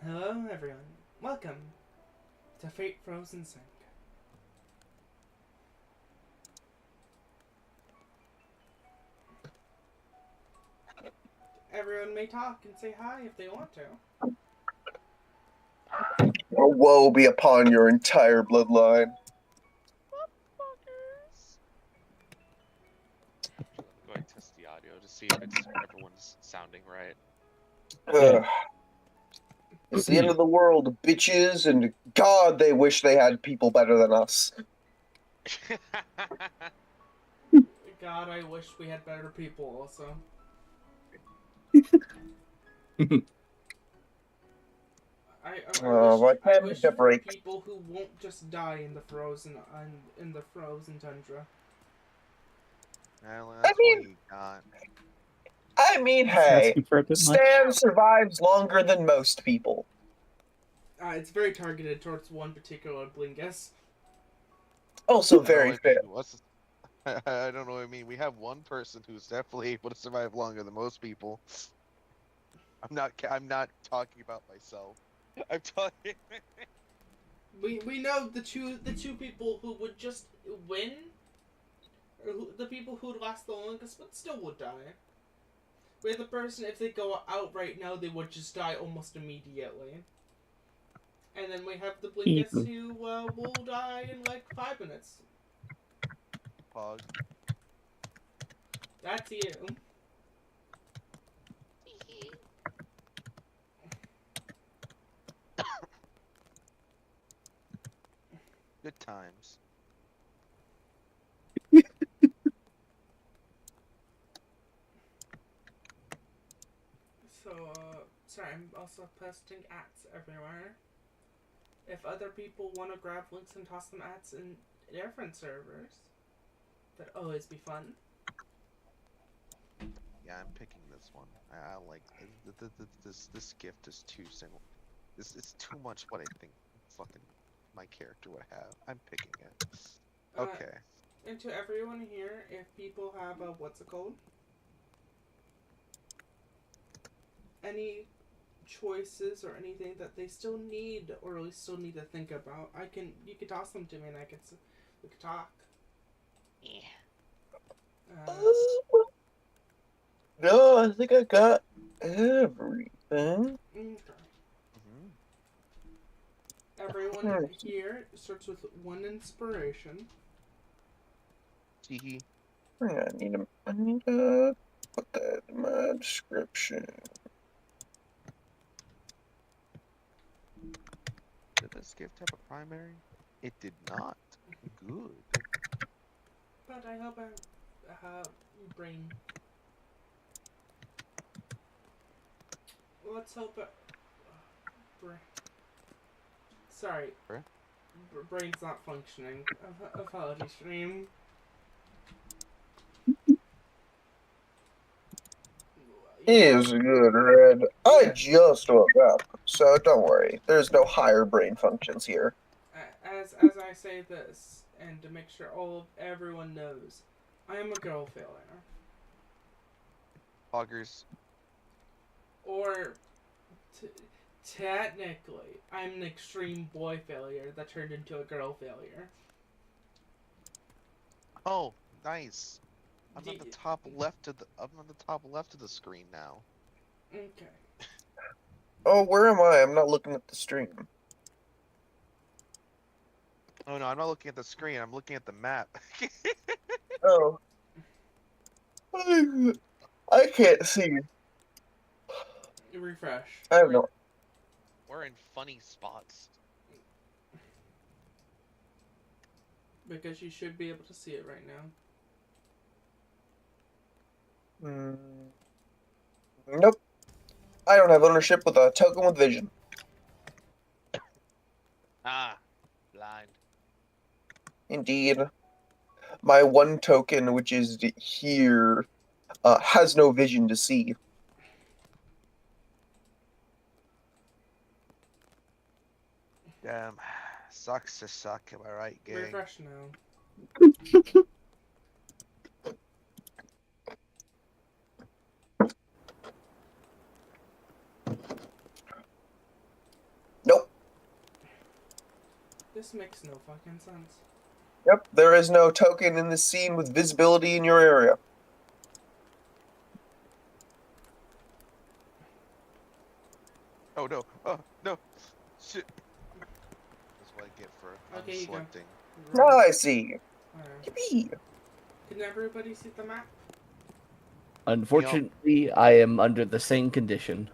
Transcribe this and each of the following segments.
Hello, everyone. Welcome to Fate Frozen Sync. Everyone may talk and say hi if they want to. Or woe be upon your entire bloodline. Fuckers. Go ahead and test the audio to see if everyone's sounding right. Ugh. It's the end of the world, bitches, and God, they wish they had people better than us. God, I wish we had better people also. Why I can't wish we for break? people who won't just die in the frozen tundra. Well, I that's what mean, you got. hey, Asking for a bit much. Stan survives longer than most people. It's very targeted towards one particular Blingus. Also I don't know very what I fit. mean. I don't know what I mean. We have one person who's definitely able to survive longer than most people. I'm not talking about myself. I'm talking. We know the two people who would just win, or the people who'd last the longest, but still would die. We have the person, if they go out right now, they would just die almost immediately. And then we have the Blinkus who will die in like 5 minutes. Pog. That's you. Good times. So, sorry, I'm also posting ads everywhere. If other people want to grab links and toss them ads in different servers, that'd always be fun. Yeah, I'm picking this one. I like this gift is too single. This is too much what I think fucking my character would have. I'm picking it. Okay. And to everyone here, if people have a what's it called? Any choices or anything that they still need or at least still need to think about, you could toss them to me and we could talk. Yeah. No, I think I got everything. Okay. Mm-hmm. Everyone here starts with one inspiration. Teehee. I need to put that in my description. Did this gift have a primary? It did not. Good. But I hope I have brain. Let's hope it. Brain. Sorry, Right? brain's not functioning. Apologies, stream. Is good, Red. I Yeah. just woke up, so don't worry. There's no higher brain functions here. As I say this, and to make sure everyone knows, I am a girl failure, Poggers. or t- technically, I'm an extreme boy failure that turned into a girl failure. Oh, nice. I'm D- on the top left of the screen now. Okay. Oh, where am I? I'm not looking at the stream. Oh no, I'm not looking at the screen. I'm looking at the map. Oh. I can't see. Refresh. I have no. We're in funny spots. Because you should be able to see it right now. Nope. I don't have ownership with a token with vision. Ah, blind. Indeed. My one token, which is here, has no vision to see. Damn. Sucks to suck, am I right, gang? Refresh now. This makes no fucking sense. Yep, there is no token in this scene with visibility in your area. Oh no! Oh no! Shit! That's what I get for Okay, you go. unselecting. Now I see. Alright. Yippee! Can everybody see the map? Unfortunately, I am under the same condition.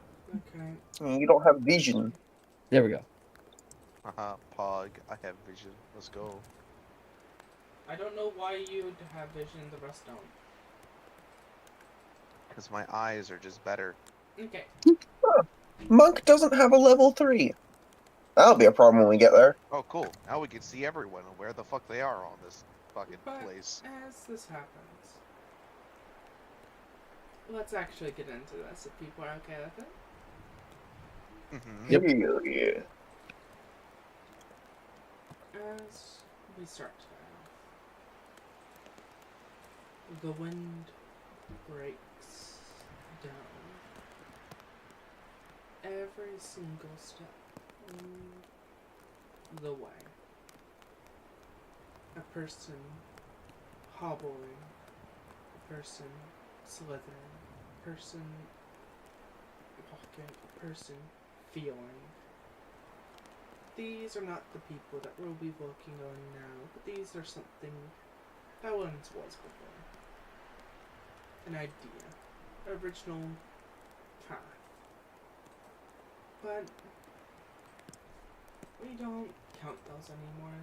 Okay. You don't have vision. There we go. Haha, Pog, I have vision. Let's go. I don't know why you'd have vision, the rest don't. Because my eyes are just better. Okay. Monk doesn't have a level 3. That'll be a problem when we get there. Oh, cool. Now we can see everyone and where the fuck they are on this fucking But place. as this happens, let's actually get into this if people are okay with it. Mm-hmm. Yep. Yeah. As we start today, the wind breaks down every single step the way. A person hobbling, a person slithering, a person walking, a person feeling. These are not the people that we'll be working on now, but these are something that once was before. An idea. Original path. But we don't count those anymore.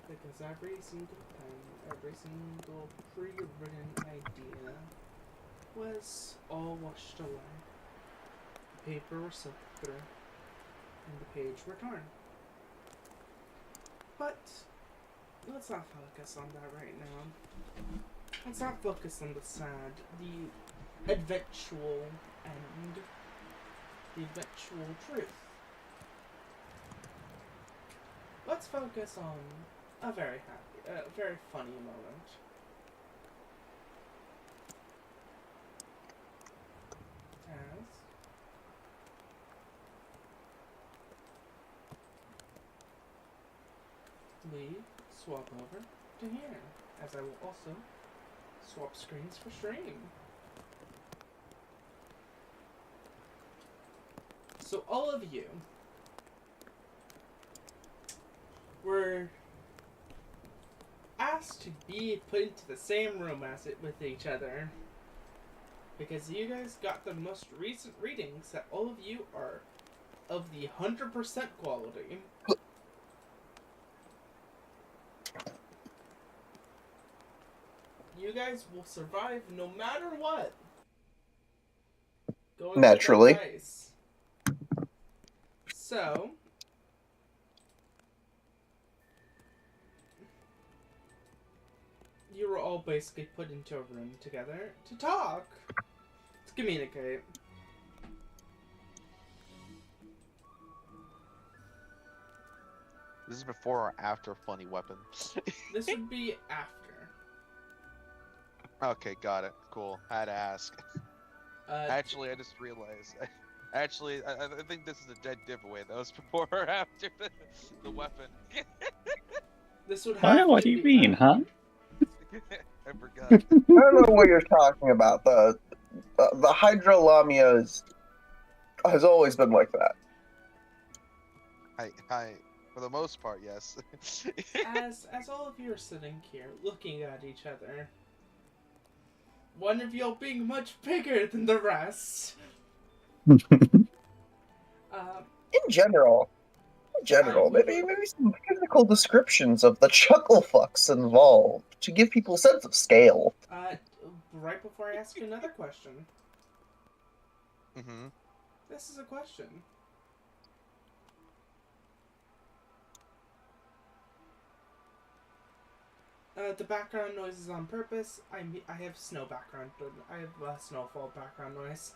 Because every single pen, every single pre-written idea was all washed away. The paper was sifted through, and the page were torn. But let's not focus on that right now. Let's not focus on the sad, the eventual end, the eventual truth. Let's focus on a very funny moment. As we swap over to here, as I will also swap screens for stream. So all of you were asked to be put into the same room as it with each other because you guys got the most recent readings that all of you are of the 100% quality. You guys will survive no matter what. Going Naturally. with the dice. So you were all basically put into a room together to talk, to communicate. This is before or after funny weapon? This would be after. Okay, got it. Cool. Had to ask. Actually, I just realized. Actually, I think this is a dead giveaway. That was before or after the weapon. This would have What to do you be mean, huh? I forgot. I don't know what you're talking about. The Hydra Lamia has always been like that. I, for the most part, yes. As all of you are sitting here looking at each other, one of you being much bigger than the rest. In general, maybe some physical descriptions of the chuckle fucks involved to give people a sense of scale. Right before I ask you another question. Mm-hmm. This is a question. The background noise is on purpose. I have snow background. I have snowfall background noise.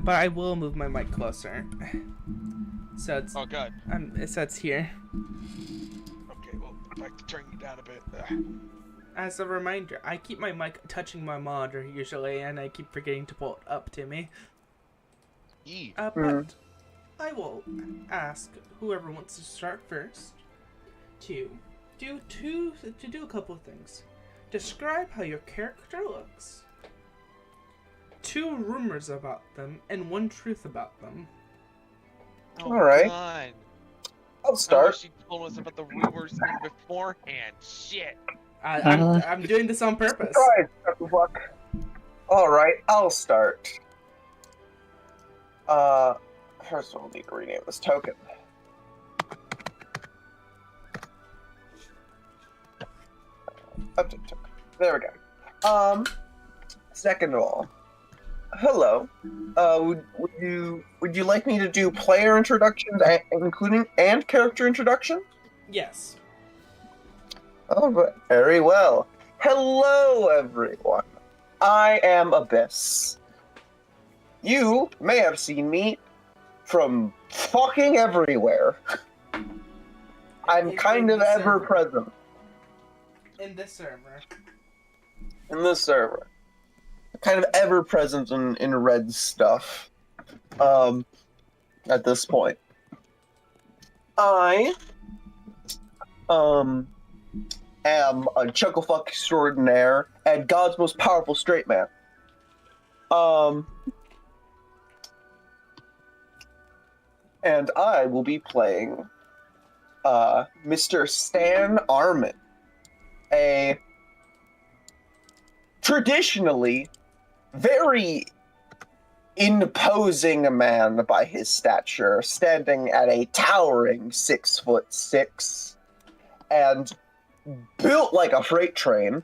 But I will move my mic closer. So it's Oh god. so it's here. Okay, well, back to turn you down a bit. As a reminder, I keep my mic touching my monitor usually, and I keep forgetting to pull it up to me. But I will ask whoever wants to start first to do a couple of things. Describe how your character looks, 2 rumors about them, and 1 truth about them. Oh, All right. God. I'll I start. wish you told us about the rumors thing beforehand. Shit. I'm doing this on purpose. Surprise, Chucklebuck. All right, I'll start. First we'll need to rename this token. Update token. There we go. Second of all, hello. Would you like me to do player introductions, including and character introduction? Yes. Oh, very well. Hello, everyone. I am Abyss. You may have seen me from fucking everywhere. I'm kind of ever present In this server. in this server. Kind of ever present in red stuff. At this point. I am a chucklefuck extraordinaire and God's most powerful straight man. And I will be playing Mr. Stan Armin, a traditionally very imposing man by his stature, standing at a towering 6'6" and built like a freight train.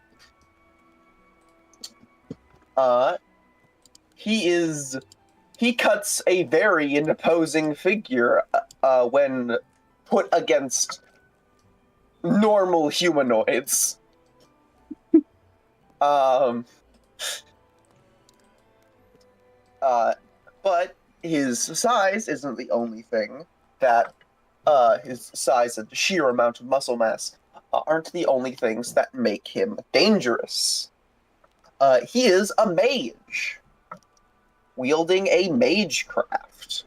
He cuts a very imposing figure when put against normal humanoids. But his size isn't the only thing that his size and sheer amount of muscle mass aren't the only things that make him dangerous. He is a mage, wielding a magecraft.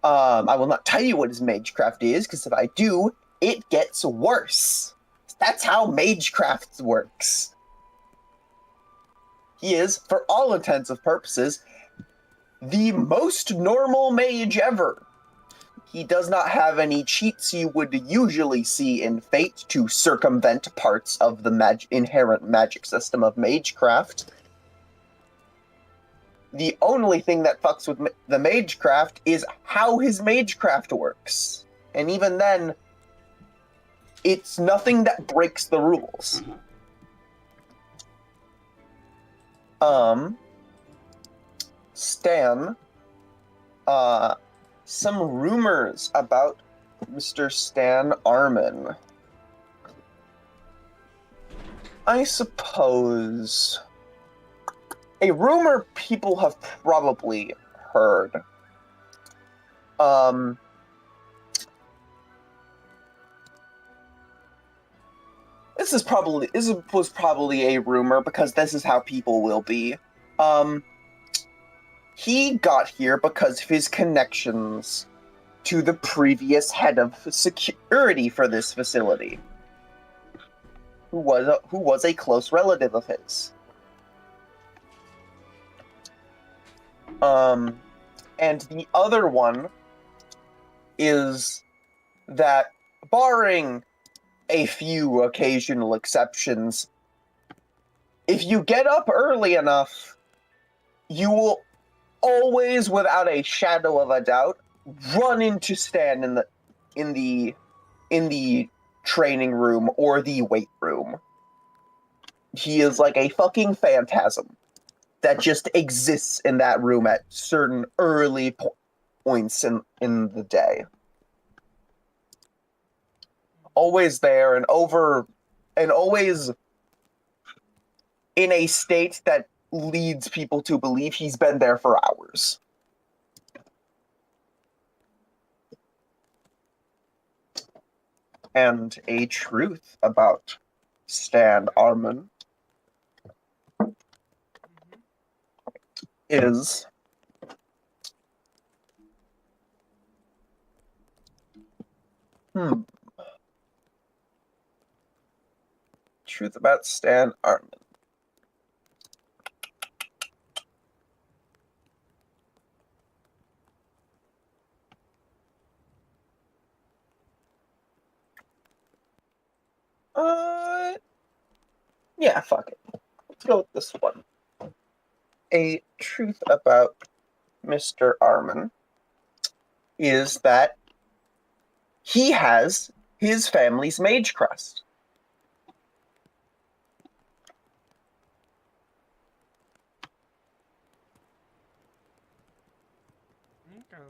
I will not tell you what his magecraft is, because if I do, it gets worse. That's how magecraft works. He is, for all intents and purposes, the most normal mage ever. He does not have any cheats you would usually see in Fate to circumvent parts of the inherent magic system of magecraft. The only thing that fucks with the magecraft is how his magecraft works. And even then, it's nothing that breaks the rules. Stan, some rumors about Mr. Stan Armin. I suppose a rumor people have probably heard. This was probably a rumor because this is how people will be. He got here because of his connections to the previous head of security for this facility, who was a close relative of his. And the other one is that, barring a few occasional exceptions, if you get up early enough, you will always, without a shadow of a doubt, run into Stan in the training room or the weight room. He is like a fucking phantasm that just exists in that room at certain early points in the day. Always there and always in a state that leads people to believe he's been there for hours. And a truth about Stan Armin is Hmm. Truth about Stan Armin. Yeah, fuck it. Let's go with this one. A truth about Mr. Armin is that he has his family's mage crest. Okay.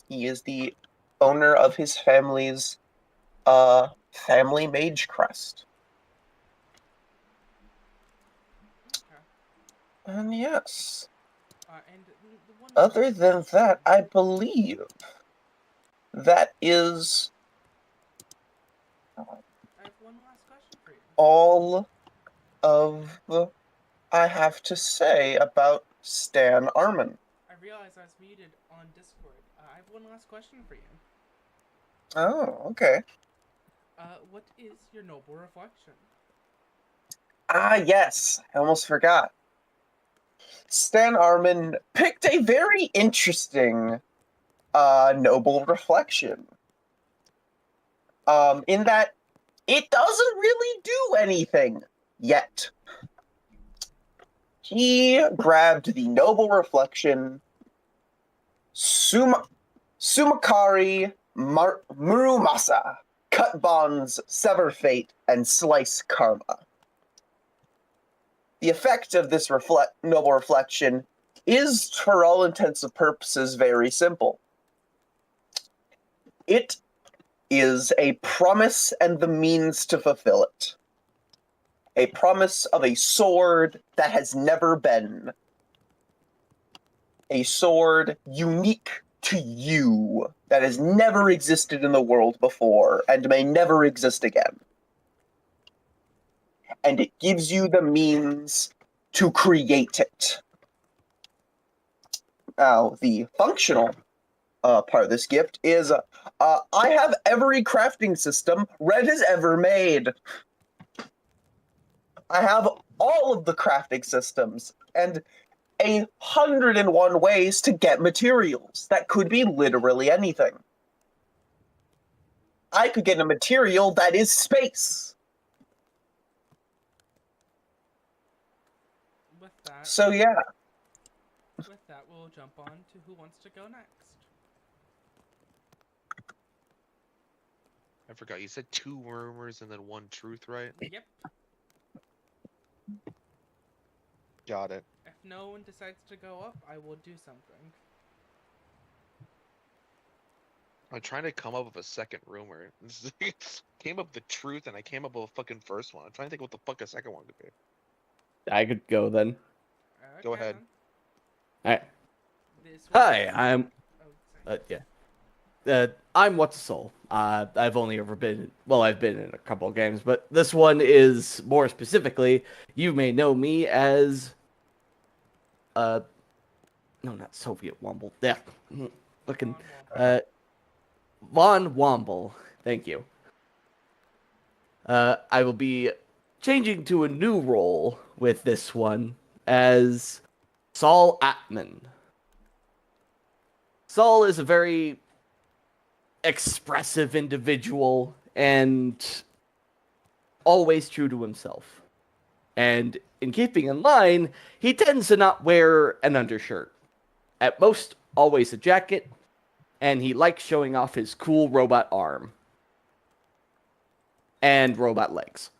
He is the owner of his family's family mage crest. Okay. And yes, And the one other last than that, question. I believe that is I have one last question for you. all of I have to say about Stan Armin. I realized I was muted on Discord. I have one last question for you. Oh, okay. What is your noble reflection? Ah, yes. I almost forgot. Stan Armin picked a very interesting noble reflection. In that it doesn't really do anything yet. He grabbed the noble reflection Sumakari Murumasa. Cut bonds, sever fate, and slice karma. The effect of this noble reflection is, for all intents and purposes, very simple. It is a promise and the means to fulfill it. A promise of a sword that has never been. A sword unique to you, that has never existed in the world before and may never exist again. And it gives you the means to create it. Now, the functional part of this gift is I have every crafting system Red has ever made. I have all of the crafting systems and 101 ways to get materials. That could be literally anything. I could get a material that is space. With that, So yeah. We'll jump on to who wants to go next. I forgot. You said 2 rumors and then 1 truth, right? Yep. Got it. If no one decides to go up, I will do something. I'm trying to come up with a second rumor. Came up with the truth and I came up with a fucking first one. I'm trying to think what the fuck a second one could be. I could go then. Go ahead. Then. Alright. This one Hi, is- I'm Oh, sorry. yeah. I'm What's a Soul. I've only ever been I've been in a couple of games, but this one is more specifically, you may know me as no, not Soviet Womble. Yeah. Looking Von Womble. Thank you. I will be changing to a new role with this one as Saul Atman. Saul is a very expressive individual and always true to himself. And in keeping in line, he tends to not wear an undershirt. At most, always a jacket, and he likes showing off his cool robot arm and robot legs.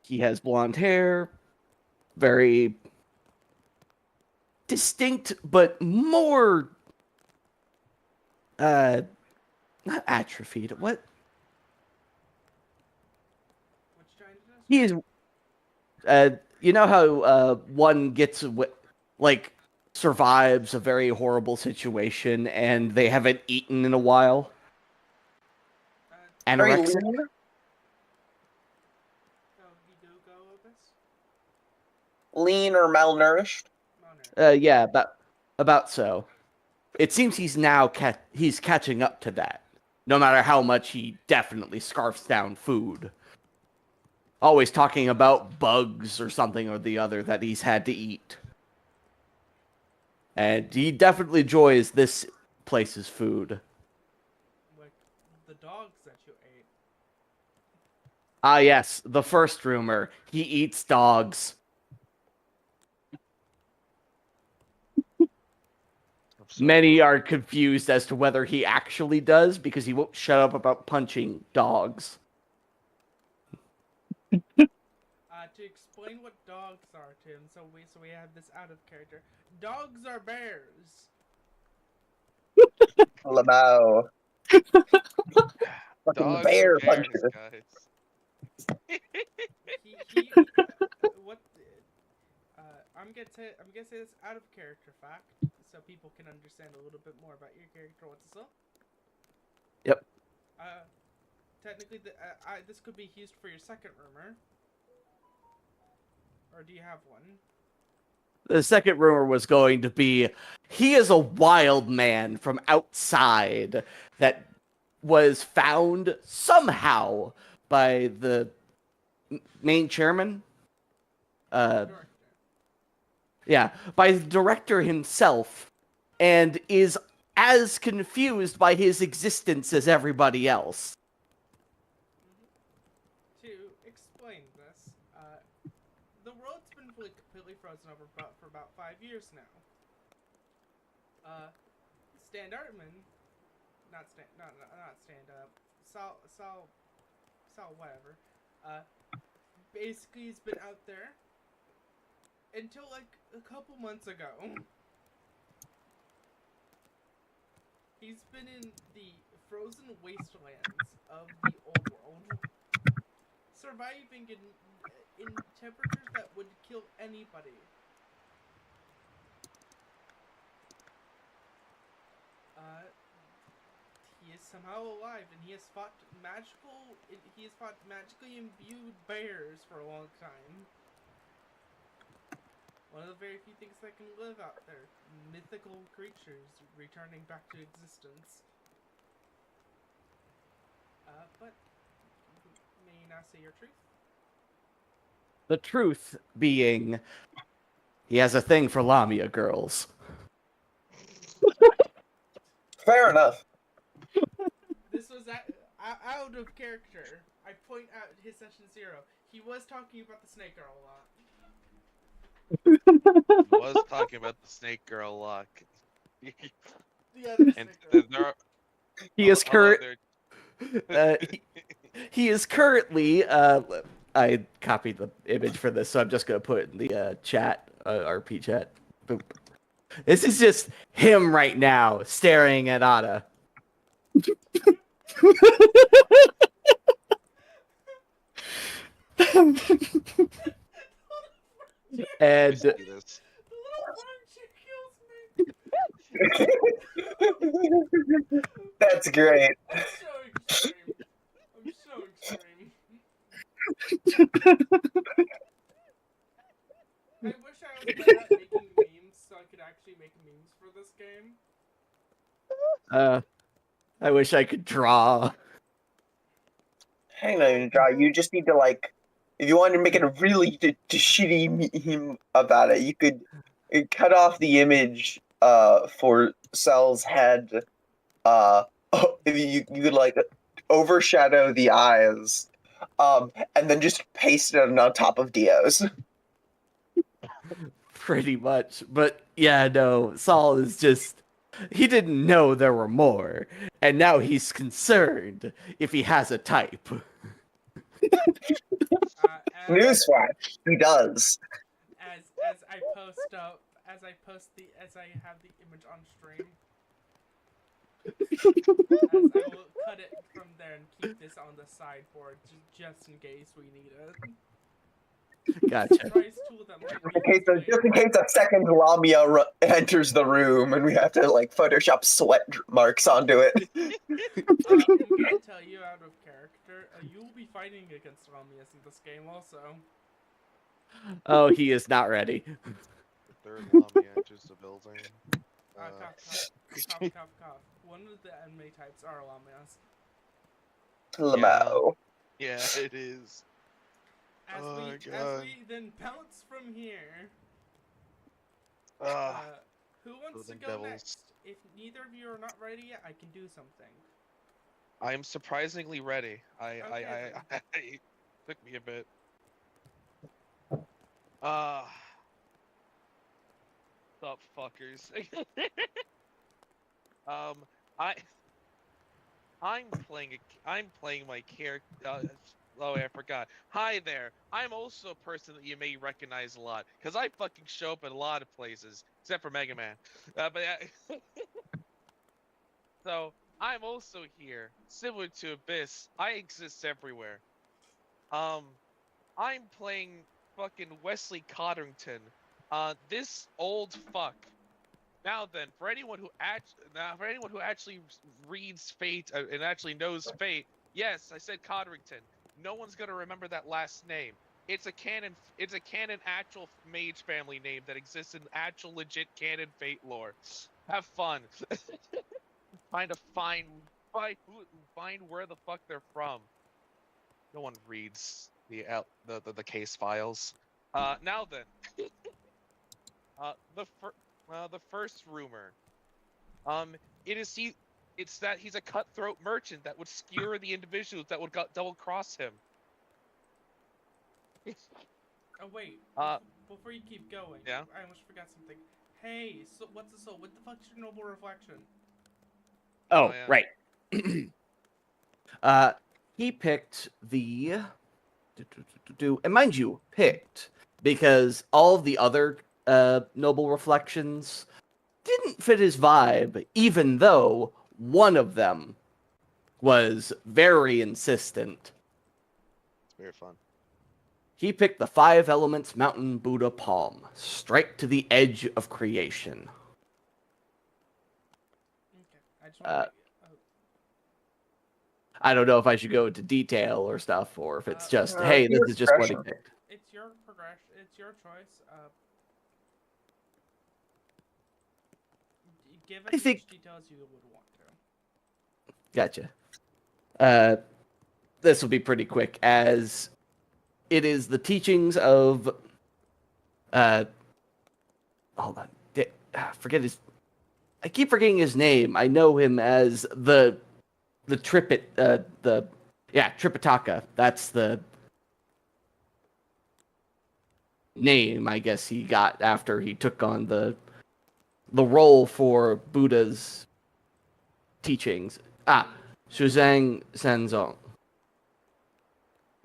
He has blonde hair, very distinct, but more not atrophied. What? What you trying to do? He is you know how one gets like survives a very horrible situation and they haven't eaten in a while? Very Anorexic? lean. So you do go with this? Lean or malnourished. Malnourished. Yeah, about so. It seems he's now he's catching up to that. No matter how much he definitely scarfs down food. Always talking about bugs or something or the other that he's had to eat. And he definitely enjoys this place's food. Like the dogs that you ate. Ah, yes, the first rumor. He eats dogs. I'm sorry. Many are confused as to whether he actually does because he won't shut up about punching dogs. To explain what dogs are, Tim, so we have this out of character. Dogs are bears. Lamau. Fucking Dogs bear are bears, puncher. guys. He what? I'm gonna say this out of character fact, so people can understand a little bit more about your character. What's this? Yep. Technically, this could be used for your second rumor. Or do you have one? The second rumor was going to be he is a wild man from outside that was found somehow by the main chairman. Director. Yeah, by the director himself, and is as confused by his existence as everybody else. To explain this, the world's been completely frozen over for about 5 years now. Stan Artman, not Stan whatever. Basically, he's been out there until like a couple months ago. He's been in the frozen wastelands of the old world, surviving in temperatures that would kill anybody. He is somehow alive, and he has fought magically imbued bears for a long time. One of the very few things that can live out there. Mythical creatures returning back to existence. But may you now say your truth? The truth being, he has a thing for Lamia girls. Fair enough. This was out of character. I point out his session 0. He was talking about the snake girl a lot. Was talking about the snake girl a lot. The other And snake girl. there are, He is although he is currently. I copied the image for this, so I'm just gonna put it in the chat, RP chat. Boop. This is just him right now staring at Ada. And see this. The little orange kills me. That's great. I'm so extreme. I wish I was better at making memes so I could actually make memes for this game. I wish I could draw. Hang on, draw. You just need to like, if you wanted to make it a really shitty meme about it, you could cut off the image for Cell's head. You could like overshadow the eyes, and then just paste it on top of Dio's. Pretty much. But yeah, no, Saul is just, he didn't know there were more, and now he's concerned if he has a type. Newsflash, he does. As I have the image on stream. As I will cut it from there and keep this on the sideboard just in case we need it. Gotcha. Just in case a second Lamia enters the room and we have to like Photoshop sweat marks onto it. I'm gonna tell you out of character, you will be fighting against Lamias in this game also. Oh, he is not ready. third Lamia enters the building. Cough. One of the enemy types are Lamias. Lamau. Yeah, it is. As Oh, we God. then bounce from here, Ah, who wants to building go devils. next? If neither of you are not ready yet, I can do something. I'm surprisingly ready. Okay, It took me a bit. Sup, fuckers. um, I I'm playing my character. Oh, I forgot. Hi there. I'm also a person that you may recognize a lot, cause I fucking show up in a lot of places, except for Mega Man. So I'm also here, similar to Abyss. I exist everywhere. Um, I'm playing fucking Wesley Codrington. This old fuck. Now then, for anyone who actually reads Fate and actually knows Fate, yes, I said Codrington. No one's gonna remember that last name. It's a canon. It's a canon actual mage family name that exists in actual legit canon Fate lore. Have fun. Trying to find where the fuck they're from. No one reads the case files. Now then, the first rumor. It's that he's a cutthroat merchant that would skewer the individuals that would double cross him. Oh wait. Uh, Before you keep going, yeah? I almost forgot something. Hey, so what's the soul? What the fuck's your noble reflection? Oh, yeah. right. He picked the. And mind you, picked because all of the other noble reflections didn't fit his vibe, even though one of them was very insistent. It's very fun. He picked the 5 Elements Mountain Buddha Palm, strike to the edge of creation. Okay, I just want I don't know if I should go into detail or stuff, or if it's just, Uh, hey, this your is just what he expression. picked. It's your progression. It's your choice. Give I us think- such details you would want to. Gotcha. This will be pretty quick, as it is the teachings of. Hold on. Forget his. I keep forgetting his name. I know him as the Tripitaka. That's the name I guess he got after he took on the role for Buddha's teachings. Shuzang Sanzong.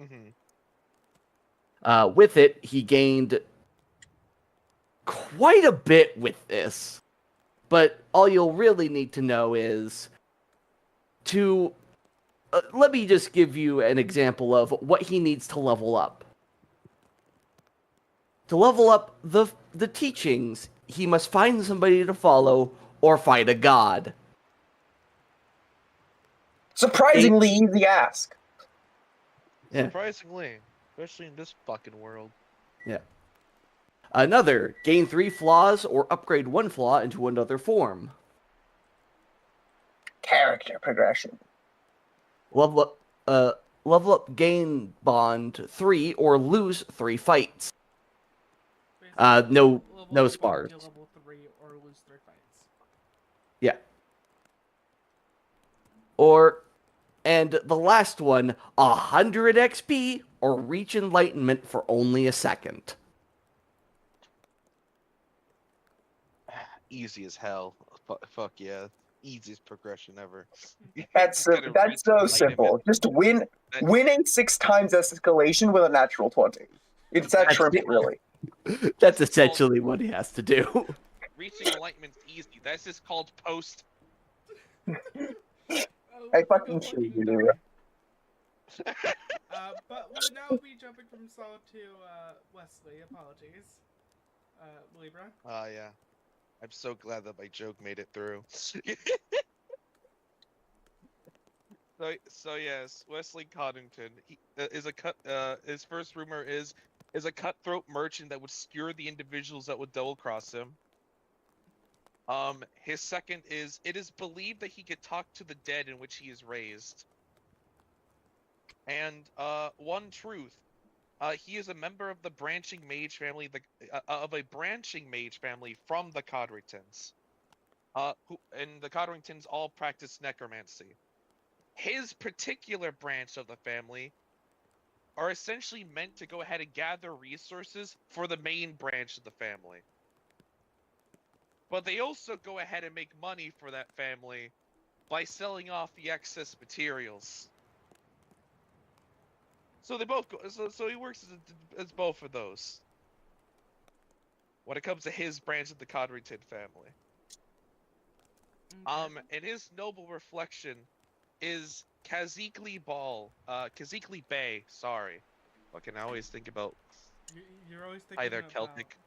Mm-hmm. With it, he gained quite a bit with this. But all you'll really need to know is to... let me just give you an example of what he needs to level up. To level up the teachings, he must find somebody to follow or fight a god. Surprisingly easy ask. Yeah. Surprisingly, especially in this fucking world. Yeah. Another, gain 3 flaws or upgrade 1 flaw into another form. Character progression. Level up gain bond 3 or lose 3 fights. Basically, No level up spars. to level 3 or lose 3 fights. Yeah. And the last one, 100 XP or reach enlightenment for only a second. Easy as hell. Fuck yeah. Easiest progression ever. That's Get a that's reach so enlightenment. simple. Just winning 6 times escalation with a natural 20. It's that That's triple, really. That's essentially what he has to do. Reaching enlightenment's easy. That's just called post. I fucking kill you, Lyra. But we'll now be jumping from Saul to Wesley. Apologies, Libra. Yeah. I'm so glad that my joke made it through. So yes, Wesley Coddington. He is his first rumor is is a cutthroat merchant that would skewer the individuals that would double cross him. His second is, it is believed that he could talk to the dead in which he is raised. And one truth, he is a member of the branching mage family, from the Codringtons. And the Codringtons all practice necromancy. His particular branch of the family are essentially meant to go ahead and gather resources for the main branch of the family. But they also go ahead and make money for that family by selling off the excess materials. So they both go. So he works as both of those. When it comes to his branch of the Codrington family. Okay. And his noble reflection is Kazikli Bay. Sorry, fucking I always think about You're always thinking either about... Celtic.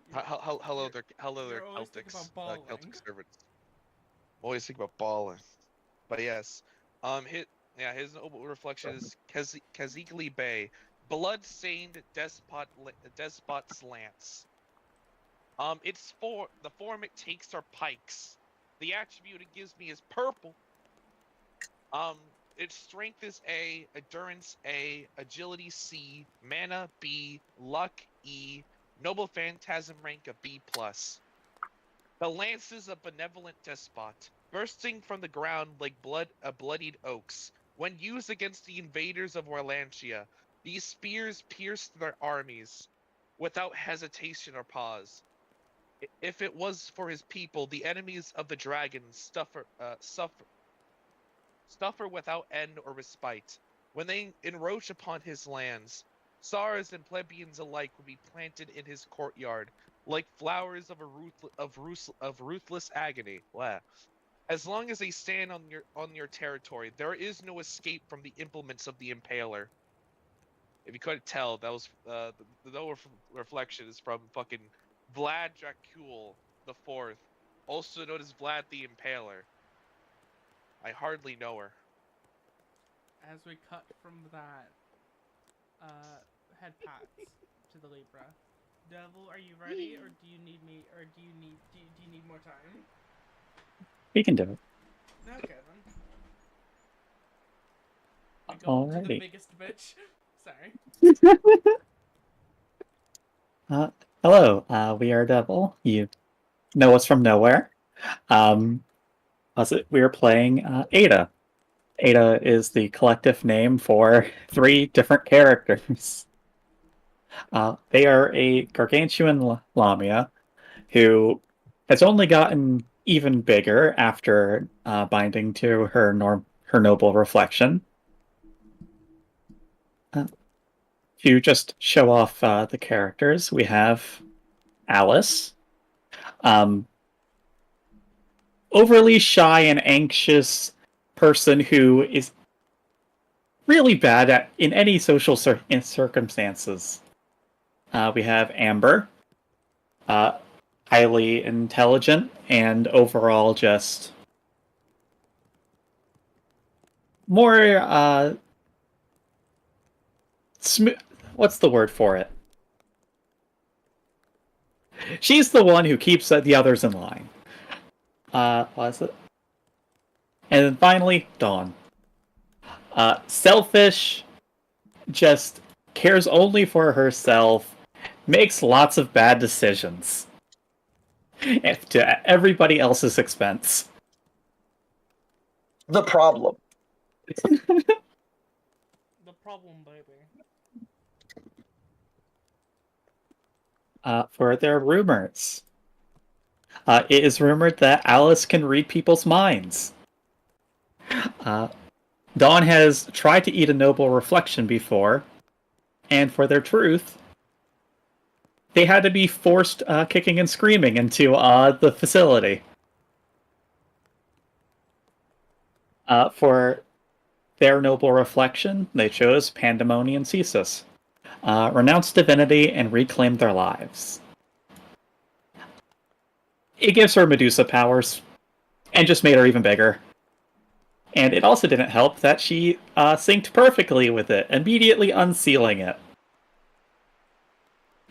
You're- Hello there, you're always thinking Celtics, about balling. Celtic servants. Always think about balling, but yes, his noble reflection is Kazikli Bay, blood-stained despot's lance. The form it takes are pikes. The attribute it gives me is purple. Its strength is A, endurance A, agility C, mana B, luck E, noble phantasm rank of B+. The lance is a benevolent despot, bursting from the ground like bloodied oaks. When used against the invaders of Warlantia, these spears pierced their armies without hesitation or pause. If it was for his people, the enemies of the dragon suffer without end or respite. When they encroach upon his lands, Tsars and plebeians alike would be planted in his courtyard, like flowers of ruthless agony. Wow. As long as they stand on your territory, there is no escape from the implements of the Impaler. If you couldn't tell, that was the no reflection is from fucking Vlad Dracul the Fourth, also known as Vlad the Impaler. I hardly know her. As we cut from that head pats to the Libra. Devil, are you ready, or do you need me, or do you need more time? We can do it. Okay then. I go to the Alrighty. biggest bitch. Sorry. Hello, we are Devil. You know us from nowhere. We are playing Ada. Ada is the collective name for 3 different characters. They are a gargantuan Lamia who has only gotten even bigger after binding to her noble reflection. To just show off the characters, we have Alice, overly shy and anxious person who is really bad in any social circumstances. We have Amber, highly intelligent and overall just more smooth. What's the word for it? She's the one who keeps the others in line. What is it? And then finally, Dawn. Selfish, just cares only for herself, makes lots of bad decisions. To everybody else's expense. The problem. The problem, baby. For their rumors. It is rumored that Alice can read people's minds. Dawn has tried to eat a noble reflection before, and for their truth, they had to be forced kicking and screaming into the facility. For their noble reflection, they chose Pandemonium Ceasus. Renounced divinity and reclaimed their lives. It gives her Medusa powers, and just made her even bigger. And it also didn't help that she synced perfectly with it, immediately unsealing it.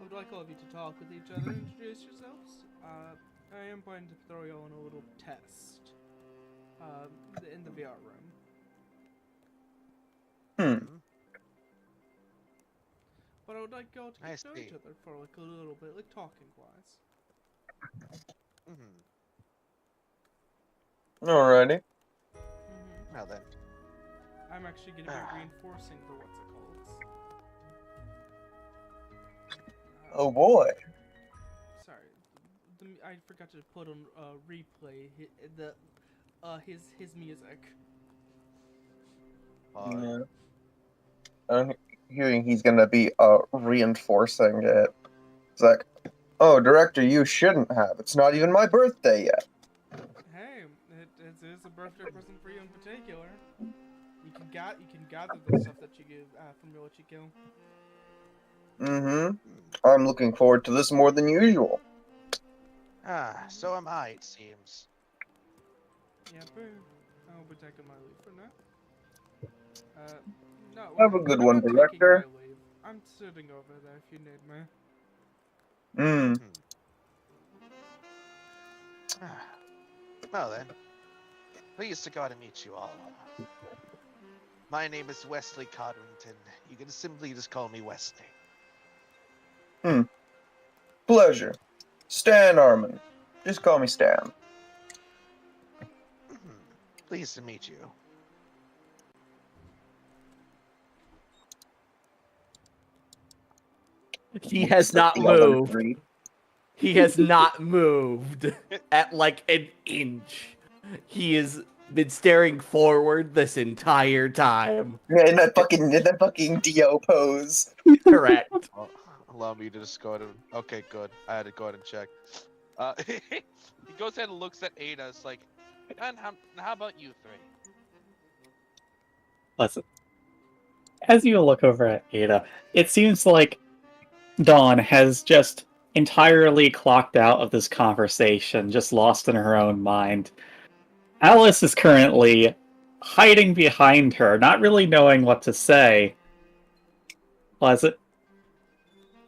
I would like all of you to talk with each other and introduce yourselves. I am going to throw you on a little test. In the VR room. Hmm. But I would like y'all to I get to know each see. other for like a little bit, like talking wise. Alrighty. Well then. I'm actually going to be reinforcing the what's it called. Oh boy. Sorry, I forgot to put on replay his music. Yeah. I'm hearing he's gonna be reinforcing it. It's like, oh, director, you shouldn't have. It's not even my birthday yet. Hey, it is a birthday present for you in particular. You can gather the stuff that you give from what you kill. Mm-hmm. I'm looking forward to this more than usual. So am I, it seems. Yeah, but I'll be taking my leave for now. No, Have a good I'm one, not taking director. my leave. I'm sitting over there if you need me. Hmm. Well then. Pleased to go to meet you all. My name is Wesley Codrington. You can simply just call me Wesley. Pleasure. Stan Armin. Just call me Stan. Pleased to meet you. He has not The other moved. three. He has not moved at like an inch. He has been staring forward this entire time. Yeah, in that fucking Dio pose. Correct. Oh, allow me to just go ahead and... Okay, good. I had to go ahead and check. He goes ahead and looks at Ada. It's like, and how about you three? Listen, as you look over at Ada, it seems like Dawn has just entirely clocked out of this conversation, just lost in her own mind. Alice is currently hiding behind her, not really knowing what to say.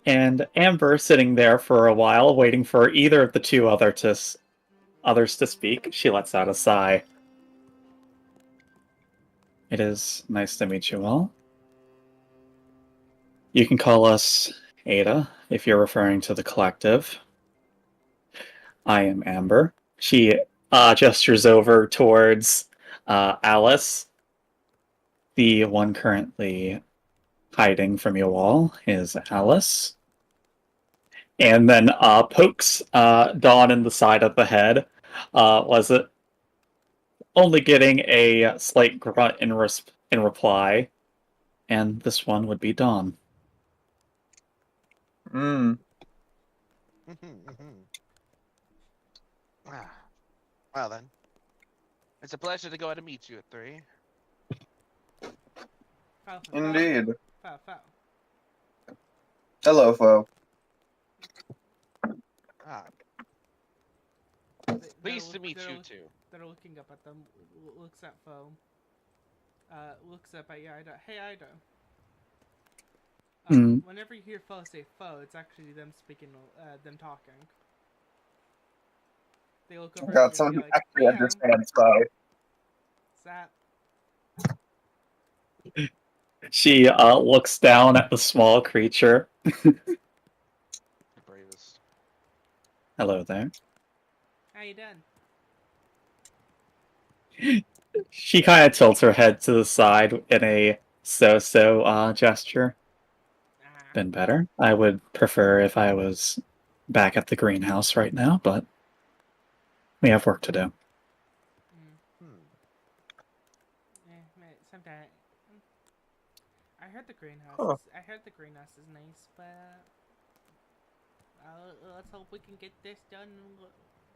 And Amber sitting there for a while, waiting for either of the two others to speak. She lets out a sigh. It is nice to meet you all. You can call us Ada if you're referring to the collective. I am Amber. She gestures over towards Alice. The one currently hiding from you all is Alice. And then pokes Dawn in the side of the head. Was it only getting a slight grunt in reply? And this one would be Dawn. Hmm. Well then. It's a pleasure to go ahead and meet you at three. Indeed. Foul. Hello, foe. Pleased to meet you too. They're looking up at them. Looks at Foe. Looks up at Ida. Hey, Ida. Whenever you hear Foe say Foe, it's actually them speaking, them talking. They look over Got at you and someone be who like, actually "Hey, understands foe. Zap." She looks down at the small creature. The bravest. Hello there. How you done? She kind of tilts her head to the side in a so-so gesture. Been better. I would prefer if I was back at the greenhouse right now, but we have work to do. Sometimes. I heard the greenhouse. Huh. I heard the greenhouse is nice, but let's hope we can get this done,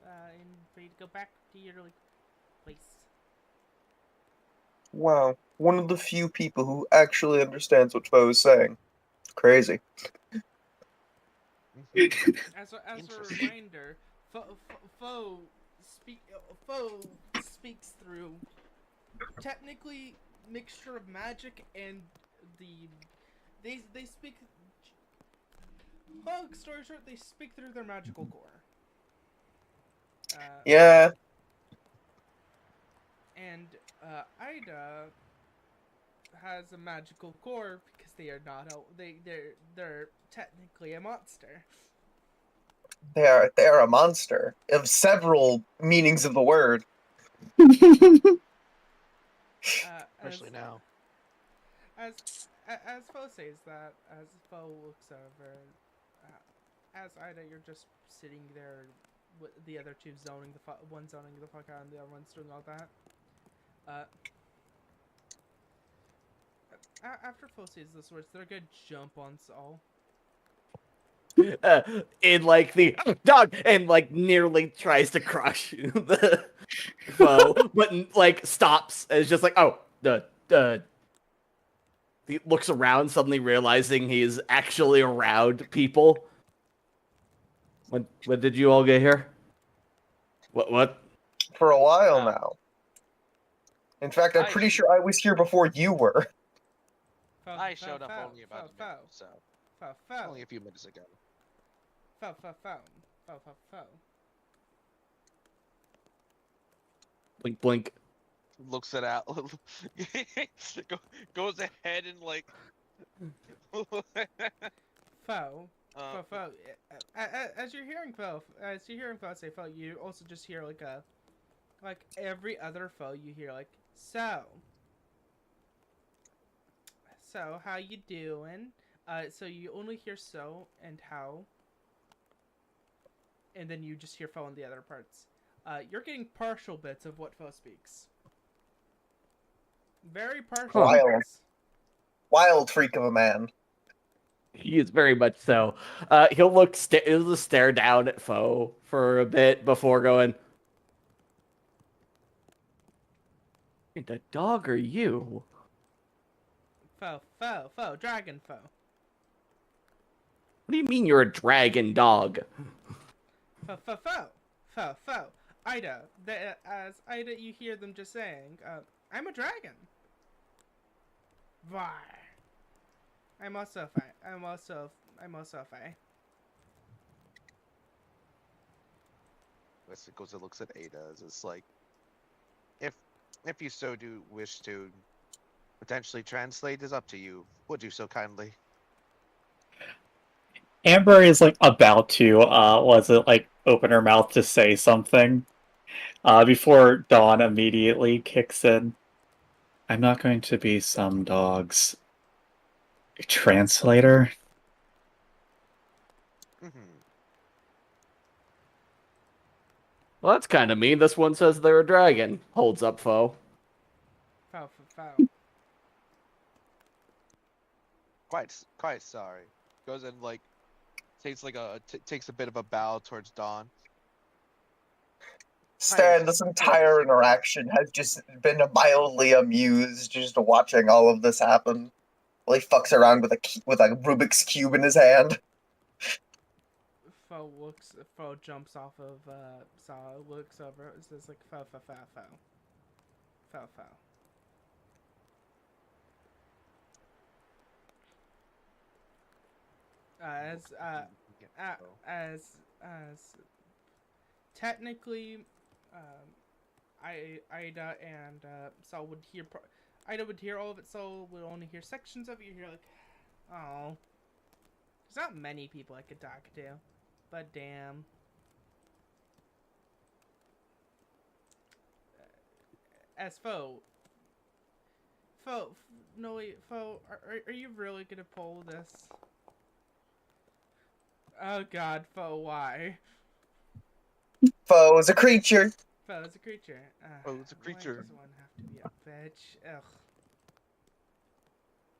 and for you to go back to your place. Wow, one of the few people who actually understands what foe is saying. Crazy. As a reminder, Foe speaks through technically mixture of magic and they speak Long story short, they speak through their magical core. Yeah. And Ida has a magical core because they are not they're technically a monster. They are a monster of several meanings of the word. Especially now. As Fo says that, as Fo looks over, as Ida, you're just sitting there with the other two zoning one zoning the fuck out and the other one's doing all that. After Fo says those words, they're gonna jump on Saul. In like the dog, and like nearly tries to crush the foe, but like stops and is just like, oh, he looks around, suddenly realizing he's actually around people. When did you all get here? What? For a while Oh. now. In fact, I'm pretty sure I was here before you were. I showed up only about a minute, so only a few minutes ago. Fo. Blink, blink. Looks it out. Goes ahead and like. Fo. As you're hearing Fo say Fo, you also just hear like every other Fo, you hear like, so how you doing? So you only hear so and how, and then you just hear Fo in the other parts. You're getting partial bits of what Fo speaks. Very partial bits. Wild freak of a man. He is very much so. He'll stare down at Foe for a bit before going, the dog or you? Fo, dragon Fo. What do you mean you're a dragon dog? Fo. Ida, as Ida, you hear them just saying, I'm a dragon. Why? I'm also a Fae. Wesley goes and looks at Ada. It's like, if you so do wish to potentially translate, is up to you. Would you so kindly? Amber is like about to open her mouth to say something before Dawn immediately kicks in. I'm not going to be some dog's translator. Well, that's kind of mean. This one says they're a dragon. Holds up Foe. Fo. Quite sorry. Goes and like takes a bit of a bow towards Dawn. Stan, this entire interaction has just been mildly amused just watching all of this happen. While he fucks around with a Rubik's Cube in his hand. Fo jumps off of Saw, looks over, it says like Fo. As technically, Ida and Saul would hear. Ida would hear all of it. Saul would only hear sections of it. You hear like, oh, there's not many people I could talk to, but damn. As Fo, no wait, Fo, are you really gonna pull this? Oh God, Fo, why? Foe is a creature. Fo is a creature. It's a creature. Why does one have to be a bitch?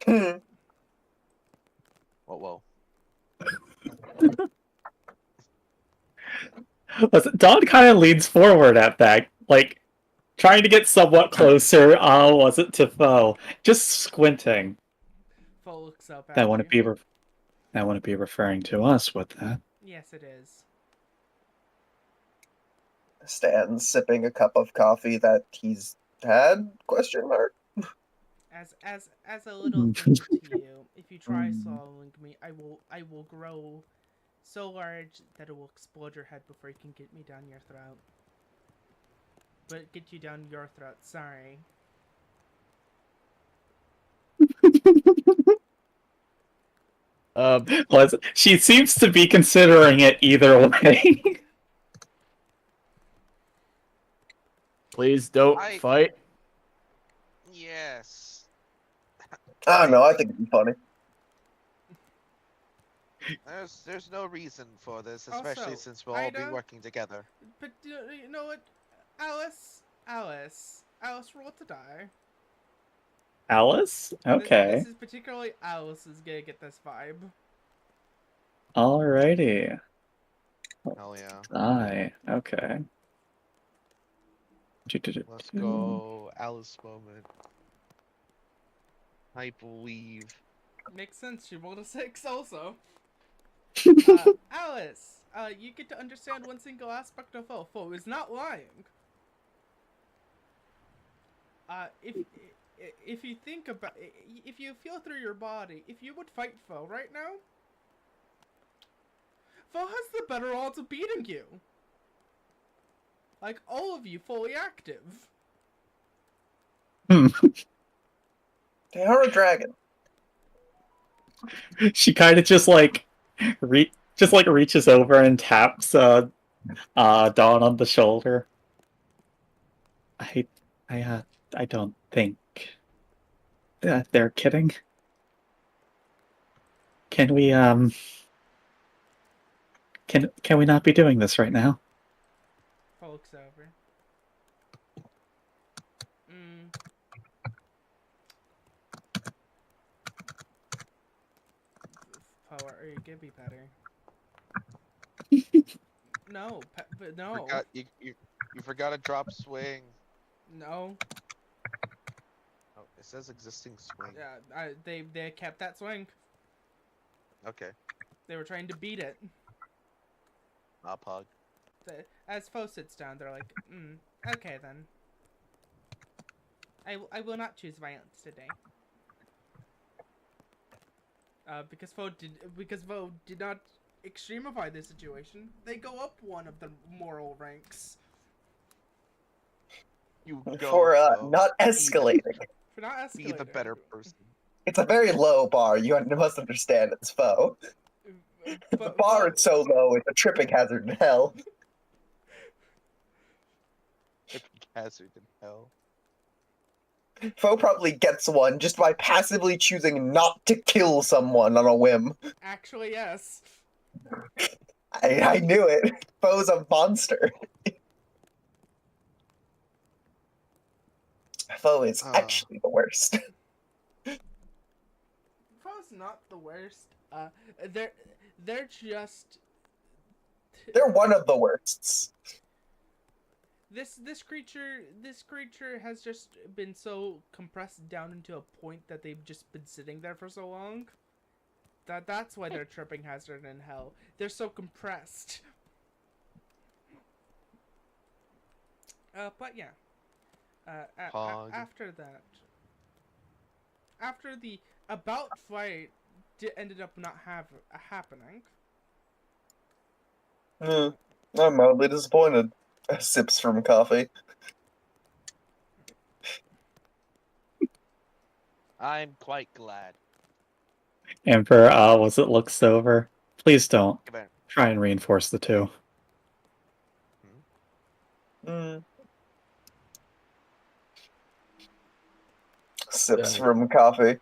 Ugh. Whoa. Listen, Dawn kind of leans forward at that, like trying to get somewhat closer. Was it to Foe? Just squinting. Fo looks up at That you. wouldn't be referring to us, would that? Yes, it is. Stan sipping a cup of coffee that he's had? Question mark. As a little thing to you, if you try swallowing me, I will grow So large that it will explode your head before you can get me down your throat. But get you down your throat, sorry. Well, she seems to be considering it either way. Please don't I- fight. Yes. I don't know. I think it'd be funny. There's no reason for this, especially Also, since we'll all be Ida? working together. But you know what? Alice, roll to die. Alice? Okay. This is particularly Alice is gonna get this vibe. Alrighty. Hell yeah. Aye. Okay. Let's go, Alice moment. I believe. Makes sense. She rolled a 6 also. Alice, you get to understand one single aspect of Foe. Foe is not lying. If you think about, if you feel through your body, if you would fight Foe right now, Foe has the better odds of beating you. Like all of you, fully active. They are a dragon. She kind of just like reaches over and taps Dawn on the shoulder. I don't think they're kidding. Can we can we not be doing this right now? Foe looks over. Power, are you gonna be better? No, but no, You forgot to drop swing. no. Oh, it says existing swing. Yeah, they kept that swing. Okay. They were trying to beat it. Pog. As Foe sits down, they're like, okay then. I will not choose violence today. Because Foe did not extremify the situation. They go up one of the moral ranks. You go. For Fo. not escalating. For not escalating. Be the better person. It's a very low bar. You must understand it's Foe. The bar is so low, it's a tripping hazard in hell. Hazard in hell. Foe probably gets one just by passively choosing not to kill someone on a whim. Actually, yes. I knew it. Foe's a monster. Foe is actually the worst. Foe's not the worst. They're just. They're one of the worsts. This creature has just been so compressed down into a point that they've just been sitting there for so long. That's why they're tripping hazard in hell. They're so compressed. But yeah. After that, after the about fight ended up not happening. I'm mildly disappointed. Sips from coffee. I'm quite glad. Emperor, was it looks over? Please don't Come here. try and reinforce the two. Sips from coffee.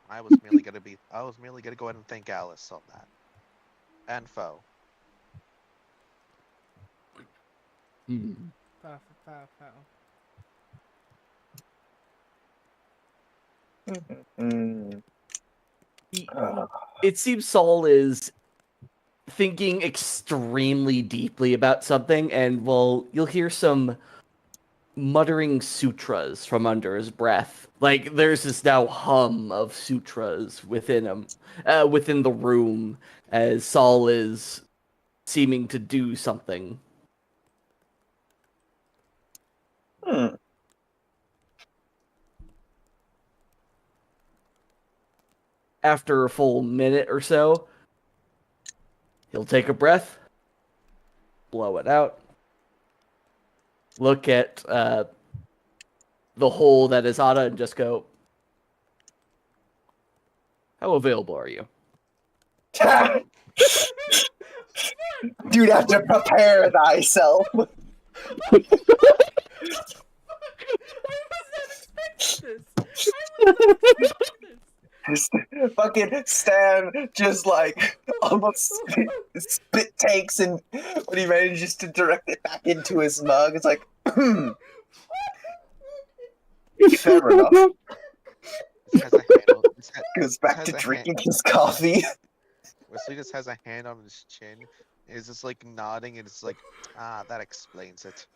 I was merely gonna go ahead and thank Alice on that. And Foe. It seems Saul is thinking extremely deeply about something, and you'll hear some muttering sutras from under his breath. Like there's this now hum of sutras within him, within the room, as Saul is seeming to do something. After a full minute or so, He'll take a breath, blow it out, look at the hole that is Ada, and just go, how available are you? Dude, have to prepare thyself. I was not expecting this. I was not expecting this. Just fucking Stan just like almost spit takes, and when he manages to direct it back into his mug, it's like, fair enough. This has a handle. Goes back has to a drinking his coffee. Wesley just has a hand on his chin. Is just like nodding, and it's like, that explains it.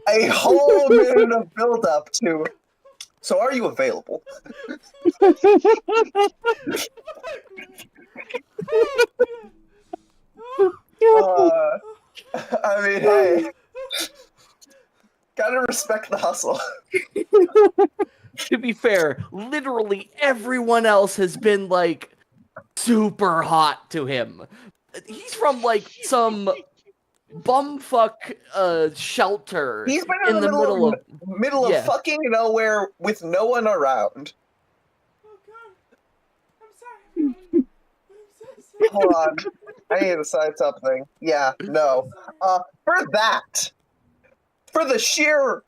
A whole minute of build up to. So, are you available? I mean, hey, gotta respect the hustle. To be fair, literally everyone else has been like super hot to him. He's from like some bumfuck shelter He's been in the middle of of yeah. fucking nowhere with no one around. Oh god. I'm sorry. I'm so sorry. Hold on, I need to decide something. Yeah, no. For that, for the sheer,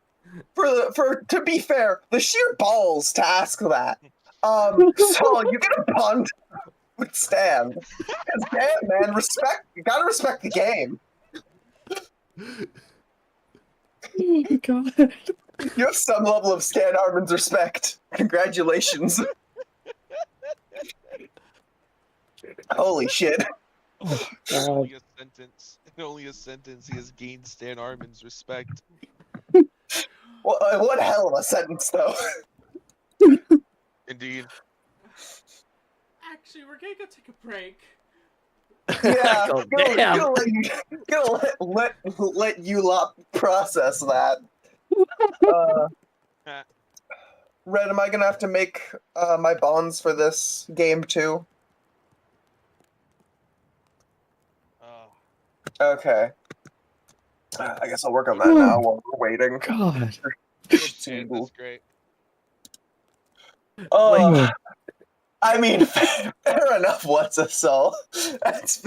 to be fair, the sheer balls to ask that. So you get a bond with Stan. Because damn, man, you gotta respect the game. Oh my god. You have some level of Stan Armin's respect. Congratulations. Holy shit. Oh, Only god. a sentence. In only a sentence, he has gained Stan Armin's respect. What hell of a sentence, though. Indeed. Actually, we're gonna go take a break. Yeah, Oh, damn. gonna let you lot process that. Red, am I gonna have to make my bonds for this game too? Okay. I guess I'll work on that now while we're waiting. God. That's great. Oh, I mean, fair enough. What's a soul? That's.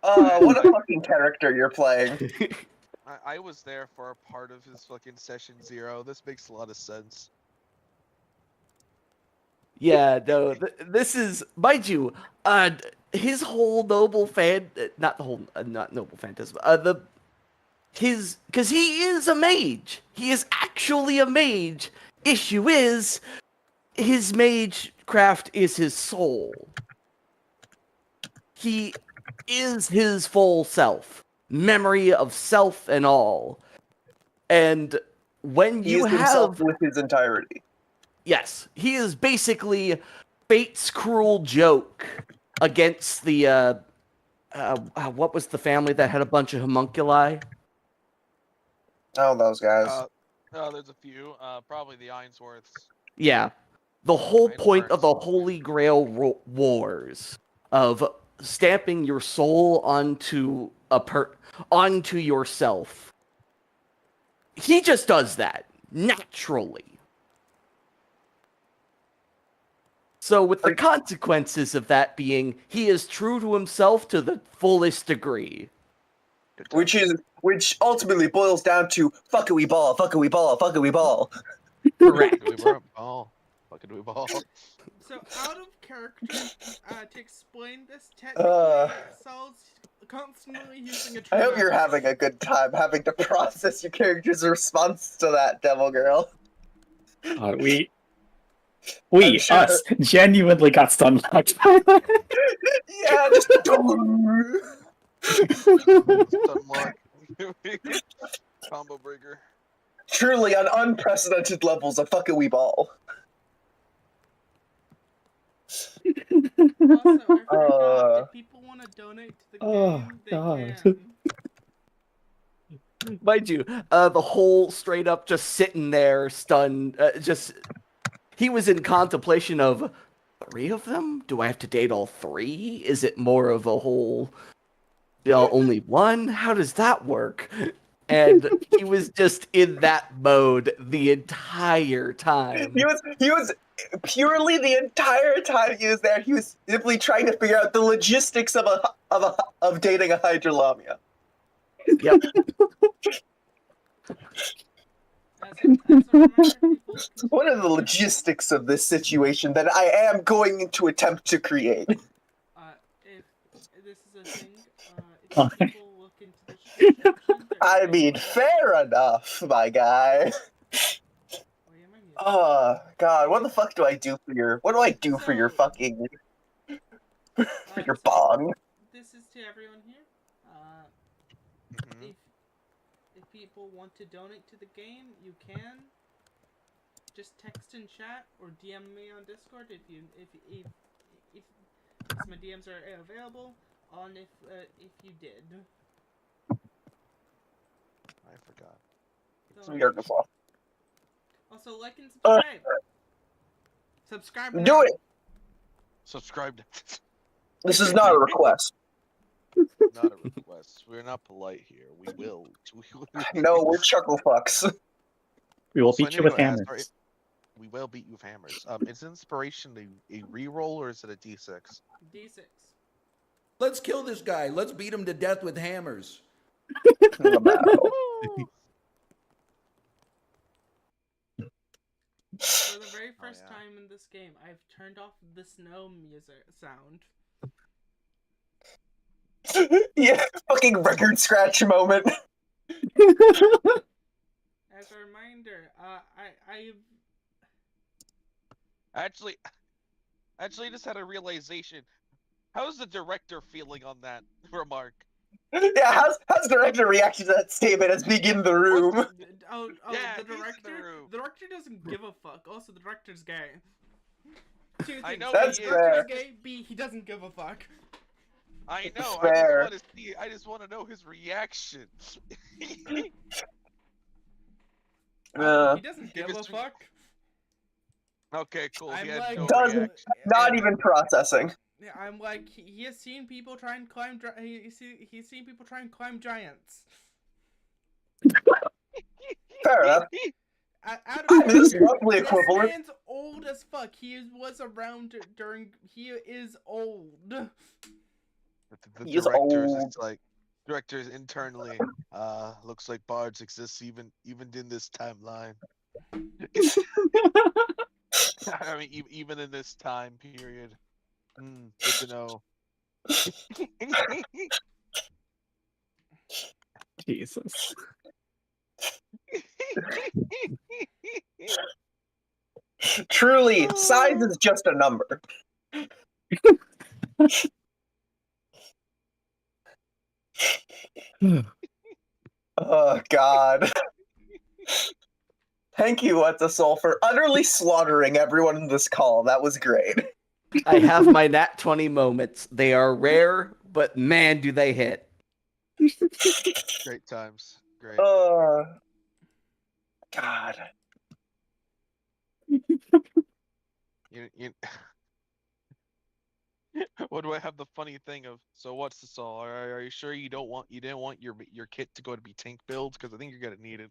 What a fucking character you're playing. I was there for a part of his fucking session 0. This makes a lot of sense. Yeah, no, this is, mind you, his whole noble fan, not the whole, not noble phantasm, because he is a mage. He is actually a mage. Issue is, his mage craft is his soul. He is his full self, memory of self and all. And when He you is have himself with his entirety. Yes, he is basically fate's cruel joke against the what was the family that had a bunch of homunculi? Oh, those guys. There's a few. Probably the Ainsworths. Yeah, the whole point of the Ainsworths. Holy Grail wars of stamping your soul onto onto yourself. He just does that naturally. So with the consequences of that being, he is true to himself to the fullest degree. Which ultimately boils down to fuck it we ball, fuck it we ball, fuck it we ball. Correct. We were ball. Fucking we ball. So, out of character, to explain this, technically, Saul's constantly using a I hope true you're message. having a good time having to process your character's response to that, Devil Girl. We, I'm sure- us, genuinely got stun locked by that. Yeah, just Unlock. Combo breaker. truly on unprecedented levels of fuck it we ball. Also, I forgot, if people want to donate to the Oh, game, they God. can. Mind you, the whole straight up just sitting there stunned, just he was in contemplation of 3 of them. Do I have to date all 3? Is it more of a whole, only one? How does that work? And he was just in that mode the entire time. He was purely the entire time he was there. He was simply trying to figure out the logistics of dating a Hydra Lamia. Yep. As a reminder, people, What are the logistics of this situation that I am going to attempt to create? if this is a thing, if people look into the description, I mean, fair enough, my guy. Oh God, what the fuck do I do for your? What do I do for your fucking? For your bond? This is to everyone here. Mhm. If people want to donate to the game, you can. Just text in chat or DM me on Discord if my DMs are available. On if you did. I forgot. So, Beautiful. also like and subscribe. Subscribe Do now. it. Subscribe. This is not a request. Not a request. We're not polite here. We will. No, we're chuckle fucks. We will Also, I beat need you to with go ask, hammers. right? We will beat you with hammers. Is inspiration a reroll or is it a d6? D6. Let's kill this guy. Let's beat him to death with hammers. For the very first yeah. time in this game, I've turned off the snow music sound. Yeah, fucking record scratch moment. As a reminder, I've Actually, I just had a realization. How's the director feeling on that remark? Yeah, how's director reaction to that statement as being in the room? Yeah, the he's in the director. room. The director doesn't give a fuck. Also, the director's gay. 2 things. I know That's he is. The director's fair. gay. B, he doesn't give a fuck. I know. Fair. I just want to know his reaction. He doesn't give If a it's- fuck. Okay, cool. I'm He had like, no Doesn't- reaction. Not even processing. Yeah, I'm like, he has seen people try and climb. He's seen people try and climb giants. Fair enough. Out I of mean, this is roughly this equivalent. man's old as fuck. He was around during. He is old. The He is directors, old. it's like directors internally. Looks like bards exist even in this timeline. I mean, even in this time period. Good to know. Jesus. Truly, size is just a number. Oh God. Thank you, What's a Soul, for utterly slaughtering everyone in this call. That was great. I have my nat 20 moments. They are rare, but man, do they hit. Great times. Great. God. You... What do I have the funny thing of? So what's the soul? Are you sure you didn't want your kit to go to be tank build? Because I think you're gonna need it.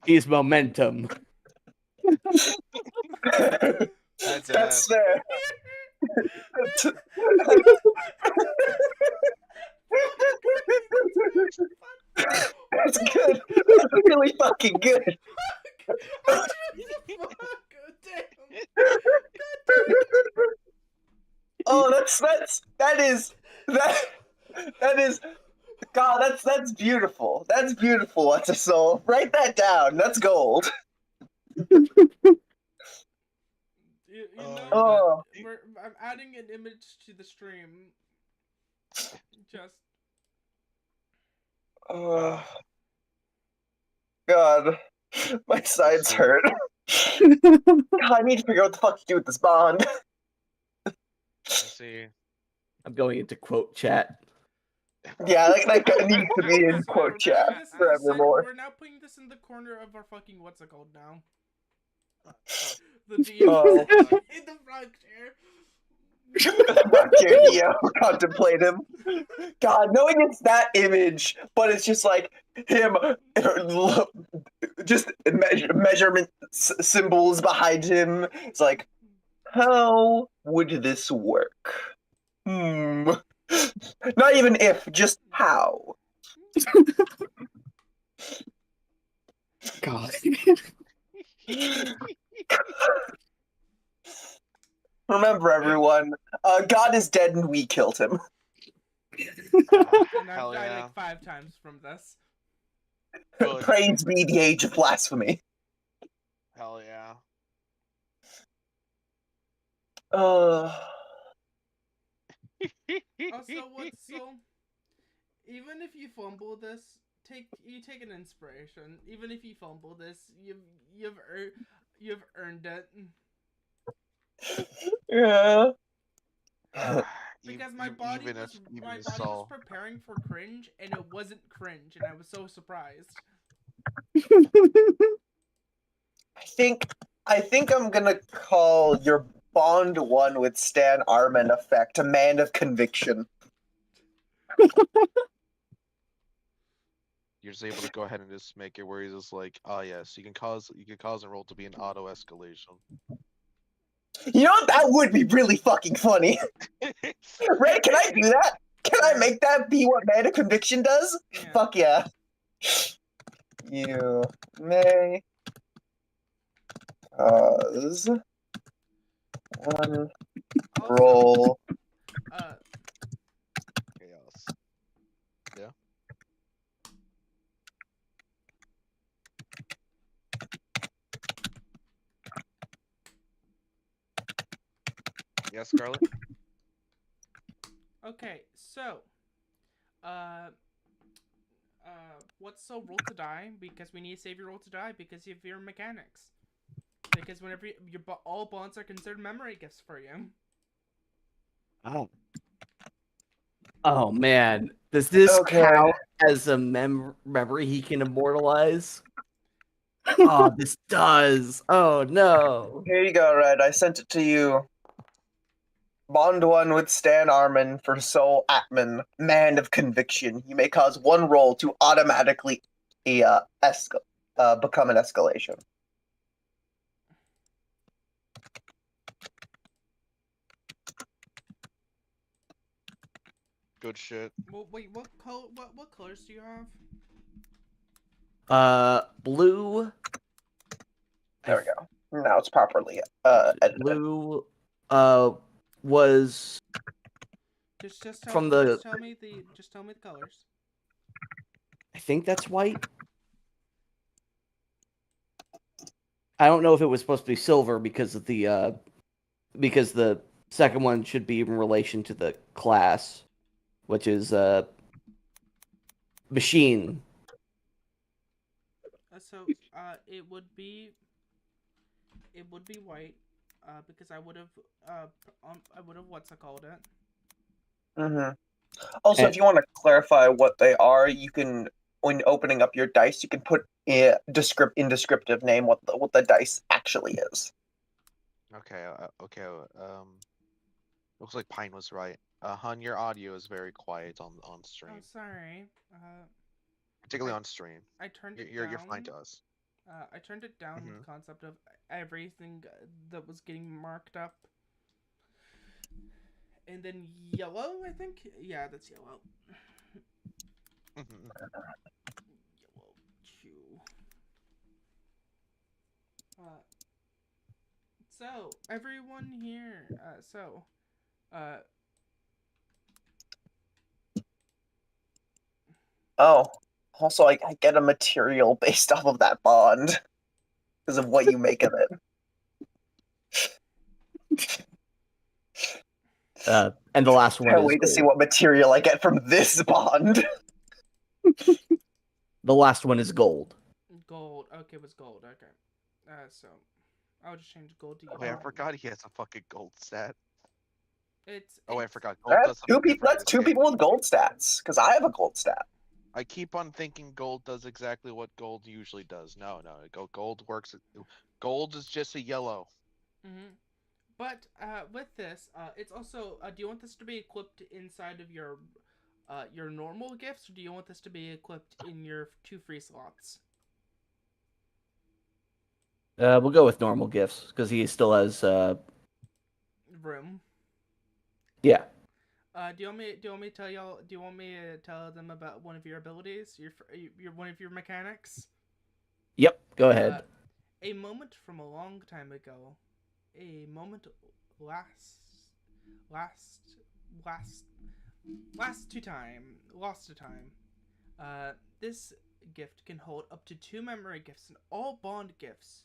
He's momentum. That's fair. That's good. That's really fucking good. Fuck, damn. Oh, that is God, that's beautiful. That's beautiful, What's a Soul. Write that down. That's gold. You know, Oh. I'm adding an image to the stream. Just Oh. God. My sides hurt. God, I need to figure out what the fuck to do with this bond. Let's see. I'm going into quote chat. Yeah, that needs to be in So quote we're chat putting this in the forevermore. We're now putting this in the corner of our fucking what's it called now. The DM Oh. in the front chair. Yeah, contemplative. God, knowing it's that image, but it's just like him, just measurement symbols behind him. It's like, how would this work? Not even if, just how. God. Remember, everyone, God is dead and we killed him. And I've Hell died yeah. like 5 times from this. Good. Praise be the age of blasphemy. Hell yeah. So even if you fumble this, take an inspiration. Even if you fumble this, you've earned it. Yeah. Because my body was preparing for cringe, and it wasn't cringe, and I was so surprised. I think I'm gonna call your Bond one with Stan Arman effect a man of conviction. You're just able to go ahead and just make it where he's just like, oh yes, you can cause a roll to be an auto escalation. You know what? That would be really fucking funny. Ray, can I do that? Can I make that be what man of conviction does? Yeah. Fuck yeah. You may cause one Also, roll. Chaos. Yeah. Yes, Scarlet? Okay, so, what's so roll to die? Because we need to save your roll to die because of your mechanics. Because whenever all bonds are considered memory gifts for you. Oh. Oh man, does this count as a memory he can immortalize? Oh, this does. Oh no. Here you go, Red. I sent it to you. Bond one with Stan Arman for Soul Atman, man of conviction. You may cause one roll to automatically become an escalation. Good shit. Well, wait, what colors do you have? Blue. There we go. Now it's properly edited. Blue, was Just tell from me, the. just tell me the colors. I think that's white. I don't know if it was supposed to be silver because of the second one should be in relation to the class, which is machine. So it would be white, because I would have what's it called it. Mm-hmm. Also, if you want to clarify what they are, you can, when opening up your dice, you can put in descriptive name what the dice actually is. Okay, looks like Pine was right. Hun, your audio is very quiet on stream. Oh, sorry. Particularly on stream. I turned it You're down. fine to us. I turned it down with the concept of everything that was getting marked up. And then yellow, I think? Yeah, that's yellow. Yellow 2. So, everyone here, Oh, also, I get a material based off of that bond because of what you make of it. And the last one. Can't wait to see what material I get from this bond. The last one is gold. Gold. Okay, it was gold. Okay. So I'll just change gold to yellow. Wait, I forgot he has a fucking gold stat. It's I forgot. Gold That's two people with gold stats, because I have a gold stat. I keep on thinking gold does exactly what gold usually does. No, gold works. Gold is just a yellow. Mm-hmm. But with this, it's also. Do you want this to be equipped inside of your normal gifts, or do you want this to be equipped in your 2 free slots? We'll go with normal gifts because he still has. Room. Yeah. Do you want me? Do you want me to tell y'all? Do you want me to tell them about one of your abilities? Your one of your mechanics. Yep. Go ahead. A moment from a long time ago. A moment lost to time. This gift can hold up to 2 memory gifts, and all bond gifts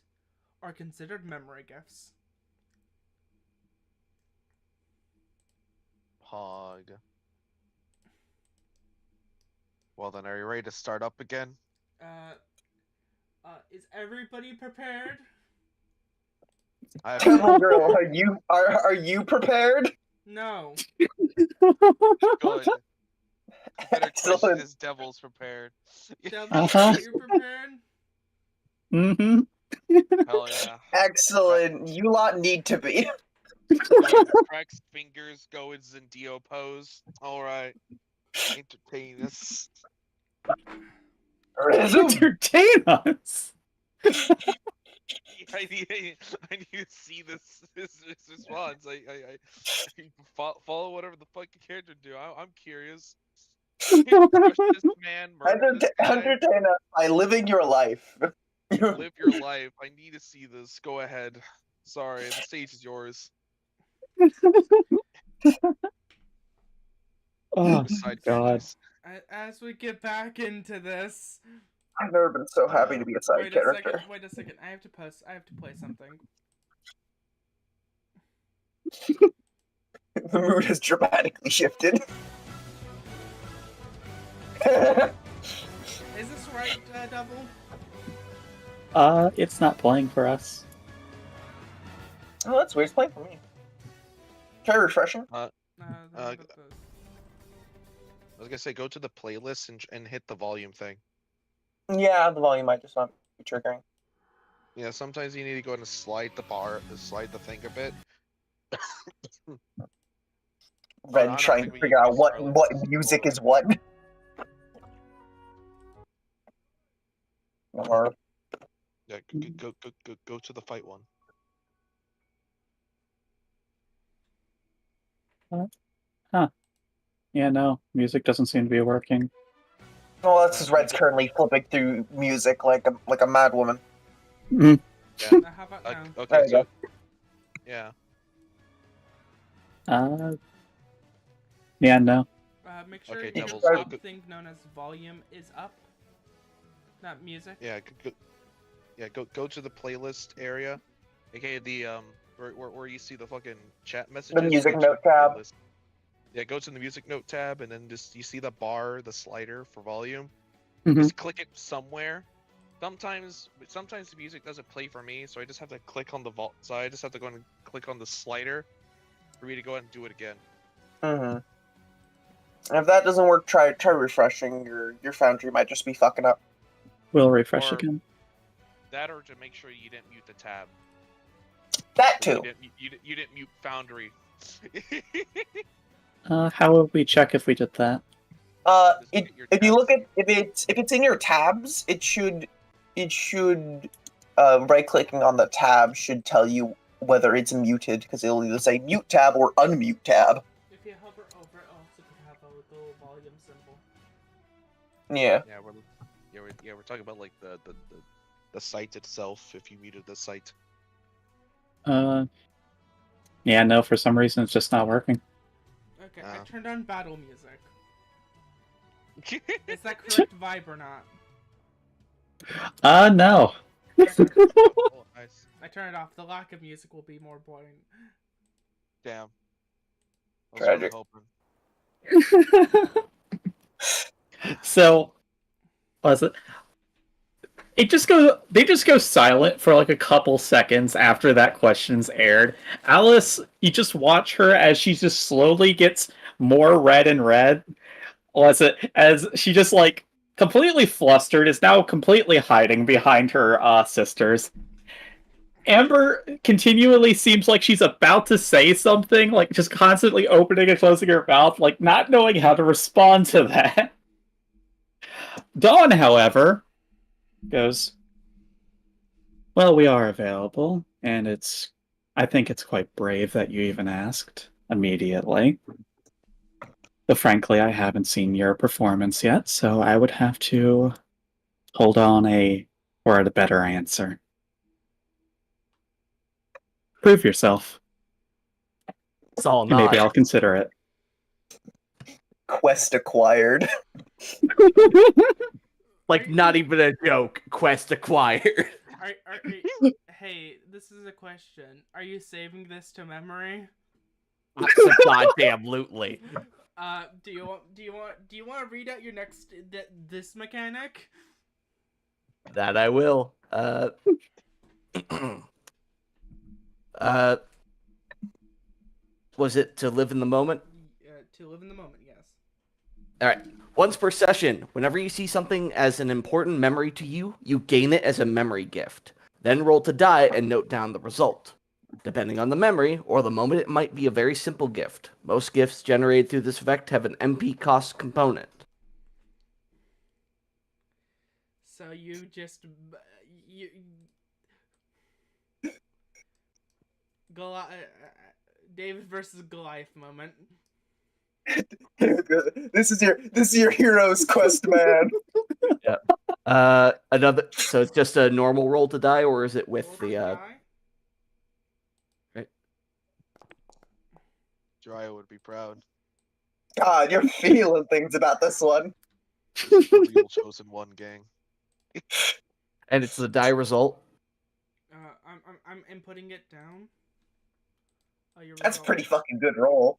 are considered memory gifts. Pog. Well then, are you ready to start up again? Is everybody prepared? I have Devil Girl, are you prepared? No. good. Better question Excellent. is Devil's prepared. Devil, Uh-huh. are you prepared? Mm-hmm. Hell yeah. Excellent. You lot need to be. Cracks fingers, go in Zendio pose. Alright. Entertain us. Entertain us. I need to see this response. I follow whatever the fuck your character do. I'm curious. Crush this man, murder this guy, Entertain us by living your life. live your life. I need to see this. Go ahead. Sorry, the stage is yours. Oh Side God. characters. As we get back into this, I've never been so happy to be a side wait character. a second. I have to play something. The mood has dramatically shifted. Is this right, Devil? It's not playing for us. Oh, that's weird. It's playing for me. Try refreshing. I was gonna say, go to the playlist and hit the volume thing. Yeah, the volume might just not be triggering. Yeah, sometimes you need to go and slide the thing a bit. Red I'm trying not to figure out what Scarlet's music story. is what. Or Yeah, go to the fight one. Yeah, no, music doesn't seem to be working. well, that's because Red's currently flipping through music like a mad woman. Mm. Yeah. Now, how about now? There Okay, you so go. yeah. Yeah, no. Make sure Okay, your Devils, go- thing known as volume is up. Not music. Yeah, go to the playlist area. Okay, the where you see the fucking chat messages. music go to note the tab. playlist. Yeah, go to the music note tab and then just you see the bar, the slider for volume. Mhm. Just click it somewhere. Sometimes the music doesn't play for me, so I just have to click on the so I just have to go and click on the slider for me to go ahead and do it again. Mm-hmm. And if that doesn't work, try refreshing. Your Foundry might just be fucking up. We'll refresh Or- again. That or to make sure you didn't mute the tab. That too. You didn't mute Foundry. How would we check if we did that? Just look at your If you look tabs. at if it's in your tabs, it should right clicking on the tab should tell you whether it's muted because it'll either say mute tab or unmute tab. If you hover over it, also could have a little volume symbol. Yeah. We're talking about like the site itself. If you muted the site. Yeah, no, for some reason it's just not working. Okay, I Ah. turned on battle music. Is that correct vibe or not? No. Oh, nice. I turned it off. The lack of music will be more boring. Damn. I was really Tragic. hoping. So, was it? They just go silent for like a couple seconds after that question's aired. Alice, you just watch her as she just slowly gets more red and red. Was it as she just like completely flustered, is now completely hiding behind her sisters. Amber continually seems like she's about to say something, like just constantly opening and closing her mouth, like not knowing how to respond to that. Dawn, however, goes, well, we are available, and I think it's quite brave that you even asked immediately. But frankly, I haven't seen your performance yet, so I would have to hold on for a better answer. Prove yourself. It's all And maybe not. I'll consider it. Quest acquired. Like, not even a joke. Quest acquired. Hey, this is a question. Are you saving this to memory? Goddamn lootly. Do you want to read out your next this mechanic? That I will. Was it to live in the moment? To live in the moment, yes. All right. Once per session, whenever you see something as an important memory to you, you gain it as a memory gift. Then roll to die and note down the result. Depending on the memory or the moment, it might be a very simple gift. Most gifts generated through this effect have an MP cost component. So you just David versus Goliath moment. This is your hero's quest, man. Yeah. Another. So it's just a normal roll to die, or is it with Roll the? to die? Right. Jiraiya would be proud. God, you're feeling things about this one. The real chosen one gang. And it's the die result. I'm inputting it down. Your That's a result. pretty fucking good roll.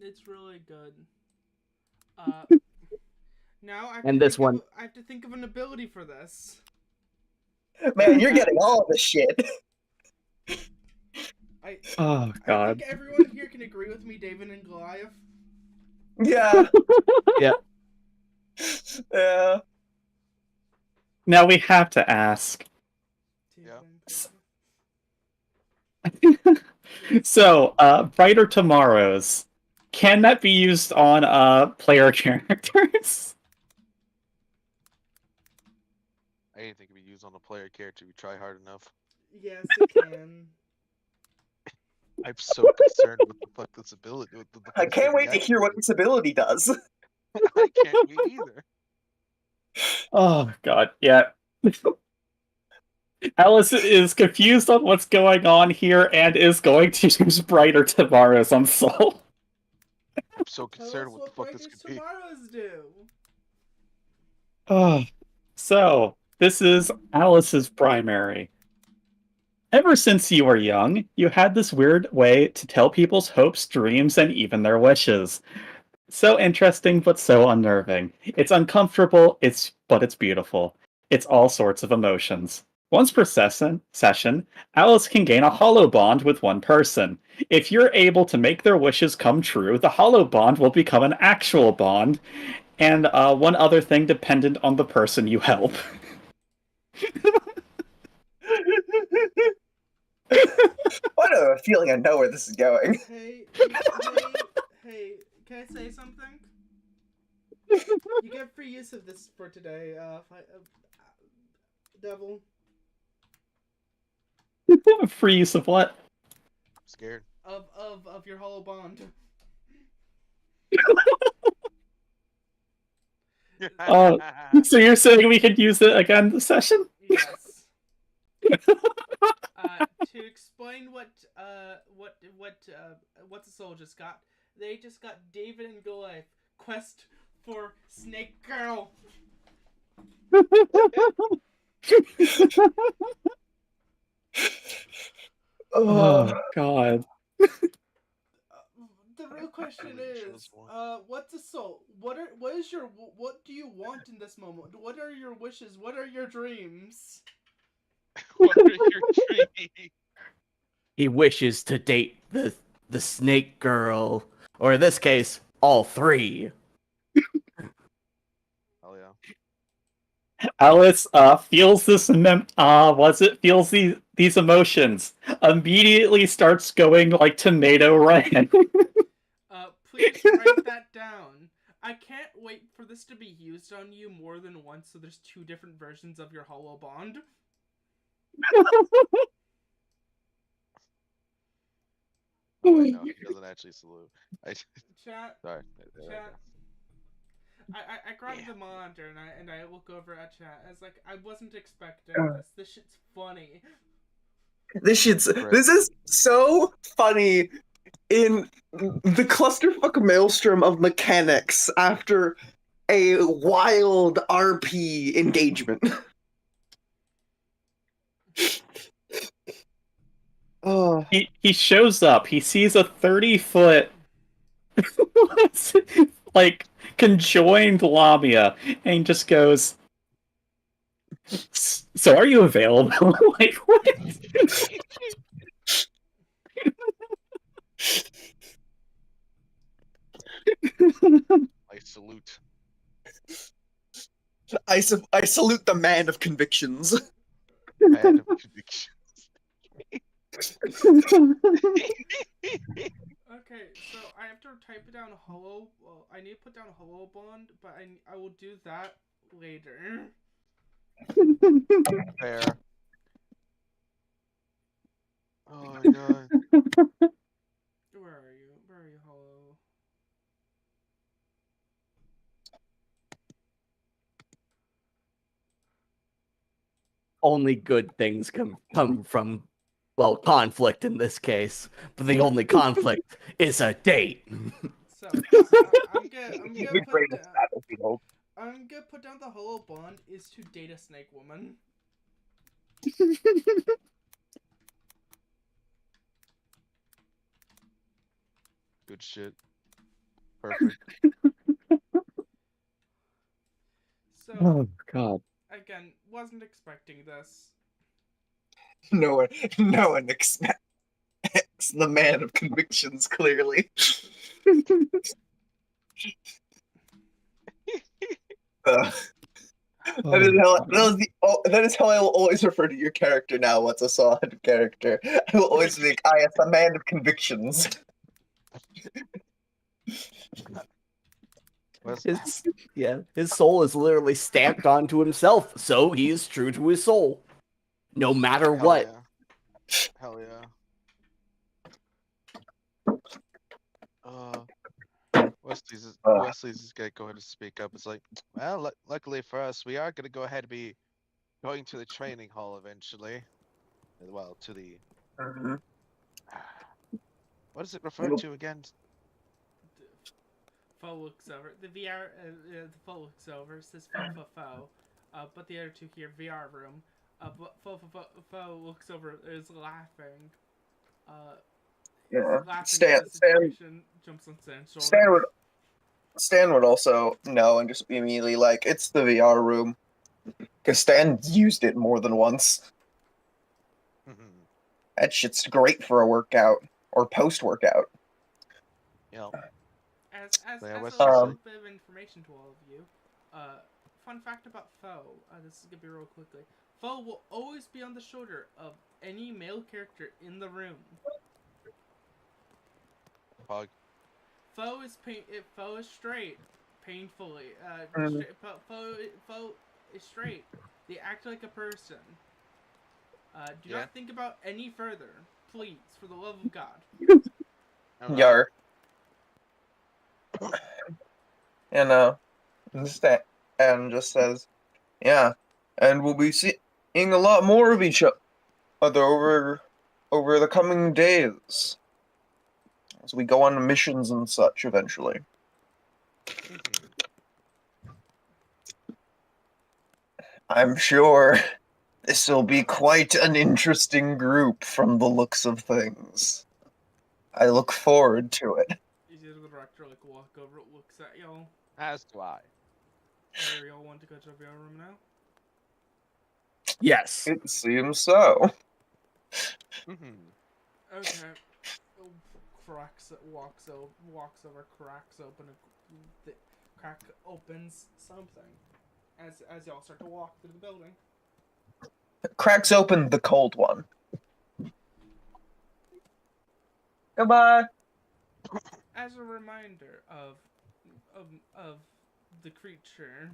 It's really good. Now I have And to this one. I have to think of an ability for this. Man, you're getting all the shit. Oh, I God. think everyone here can agree with me, David and Goliath. Yeah. Yeah. Yeah. Now we have to ask. Yeah. So, Brighter Tomorrows. Can that be used on player characters? Anything can be used on a player character if you try hard enough. Yes, it can. I'm so concerned with the fuck this ability. With the I fuck can't this wait to hear what activated. this ability does. I can't wait either. Oh, God, yeah. Alice is confused on what's going on here and is going to use Brighter Tomorrows on Soul. I'm so Tell concerned us with the what fuck this Breakers could be. Tomorrows do. Oh, so, this is Alice's primary. Ever since you were young, you had this weird way to tell people's hopes, dreams, and even their wishes. So interesting, but so unnerving. It's uncomfortable, but it's beautiful. It's all sorts of emotions. Once per session, Alice can gain a hollow bond with one person. If you're able to make their wishes come true, the hollow bond will become an actual bond, and one other thing dependent on the person you help. What a feeling I know where this is going. Hey, can I say something? You get free use of this for today, Devil. Free use of what? I'm scared. Of your hollow bond. Oh, so you're saying we could use it again this session? Yes. To explain what the soul just got, they just got David and Goliath quest for Snake Girl. Oh, God. The real question really chose is, one. what's a soul? What do you want in this moment? What are your wishes? What are your dreams? What are your dreams? He wishes to date the the snake girl, or in this case, all three. Hell yeah. Alice feels this feels these emotions. Immediately starts going like tomato red. Please write that down. I can't wait for this to be used on you more than once, so there's 2 different versions of your hollow bond. Oh wait, no, he doesn't actually salute. Chat. Sorry. Chat. I grabbed the monitor and I look over at chat. I was like, I wasn't expecting this. This shit's funny. This is so funny in the clusterfuck maelstrom of mechanics after a wild RP engagement. Oh, He shows up. He sees a 30-foot like conjoined Lamia, and he just goes, "So are you available?" Like what? I salute. I salute the man of convictions. Man of conviction. Okay, so I have to type it down hollow. Well, I need to put down hollow bond, but I will do that later. Fair. Oh my god. Where are you? Where are you, hollow? Only good things come from, well, conflict in this case. But the only conflict is a date. So I'm gonna put down the hollow bond is to date a snake woman. Good shit. Perfect. So Oh god. again, wasn't expecting this. No one expects the man of convictions, clearly. That is how I will always refer to your character now. What's a solid character? I will always think, I am the man of convictions. His soul is literally stamped onto himself, so he is true to his soul, no matter Hell what. yeah. Hell yeah. Wesley's just gonna go ahead and speak up. It's like, well, luckily for us, we are gonna go ahead and be going to the training hall eventually. Well, to the what is it referred to again? Foe looks over. The VR, the foe looks over, says foe. But the other two here, VR room. But foe looks over, is laughing. Yeah. Laughing Stan- at the situation, jumps on Stan's shoulder. Stan would also know and just be immediately like, it's the VR room. Because Stan used it more than once. That shit's great for a workout or post-workout. Yeah. As Yeah, a Wesley's little like- bit of information to all of you, fun fact about foe. This is gonna be real quickly. Foe will always be on the shoulder of any male character in the room. Pog. Foe is straight, painfully. Foe is straight. They act like a person. Do Yeah. not think about any further, please, for the love of God. Yar. And just says, yeah, and we'll be seeing a lot more of each other over the coming days as we go on missions and such eventually. I'm sure this will be quite an interesting group from the looks of things. I look forward to it. You see the director walk over, looks at y'all. As do I. Y'all want to go to the VR room now? Yes. It seems so. Okay. walks over, cracks open the crack opens something as y'all start to walk through the building. Cracks open the cold one. Goodbye. As a reminder of the creature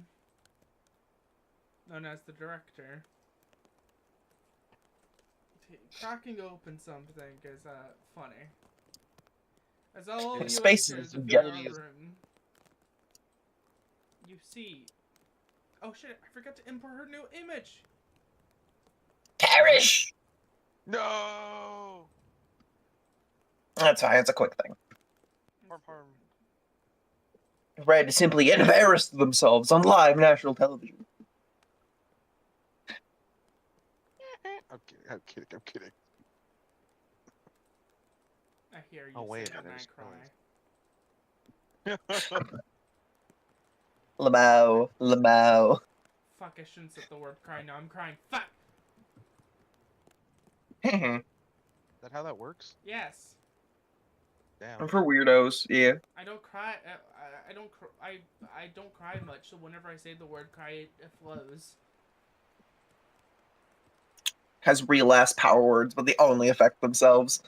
known as the director, cracking open something is funny. As all of you Space enter is the just- VR room, you see. Oh shit! I forgot to import her new image. Perish. No. That's fine. It's a quick thing. Harm. Ready to simply embarrass themselves on live national television. I'm kidding. I hear you Oh, wait say a and minute, I there's cry. Lamau. Fuck! I shouldn't say the word cry. Now I'm crying. Fuck. Is that how that works? Yes. Damn. For weirdos, yeah. I don't cry. I don't. I don't cry much. So whenever I say the word cry, it flows. Has real ass power words, but they only affect themselves.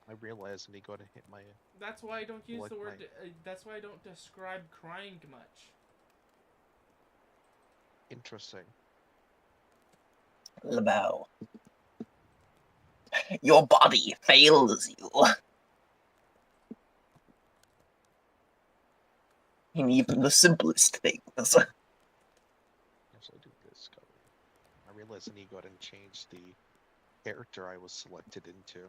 I realized I need to go to hit my. That's why I don't use Like the word. my- That's why I don't describe crying much. Interesting. Lamau. Your body fails you. In even the simplest things. Yes, I do this color. I realized I need to go ahead and change the character I was selected into.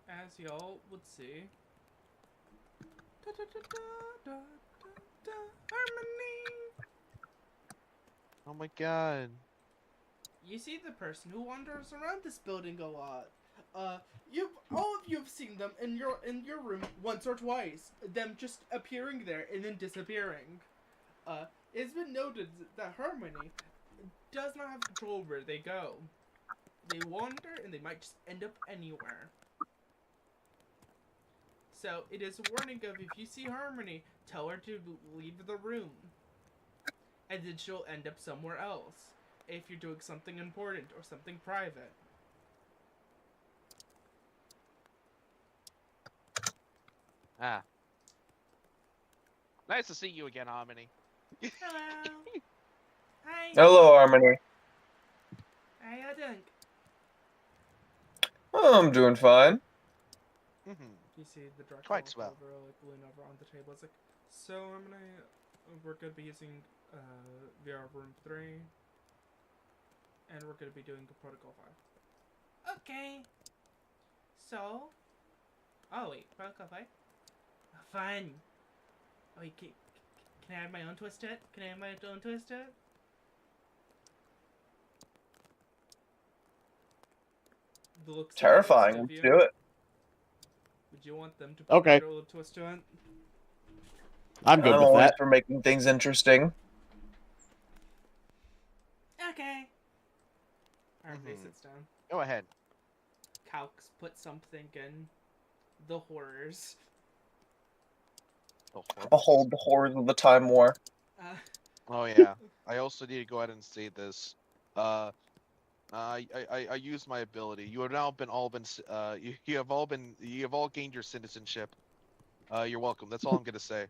As y'all would see. Harmony. Oh my god. You see the person who wanders around this building a lot. All of you have seen them in your room once or twice. Them just appearing there and then disappearing. It's been noted that Harmony does not have control where they go. They wander and they might just end up anywhere. So it is a warning of if you see Harmony, tell her to leave the room. And then she'll end up somewhere else. If you're doing something important or something private. Ah. Nice to see you again, Harmony. Hello. Hi. Hello, Harmony. How you doing? Oh, I'm doing fine. You see the director Quite look swell. over, like lean over on the table. It's like, so we're gonna be using VR room 3, and we're gonna be doing Protocol 5. Okay. So, oh wait, Protocol 5. Fun. Wait, can I add my own twist to it? Can I add my own twist to it? The looks Terrifying. of Let's you. do it. Would you want them to put Okay. their own twist to it? I'm good I'm with always that. for making things interesting. Okay. Harmony Mhm. sits down. Go ahead. Calx put something in the horrors. Oh, horror. Behold the horrors of the Time War. Oh yeah. I also need to go ahead and say this. I used my ability. You have now you have all gained your citizenship. You're welcome. That's all I'm gonna say.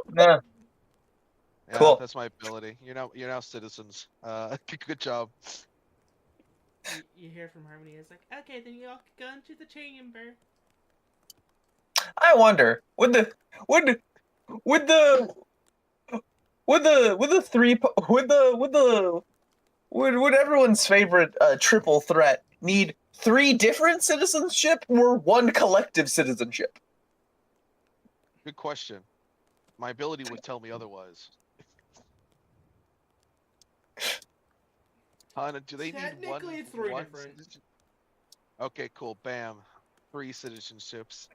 Nah, Yeah, Cool. that's my ability. You're now citizens. Good job. You hear from Harmony. It's like, okay, then you all can go into the chamber. I wonder, would everyone's favorite triple threat need 3 different citizenship or 1 collective citizenship? Good question. My ability would tell me otherwise. Hana, do they need Technically, 3 one different. citizen- Okay, cool. Bam. 3 citizenships.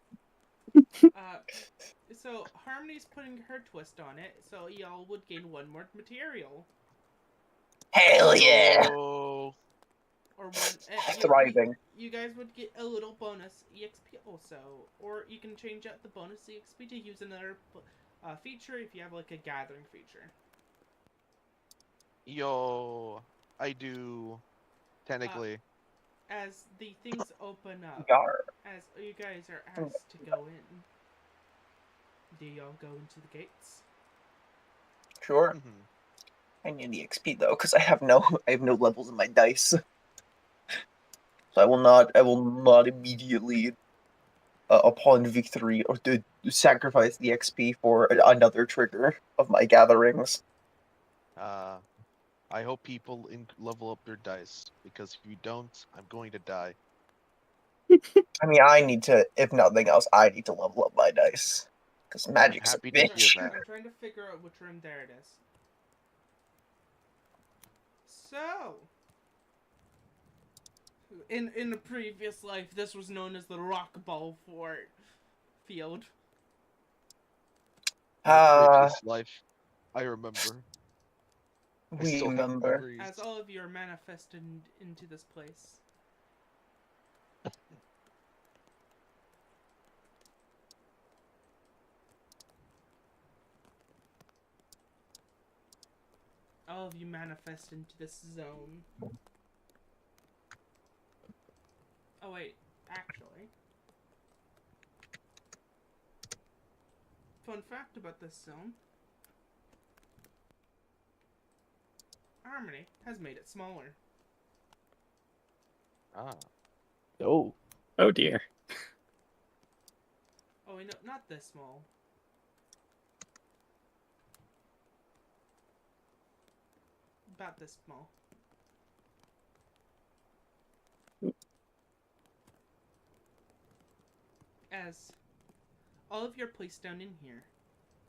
So Harmony's putting her twist on it, so y'all would gain 1 more material. Hell yeah! Yo. Or one. Thriving. You guys would get a little bonus EXP also, or you can change out the bonus EXP to use another feature if you have like a gathering feature. Yo. I do. Technically. As the things open up, Yar. as you guys are asked to go in, do y'all go into the gates? Sure. Mhm. I need the XP though, because I have no levels in my dice. So I will not immediately, upon victory, or to sacrifice the XP for another trigger of my gatherings. I hope people level up their dice, because if you don't, I'm going to die. I mean, I need to, if nothing else, I need to level up my dice. Because magic's a happy to hear bitch. that. I'm trying to figure out which room there it is. So, in a previous life, this was known as the Rock Ball Fort field. In a previous life, I remember. I We still have remember. memories. As all of you are manifested into this place. All of you manifest into this zone. Oh wait, actually. Fun fact about this zone. Harmony has made it smaller. Ah. Oh. Oh dear. Oh wait, no, not this small. About this small. As all of you are placed down in here,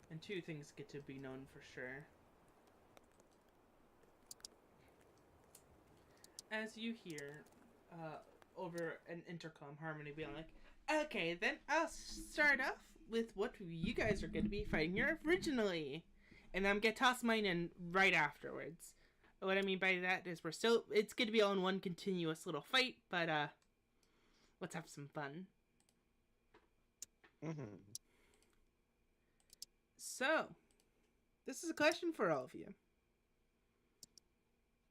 and 2 things get to be known for sure. As you hear, over an intercom, Harmony being like, okay, then I'll start off with what you guys are going to be fighting here originally. And I'm going to toss mine in right afterwards. What I mean by that is it's going to be all in one continuous little fight, but, let's have some fun. Mhm. So, this is a question for all of you.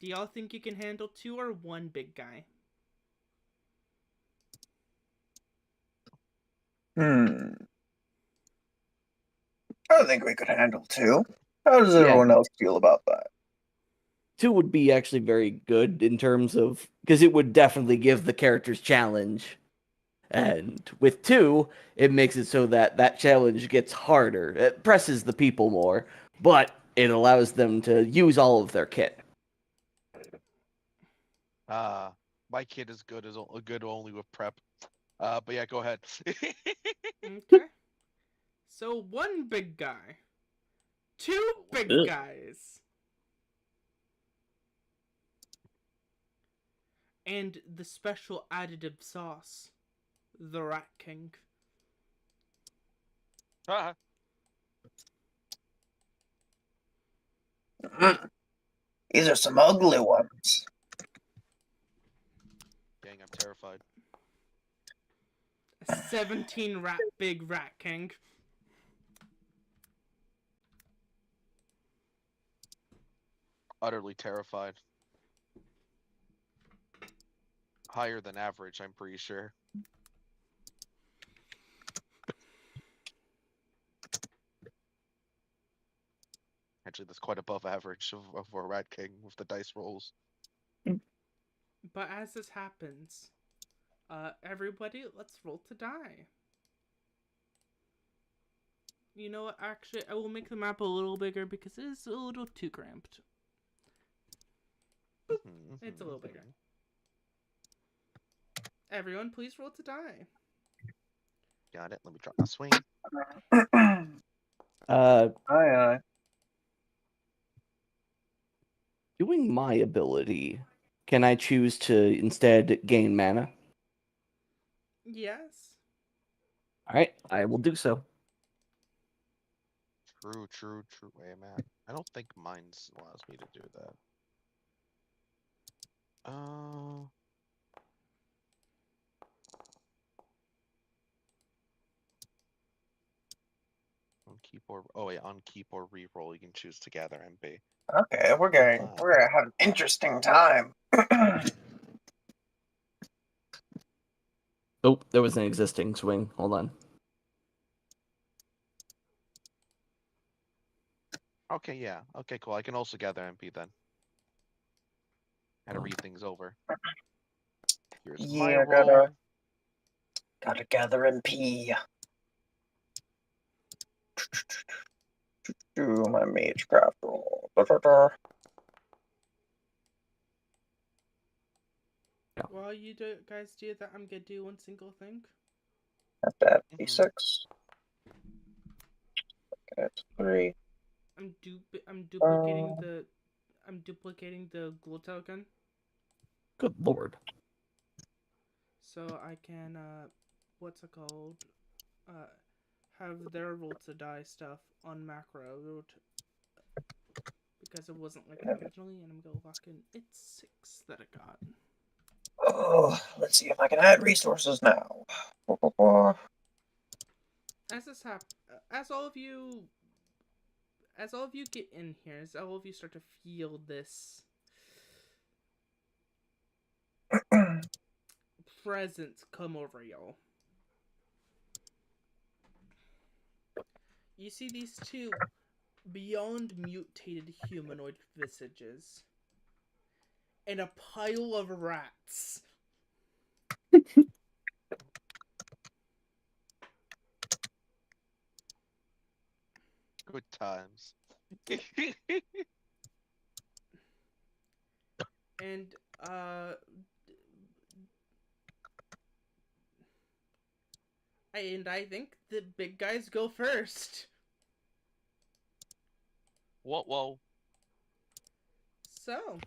Do y'all think you can handle 2 or 1 big guy? I think we could handle 2. How does Yeah. everyone else feel about that? 2 would be actually very good in terms of, because it would definitely give the characters challenge. And with 2, it makes it so that that challenge gets harder. It presses the people more, but it allows them to use all of their kit. My kid is good only with prep. But yeah, go ahead. Okay. So 1 big guy. 2 big Ugh. guys. And the special additive sauce. The Rat King. Ah, These are some ugly ones. dang, I'm terrified. A 17 big Rat King. Utterly terrified. Higher than average, I'm pretty sure. Actually, that's quite above average of a Rat King with the dice rolls. But as this happens, everybody, let's roll to die. You know what? Actually, I will make the map a little bigger because it is a little too cramped. It's a little bigger. Everyone, please roll to die. Got it. Let me drop my swing. Aye. Doing my ability, can I choose to instead gain mana? Yes. All right, I will do so. True, true, true. Wait, man. I don't think mine's allows me to do that. On keep or on keep or reroll, you can choose to gather MP. Okay, we're gonna have an interesting time. Oh, there was an existing swing. Hold on. Okay, yeah. Okay, cool. I can also gather MP then. Had to read things over. Here's my Yeah, roll. gotta gather MP. Do my magecraft roll. While you guys do that, I'm gonna do one single thing. Have to add Mhm. D6. Okay, it's 3. I'm duplicating the glow token, Good lord. so I can what's it called? Have their roll to die stuff on macro because it wasn't like that originally, and I'm gonna lock in. It's 6 that I got. Oh, let's see if I can add resources now. As this as all of you get in here, as all of you start to feel this presence come over y'all, you see these two beyond mutated humanoid visages and a pile of rats. Good times. And I think the big guys go first. Whoa. So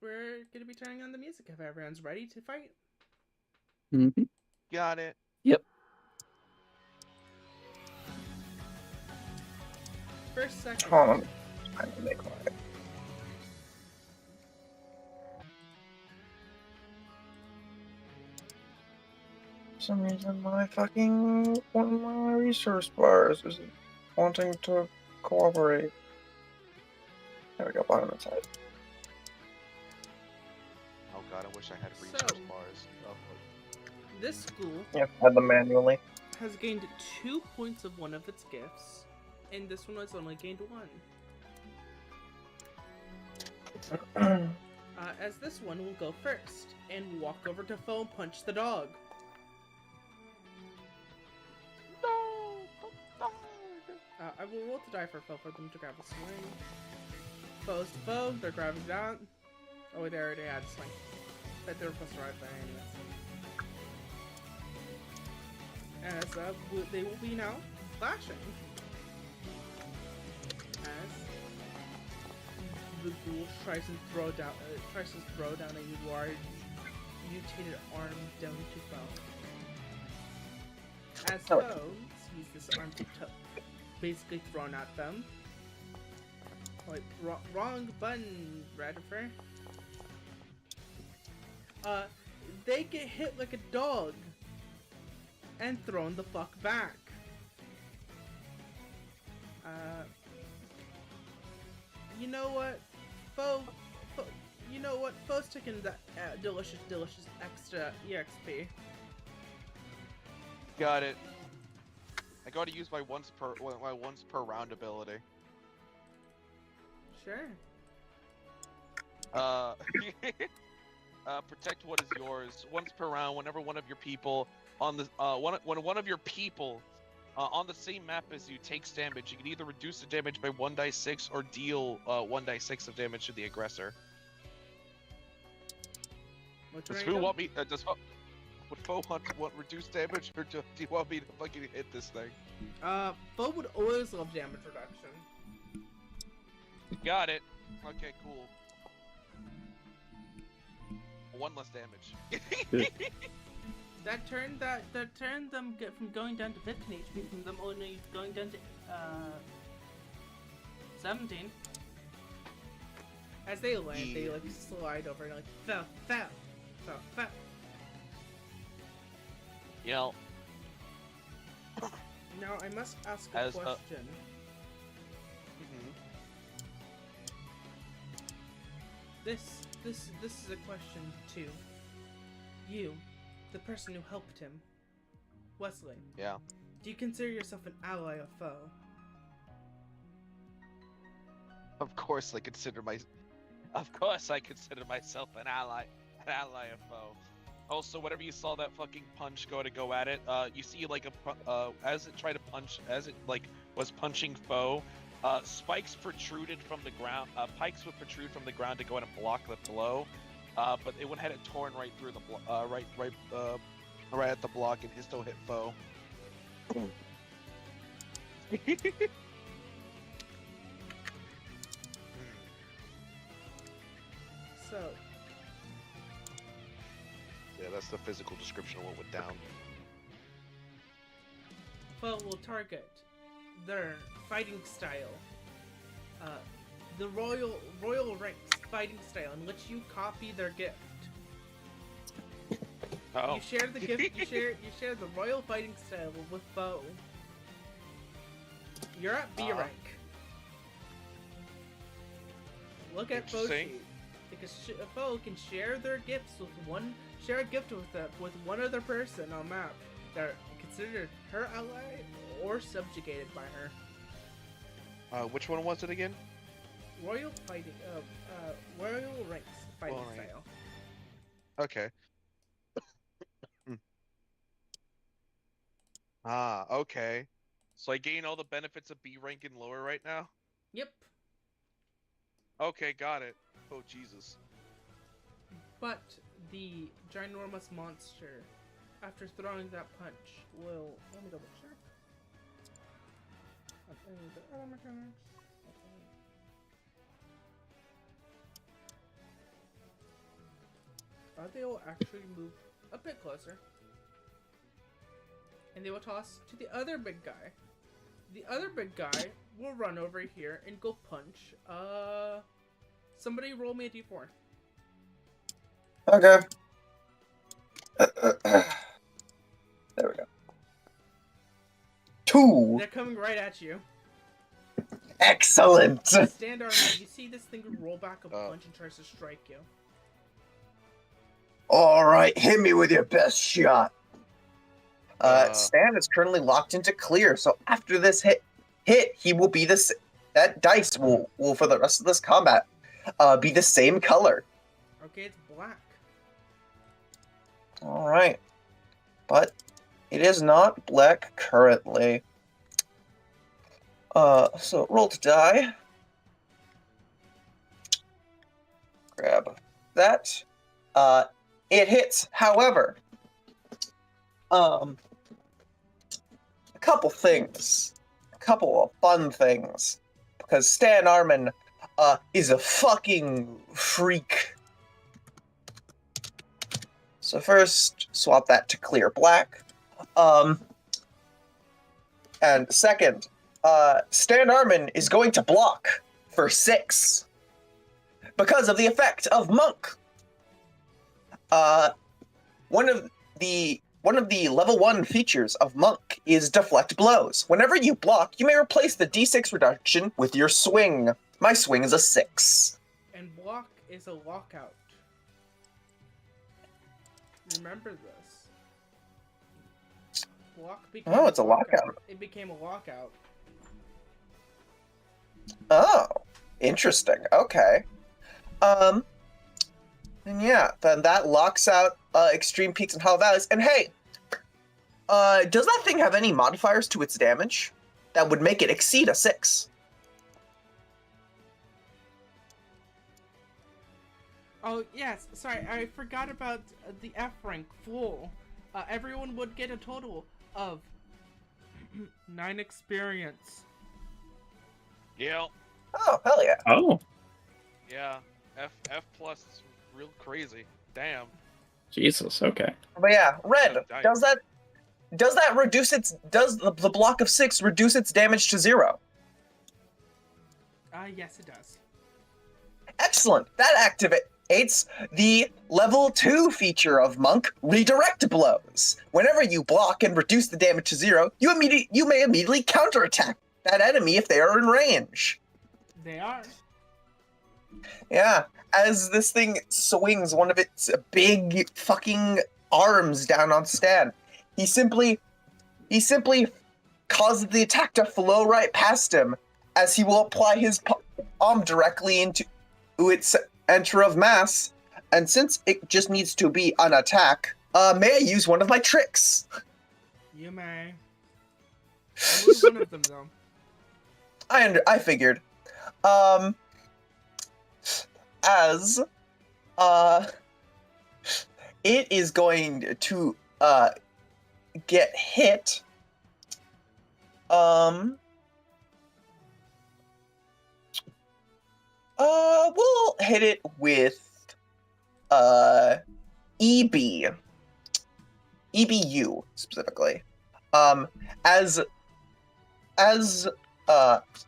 we're gonna be turning on the music if everyone's ready to fight. Mhm. Got it. Yep. First second. Hold on. I need to make my. For some reason, my fucking one of my resource bars is wanting to cooperate. There we go. Bottom inside. Oh god, I wish I had resource So- bars. Oh, This school You have to add them manually. has gained 2 points of one of its gifts, and this one has only gained 1. As this one will go first and walk over to Foe and punch the dog. no! I will roll to die for Foe for them to grab a swing. Foe's to Foe, they're grabbing down. Oh, they already had a swing. But they were supposed to ride there anyways. As they will be now clashing. As the ghoul tries to throw down a large mutated arm down to Foe. As Oh. Foe sees this arm basically thrown at them. Wait, wrong button, Radifer. They get hit like a dog and thrown the fuck back. You know what? Foe's taking that delicious extra EXP. Got it. I gotta use my once per round ability. Sure. Protect what is yours. Once per round, whenever one of your people on the when one of your people on the same map as you takes damage, you can either reduce the damage by 1d6 or deal 1d6 of damage to the aggressor. What's Does your Foo rank want me? Would Foe want reduced damage, or do you want me to fucking hit this thing? Foe would always love damage reduction. Got it. Okay, cool. 1 less damage. That turned them from going down to 15 HP from them only going down to 17. As they land, they like slide over and like fell. You know, Now I must ask a As a- question. This is a question to you, the person who helped him, Wesley. yeah. Do you consider yourself an ally or foe? Of course I consider myself an ally or foe. Also, whenever you saw that fucking punch go at it, you see like as it tried to punch, as it like was punching foe, spikes protruded from the ground. Pikes would protrude from the ground to go ahead and block the blow, but it would have it torn right through the right at the block and still hit foe. So, Yeah, that's the physical description of what went down. foe will target their fighting style, the royal ranks fighting style, in which you copy their gift. Oh. You share the gift. You share the royal fighting style with foe. You're at B rank. Look at foe Interesting. sheet. Because a foe can share their gifts with share a gift with one other person on map that are considered her ally or subjugated by her. Which one was it again? Royal fighting, royal ranks fighting Royal rank. style. Okay. Okay. So I gain all the benefits of B rank and lower right now? Yep. Okay, got it. Oh, Jesus. But the ginormous monster, after throwing that punch, will... Let me double check. The other mechanics. They will actually move a bit closer. And they will toss to the other big guy. The other big guy will run over here and go punch. Somebody roll me a d4. Okay. There we go. 2. They're coming right at you. Excellent. Stand arm, you see this thing roll back a punch and tries to strike you. All right, hit me with your best shot. Stan is currently locked into clear, so after this hit, he will be that dice will for the rest of this combat be the same color. Okay, it's black. All right, but it is not black currently. So roll to die. Grab that. It hits. However, a couple of fun things, because Stan Armin is a fucking freak. So first, swap that to clear black. And second, Stan Armin is going to block for 6 because of the effect of Monk. One of the level 1 features of Monk is deflect blows. Whenever you block, you may replace the d6 reduction with your swing. My swing is a 6. And block is a lockout. Remember this. Block became Oh, it's a lockout. It became a lockout. Oh, interesting. Okay. And yeah, then that locks out extreme peaks and hollow valleys. And hey, does that thing have any modifiers to its damage that would make it exceed a 6? Oh, yes. Sorry, I forgot about the F rank full. Everyone would get a total of 9 experience. Yeah. Oh, hell yeah. Oh, Yeah. F plus is real crazy. Damn. Jesus. Okay. But yeah, red. Giant. Does that reduce the block of 6 reduce its damage to 0? Yes, it does. Excellent. That activates the level 2 feature of Monk, Redirect Blows. Whenever you block and reduce the damage to 0, you may immediately counterattack that enemy if they are in range. They are. Yeah, as this thing swings one of its big fucking arms down on Stan, he simply causes the attack to flow right past him, as he will apply his palm directly into its center of mass. And since it just needs to be an attack, may I use one of my tricks? You may. Only one of them, though. I figured. As it is going to get hit. We'll hit it with EBU specifically. Let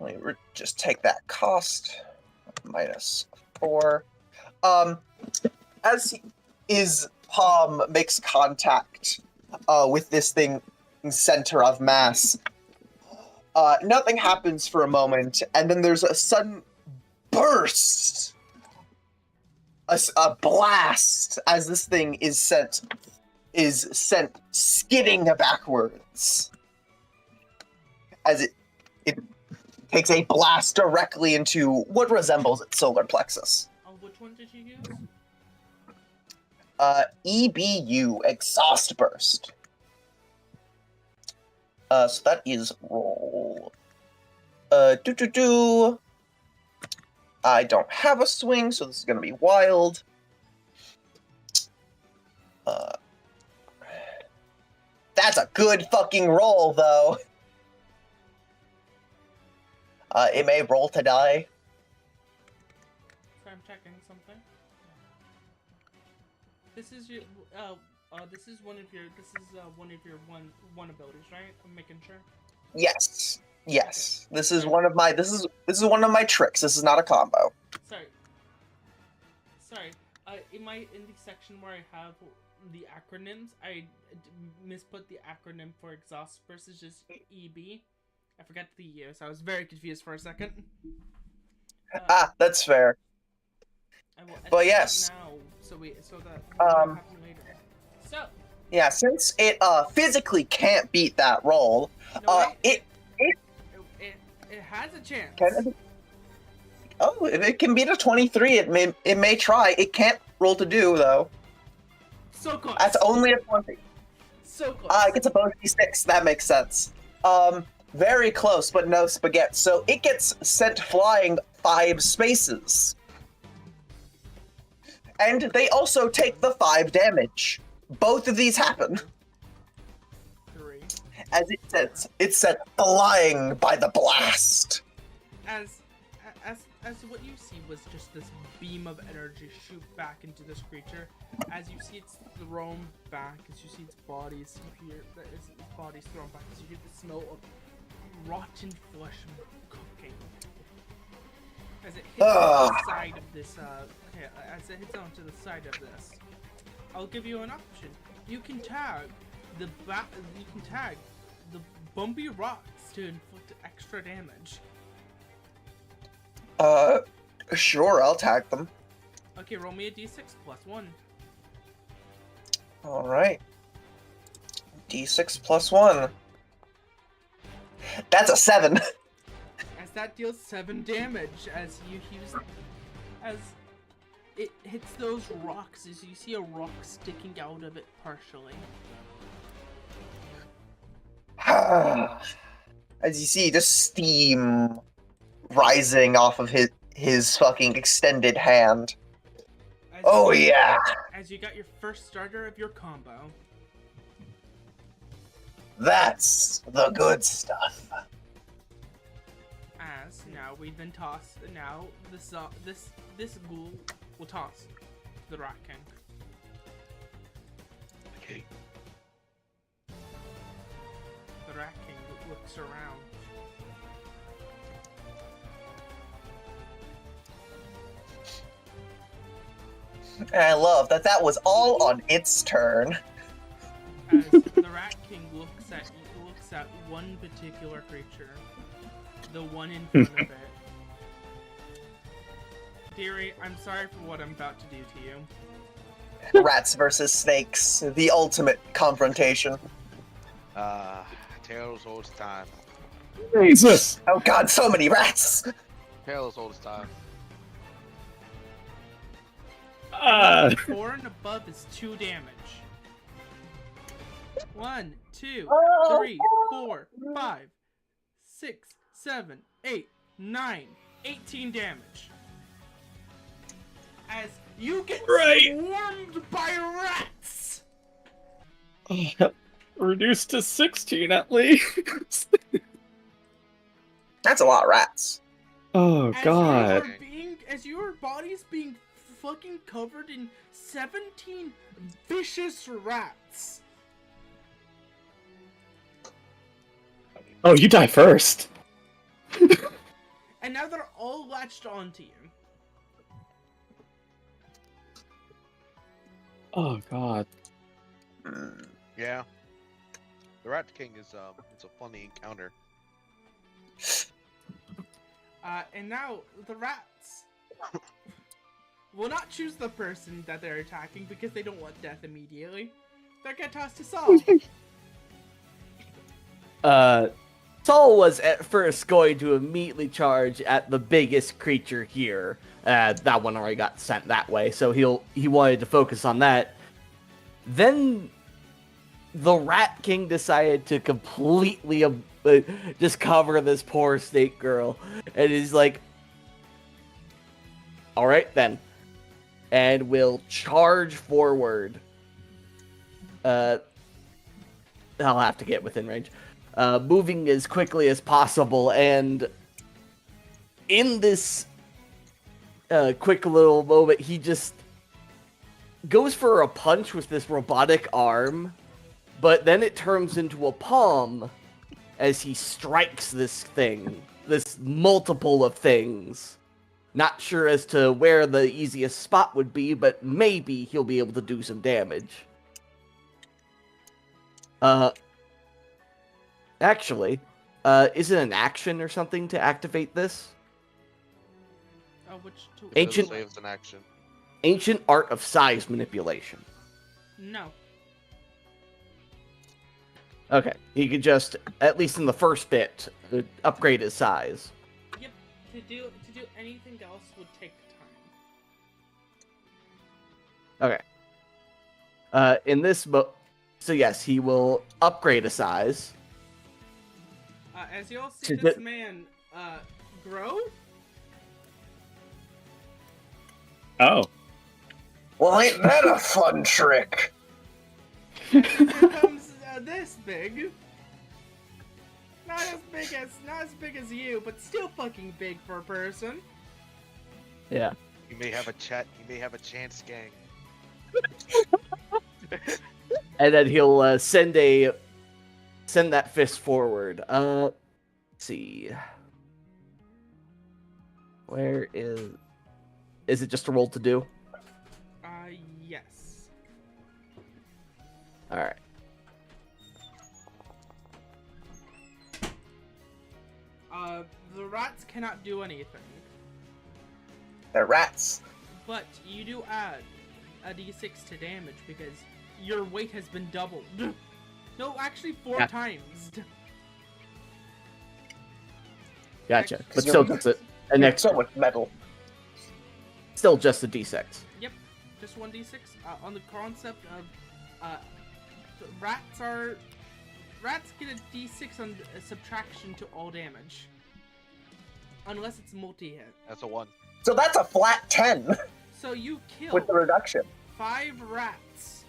me just take that cost -4. As his palm makes contact with this thing center of mass, nothing happens for a moment, and then there's a sudden burst, a blast, as this thing is sent skidding backwards, as it takes a blast directly into what resembles its solar plexus. Oh, which one did you use? EBU, Exhaust Burst. So that is roll. I don't have a swing, so this is gonna be wild. That's a good fucking roll, though. It may roll to die. So I'm checking something. This is your this is one of your one abilities, right? I'm making sure. Yes. This is one of my tricks. This is not a combo. Sorry. In the section where I have the acronyms, I misput the acronym for exhaust versus just EB. I forgot the E, so I was very confused for a second. That's fair. I will edit But that yes. now, so that won't happen later. So. Yeah, since it physically can't beat that roll, No, it has a chance. can. Oh, if it can beat a 23, it may try. It can't roll to do though. So close. That's only a 20. So close. It gets a bonus d6. That makes sense. Very close, but no spaghetti. So it gets sent flying 5 spaces, and they also take the 5 damage. Both of these happen 3. as it's sent flying by the blast. As what you see was just this beam of energy shoot back into this creature. As you see it's thrown back, as you see its body, as you hear that its body's thrown back, as you hear the smell of rotten flesh cooking. As it hits the side of this, as it hits onto the side of this, I'll give you an option. You can tag the bumpy rocks to inflict extra damage. Sure, I'll tag them. Okay, roll me a d6 plus 1. Alright. D6 plus 1. That's a 7. As that deals 7 damage as it hits those rocks, as you see a rock sticking out of it partially. As you see, just steam rising off of his fucking extended hand. As you got your first starter of your combo. That's the good stuff. As now we then toss. Now this ghoul will toss the Rat King. King. The Rat King looks around. And I love that that was all on its turn. As the Rat King looks at one particular creature, the one in front of it. Dearie, I'm sorry for what I'm about to do to you. Rats versus snakes, the ultimate confrontation. Tails all the time. Jesus! Oh god, so many rats! Tails all the time. 4 and above is 2 damage. 1, 2, 3, 4, 5, 6, 7, 8, 9, 18 damage. As you get swarmed by rats! Reduced to 16 at least. That's a lot of rats. Oh god. As your body's being fucking covered in 17 vicious rats. Oh, you die first. And now they're all latched onto you. Oh god. Yeah. The Rat King is it's a funny encounter. And now the rats will not choose the person that they're attacking because they don't want death immediately. They're gonna toss to Saul. Saul was at first going to immediately charge at the biggest creature here. That one already got sent that way, so he wanted to focus on that. Then the Rat King decided to completely just cover this poor snake girl, and he's like, "All right then," and will charge forward. I'll have to get within range. Moving as quickly as possible, and in this quick little moment, he just goes for a punch with this robotic arm, but then it turns into a palm as he strikes this thing, this multiple of things. Not sure as to where the easiest spot would be, but maybe he'll be able to do some damage. Actually, is it an action or something to activate this? Ancient- Saves an action. Ancient art of size manipulation. No. Okay, he could just, at least in the first bit, upgrade his size. Yep. To do anything else would take time. Okay. In this so yes, he will upgrade a size. As you all see this man grow. Oh. Well, ain't that a fun trick? And he becomes this big. Not as big as you, but still fucking big for a person. Yeah. You may have a chance, gang. And then he'll send that fist forward. Let's see. Where is it just a roll to do? Yes. All right. The rats cannot do anything, They're rats. but you do add a d6 to damage because your weight has been doubled. No, actually 4 Yeah. times. Gotcha. But You're- still just an You're extra. so much metal. Still just a d6. Yep, just 1d6. On the concept of rats get a d6 on subtraction to all damage, unless it's multi-hit. That's a 1. So that's a flat 10 So you kill with the reduction. 5 rats.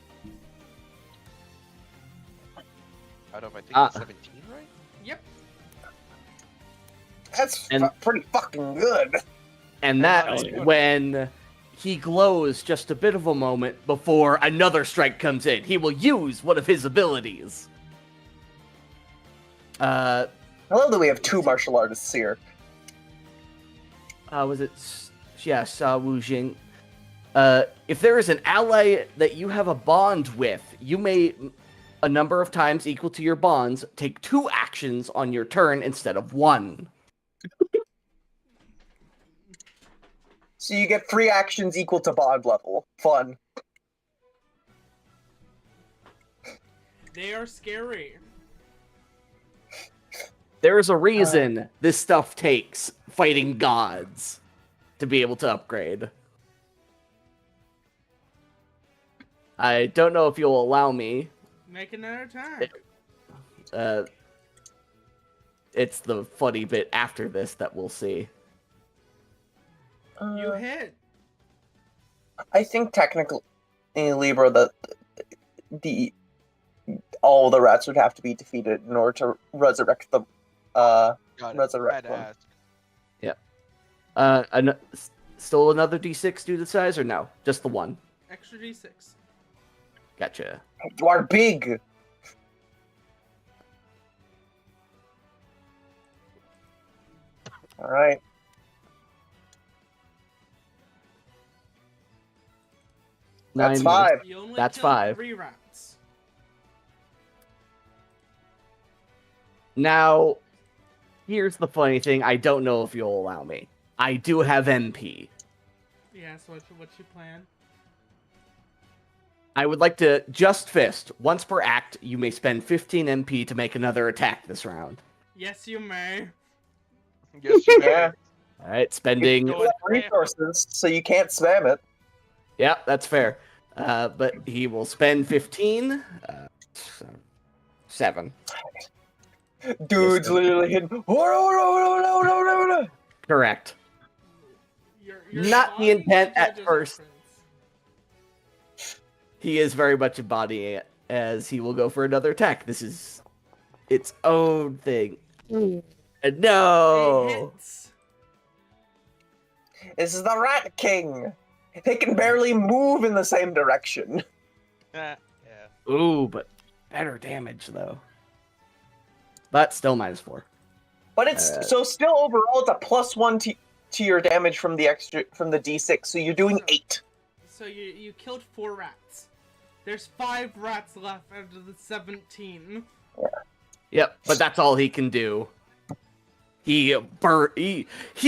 Out of, I think, 17, right? Yep. That's And- pretty fucking good. And that's when he glows just a bit of a moment before another strike comes in. He will use one of his abilities. I love that we have two martial artists here. Was it? Yes, Wu Jing. If there is an ally that you have a bond with, you may, a number of times equal to your bonds, take 2 actions on your turn instead of 1. So you get 3 actions equal to bond level. Fun. They are scary. There is a reason this stuff takes fighting gods to be able to upgrade. I don't know if you'll allow me. Make another attack. It's the funny bit after this that we'll see. You hit. I think technically, Libra, that all the rats would have to be defeated in order to resurrect them. Got it. Resurrect Had to them. ask. Still another D6 due to size, or no? Just the one? Extra d6. Gotcha. You are big. All right. That's 9. 5. You only That's killed 5. 3 rats. Now, here's the funny thing. I don't know if you'll allow me. I do have MP. Yeah, so what's your plan? I would like to just fist. Once per act, you may spend 15 MP to make another attack this round. Yes, you may. Yes, you may. Yeah. All right, spending. Go You have resources, so you can't spam it. Yeah, that's fair. But he will spend 15. 7. Dude's literally hitting. Oh, Correct. Your Not the body intent at judges first. reference. He is very much embodying it, as he will go for another attack. This is its own thing. And It no! hits. This is the Rat King. He can barely move in the same direction. Yeah. Ooh, but better damage, though. But still -4. But it's so still overall it's a +1 to your damage from the D6, so you're doing 8. So you killed 4 rats. There's 5 rats left out of the 17. Yep, but that's all he can do. He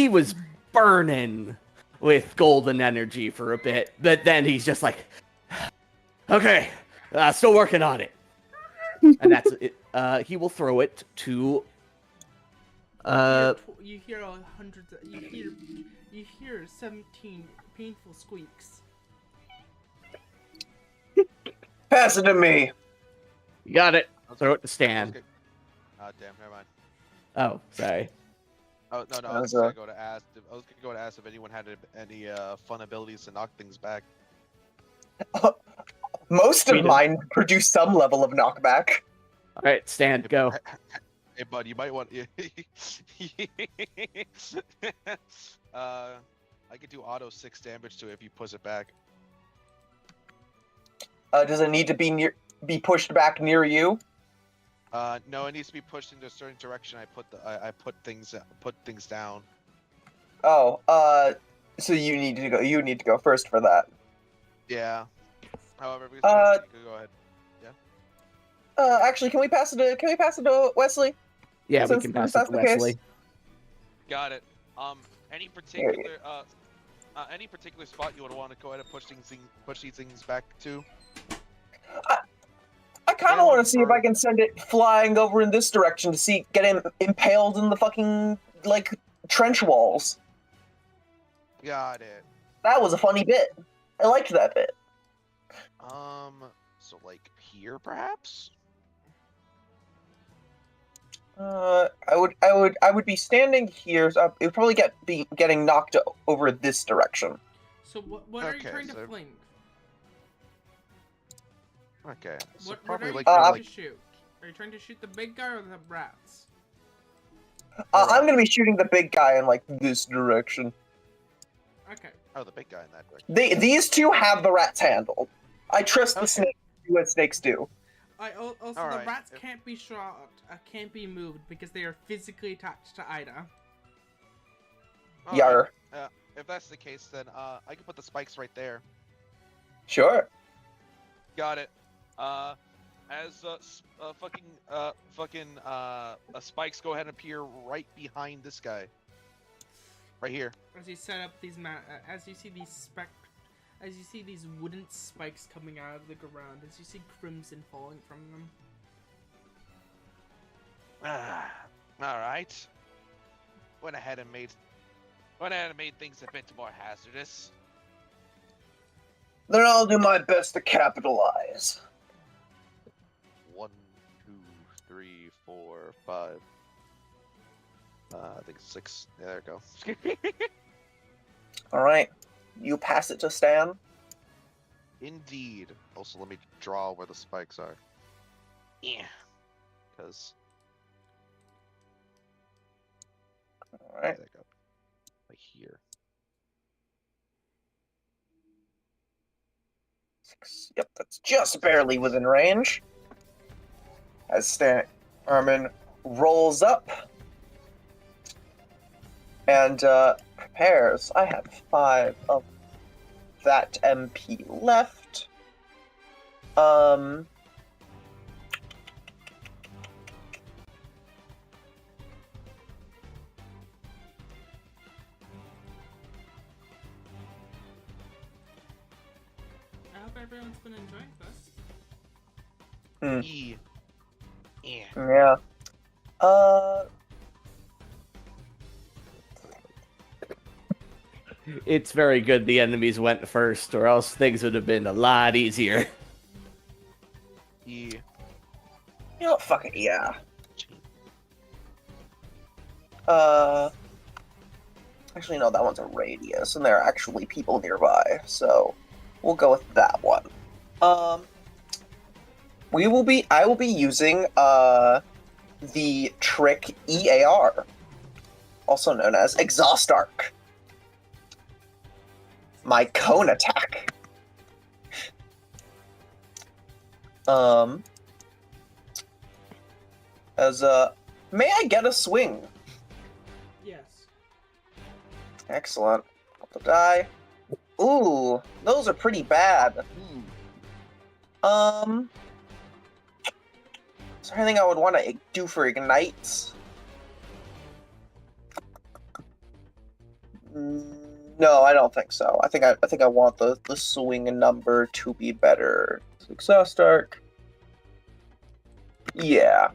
was burning with golden energy for a bit, but then he's just like, okay, still working on it. And that's it. He will throw it to. You hear 100. You hear 17 painful squeaks. Pass it to me. You got it. Okay. Throw it to Okay. Stan. Damn, never mind. Oh, sorry. Oh no, I was gonna go to ask if anyone had any fun abilities to knock things back. Most We of do. mine produce some level of knockback. All right, Stan, go. Hey, bud, you might want. I could do auto 6 damage to it if you push it back. Does it need to be pushed back near you? No, it needs to be pushed into a certain direction. I put things down. Oh, so you need to go. You need to go first for that. Yeah. However, you Uh, can go ahead. Actually, can we pass it to Wesley? Yeah, we Since can pass it that's to the case. Wesley. Got it. Any particular spot you would want to go ahead and push these things back to? I kind of want to see if I can send it flying over in this direction to get him impaled in the fucking trench walls. Got it. That was a funny bit. I liked that bit. So like here, perhaps? I would be standing here. So it would probably be getting knocked over this direction. So what are you Okay, trying to so- fling? Okay. So What probably are you like, trying like to shoot? Are you trying to shoot the big guy or the rats? I'm gonna be shooting the big guy in this direction. Okay. Oh, the big guy in that direction. These two have the rats handled. I trust the Okay. snakes to do what snakes do. Also, the Alright, rats if- can't be shot, can't be moved because they are physically attached to Ida. Alright, Yar. If that's the case, then I can put the spikes right there. Sure. Got it. As spikes go ahead and appear right behind this guy. Right here. As you set up these as you see these wooden spikes coming out of the ground, as you see crimson falling from them. All right. Went ahead and made things a bit more hazardous. Then I'll do my best to capitalize. 1, 2, 3, 4, 5. I think 6. Yeah, there we go. All right. You pass it to Stan. Indeed. Also, let me draw where the spikes are. Yeah. Because. All right. There they go. Like here. Yep, that's just barely within range. As Stan Armin rolls up and prepares. I have 5 of that MP left. I hope everyone's been enjoying this. E. Yeah. Yeah. It's very good the enemies went first, or else things would have been a lot easier. E. You know what? Fuck it. Yeah. Actually, no, that one's a radius, and there are actually people nearby, so we'll go with that one. I will be using, the trick EAR, also known as Exhaust Arc. My cone attack. May I get a swing? Yes. Excellent. Roll the die. Ooh, those are pretty bad. Is there anything I would want to do for ignites? No, I don't think so. I think I want the swing number to be better. Exhaust arc. Yeah.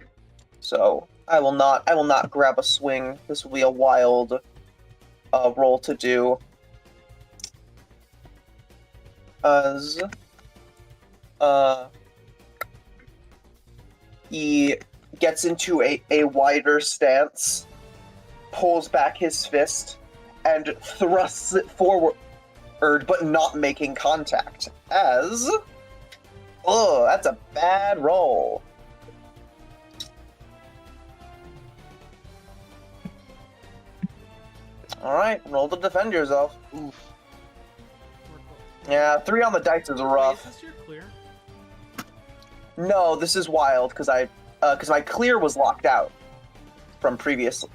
So I will not grab a swing. This will be a wild roll to do. As he gets into a wider stance, pulls back his fist, and thrusts it forward, but not making contact. As... Oh, that's a bad roll. Alright, roll to defend yourself. Oof. Yeah, 3 on the dice is Wait, rough. is this your clear? No, this is wild, because my clear was locked out from previously.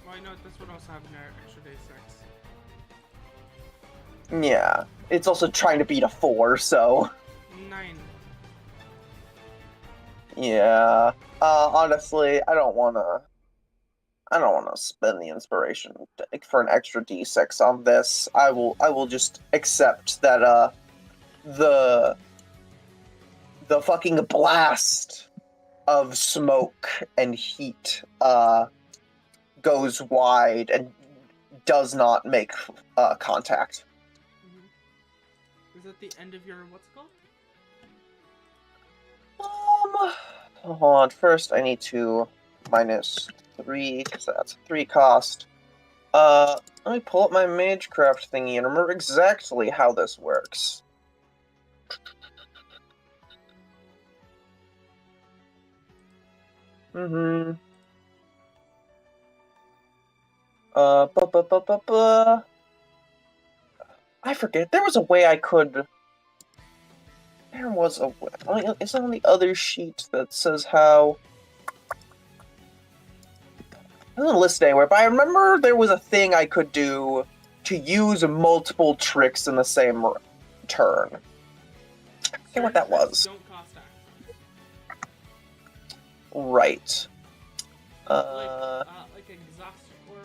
Well, I know this would also have an extra D6. Yeah, it's also trying to beat a 4, so... 9. Yeah. Honestly, I don't wanna spend the inspiration for an extra D6 on this. I will just accept that the fucking blast of smoke and heat goes wide and does not make contact. Is that the end of your what's it called? Hold on. First, I need to minus 3 because that's a 3 cost. Let me pull up my Magecraft thingy and remember exactly how this works. bu- bu- bu- bu- bu- I forget. There was a way I could. There was a way. It's on the other sheet that says how. I didn't list anywhere, but I remember there was a thing I could do to use multiple tricks in the same turn. I forget what that Certain tricks was. Don't cost action. Right. Like exhaust aura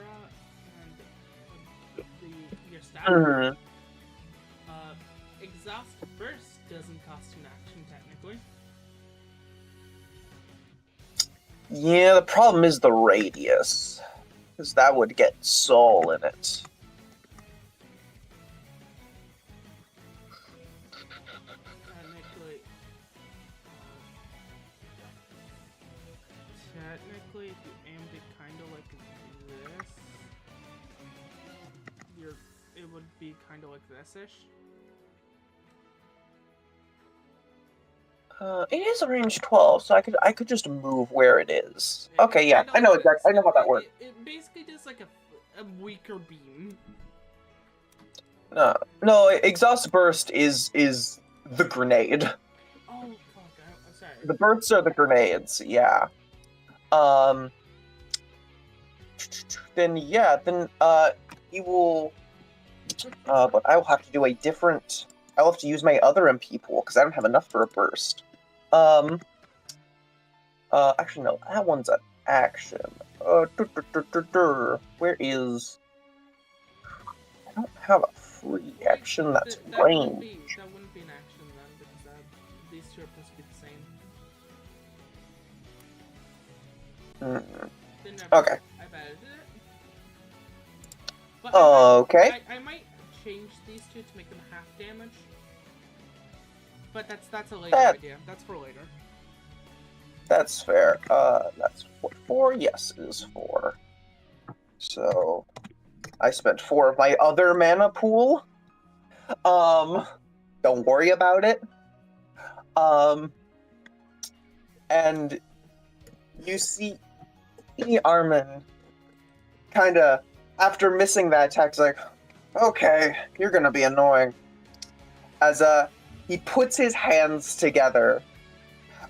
and your stat. mhm. Exhaust burst doesn't cost an action technically. Yeah, the problem is the radius. Because that would get soul in it. Technically, if you aimed it kind of like this, it would be kind of like this-ish. It is a range 12, so I could just move where it is. It- Okay, yeah, kinda I know like exactly. I know how that it- works. It basically does like a weaker beam. No, exhaust burst is the grenade. Oh fuck! I'm sorry. The bursts are the grenades. Yeah. Then he will. But I will have to do a different. I'll have to use my other MP pool because I don't have enough for a burst. Actually no, that one's an action. Where is? I don't have a free action that's That wouldn't range. that wouldn't be an action then because these two are supposed to be the same. Then never Okay. mind, I've added it. But Okay. I might change these two to make them half damage. But that's a later idea. That's for later. That's fair. That's four. Yes, it is 4. So I spent 4 of my other mana pool. Don't worry about it. And you see Armin kinda after missing that attack is like, okay, you're gonna be annoying. As he puts his hands together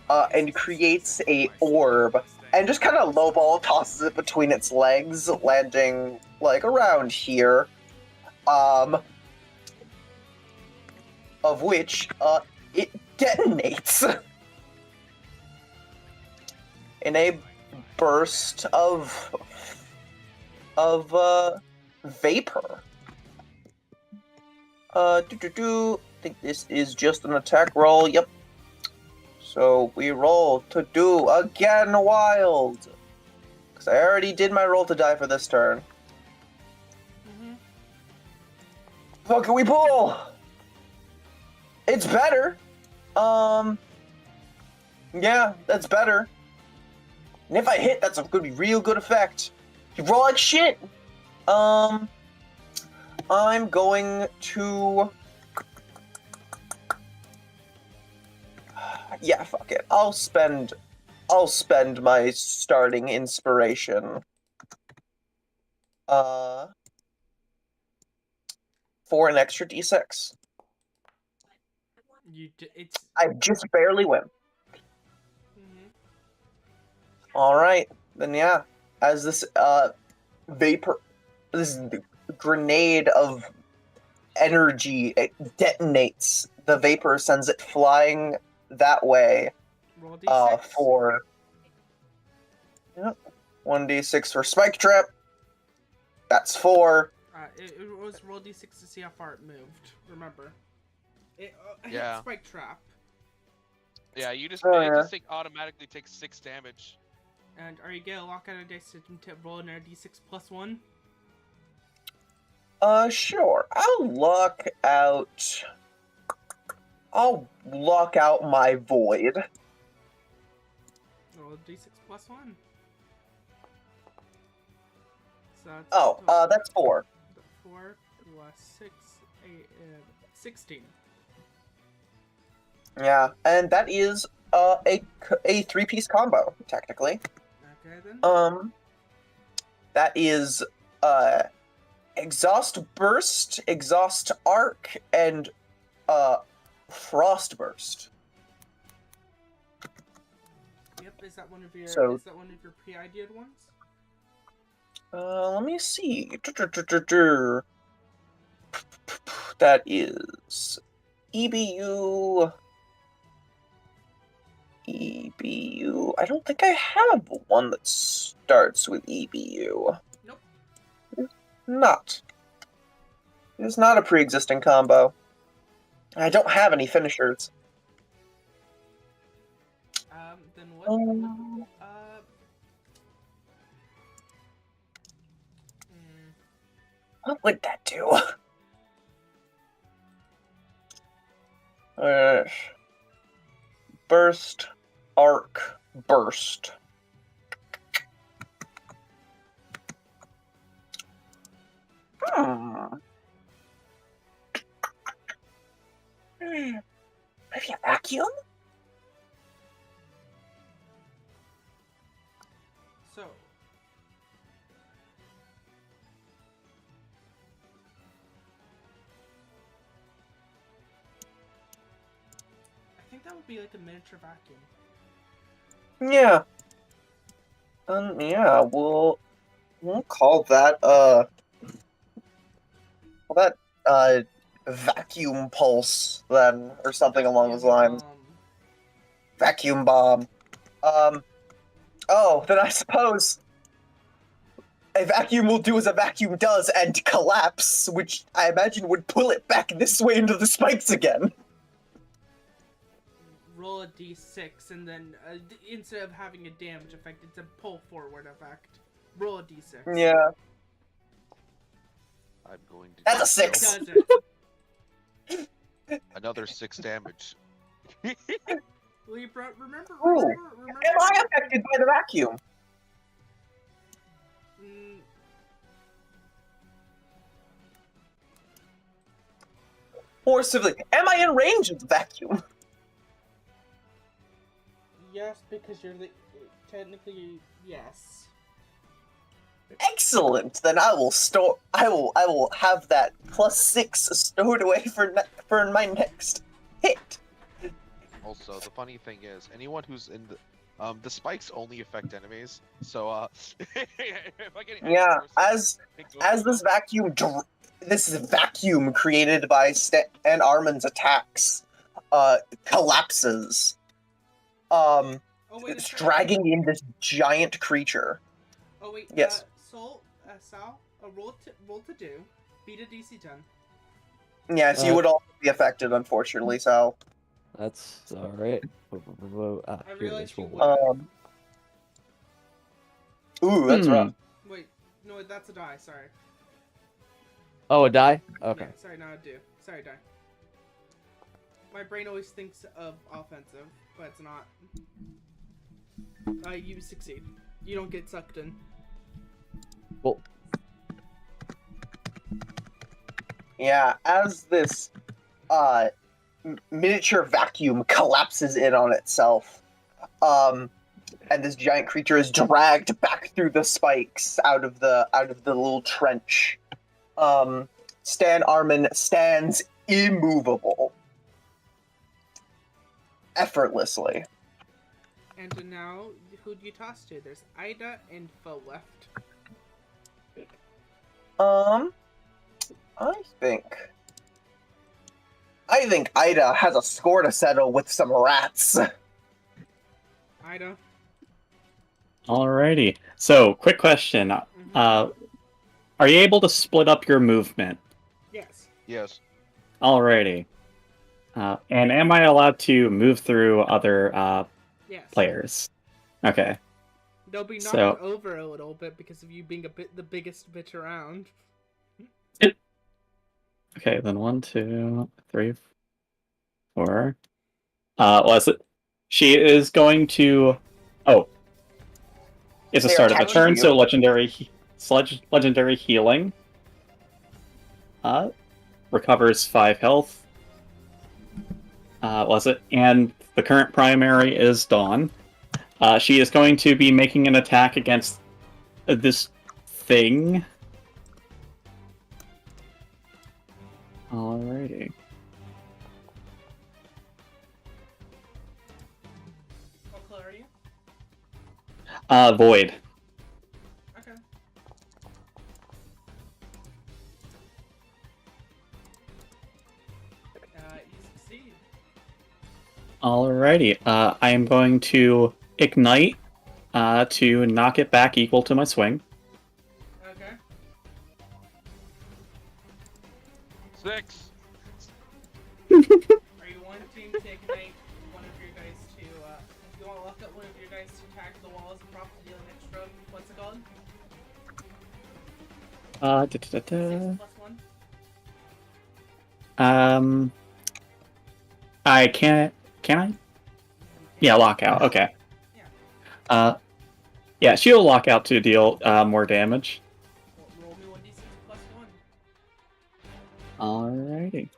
and creates a orb and just kind of lowball tosses it between its legs, landing like around here. Of which it detonates in a burst of vapor. I think this is just an attack roll. Yep. So we roll to do again wild. Because I already did my roll to die for this turn. What can we pull? It's better. Yeah, that's better. And if I hit, that's a good, real good effect. You roll like shit. I'm going to. Yeah, fuck it. I'll spend my starting inspiration. For an extra d6. I just barely win. All right, then yeah. As this this grenade of energy, it detonates. The vapor sends it flying that way. Roll D6. For 1d6 for spike trap. That's 4. It was roll D6 to see how far it moved. Remember, it Yeah. hit spike trap. Yeah, you just Oh, it yeah. just automatically takes 6 damage. And are you gonna lock out a dice to roll another D6 plus 1? Sure. I'll lock out my void. Roll D6 plus 1. So that's That's 4. 4 plus 6, 8, 16. Yeah, and that is a 3-piece combo technically. Okay then. That is Exhaust Burst, Exhaust Arc, and Frost Burst. Yep, is that one of your pre-ideated ones? Let me see. That is EBU. EBU. I don't think I have one that starts with EBU. Nope. Not. It is not a pre-existing combo. I don't have any finishers. Then what? What would that do? Burst, Arc, Burst. Maybe a vacuum? So. I think that would be like a miniature vacuum. Yeah. Yeah, we'll call that, vacuum pulse, then, or something along those lines. Vacuum bomb. Oh, then I suppose a vacuum will do as a vacuum does and collapse, which I imagine would pull it back this way into the spikes again. Roll a d6, and then instead of having a damage effect, it's a pull forward effect. Roll a d6. Yeah. I'm going to. That's a It 6. does it. Another 6 damage. Libra, remember? Ooh. Am I affected by the vacuum? Mm, More civilly, am I in range of the vacuum? yes, because you're the technically yes. Excellent. Then I will have that +6 stored away for my next hit. Also, the funny thing is, anyone who's in the spikes only affect enemies. So, if I get Yeah, person, as this vacuum created by Stan Armin's attacks collapses, Oh wait, it's dragging in this giant creature. Oh wait, Yes. Sal, roll to do, beat a DC 10. Yes, you would also be affected, unfortunately. So, That's all right. I Here, realized let's you roll. would. ooh, that's rough. Wait, no, that's a die. Sorry. Oh, a die? Okay. No, sorry, not a do. Sorry, die. My brain always thinks of offensive, but it's not. You succeed. You don't get sucked in. Well, Yeah, as this miniature vacuum collapses in on itself, and this giant creature is dragged back through the spikes out of the little trench. Stan Armin stands immovable, effortlessly. And now, who do you toss to? There's Ida and Foe left. I think Ida has a score to settle with some rats. Ida. Alrighty. So, quick question. Are you able to split up your movement? Yes. Yes. Alrighty. And am I allowed to move through other Yes. players? Okay. They'll be knocked So- over a little bit because of you being the biggest bitch around. Okay, then 1, 2, 3, 4. Was it? She is going to. Oh, it's the They are start of the attached turn, to so you. legendary healing. Recovers 5 health. Was it? And the current primary is Dawn. She is going to be making an attack against this thing. Alrighty. What color are you? Void. Okay. You succeed. Alrighty. I am going to ignite to knock it back equal to my swing. Okay. 6. Are you wanting to ignite one of your guys to, you want to lock up one of your guys to attack the walls and prop to deal an extra, what's it called? 6+1? I can't. Can I? Yeah, lockout. Okay. Yeah, she'll lock out to deal more damage. Well, roll me 1d6 plus 1. Alrighty.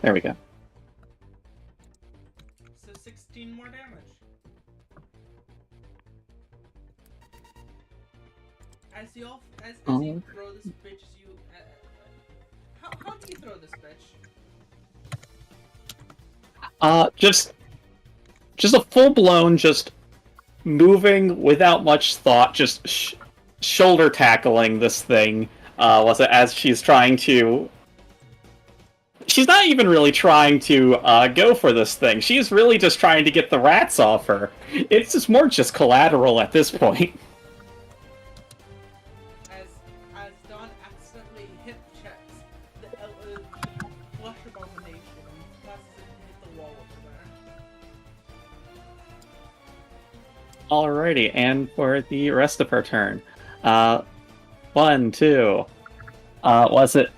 There we go. So 16 more damage. As you throw this bitch, how do you throw this bitch? Just a full blown, just moving without much thought, just shoulder tackling this thing. Was it as she's trying to? She's not even really trying to go for this thing. She's really just trying to get the rats off her. It's just more just collateral at this point. As Dawn accidentally hip checks the flush abomination and causes it to hit the wall over there. Alrighty, and for the rest of her turn, 1, 2, was it?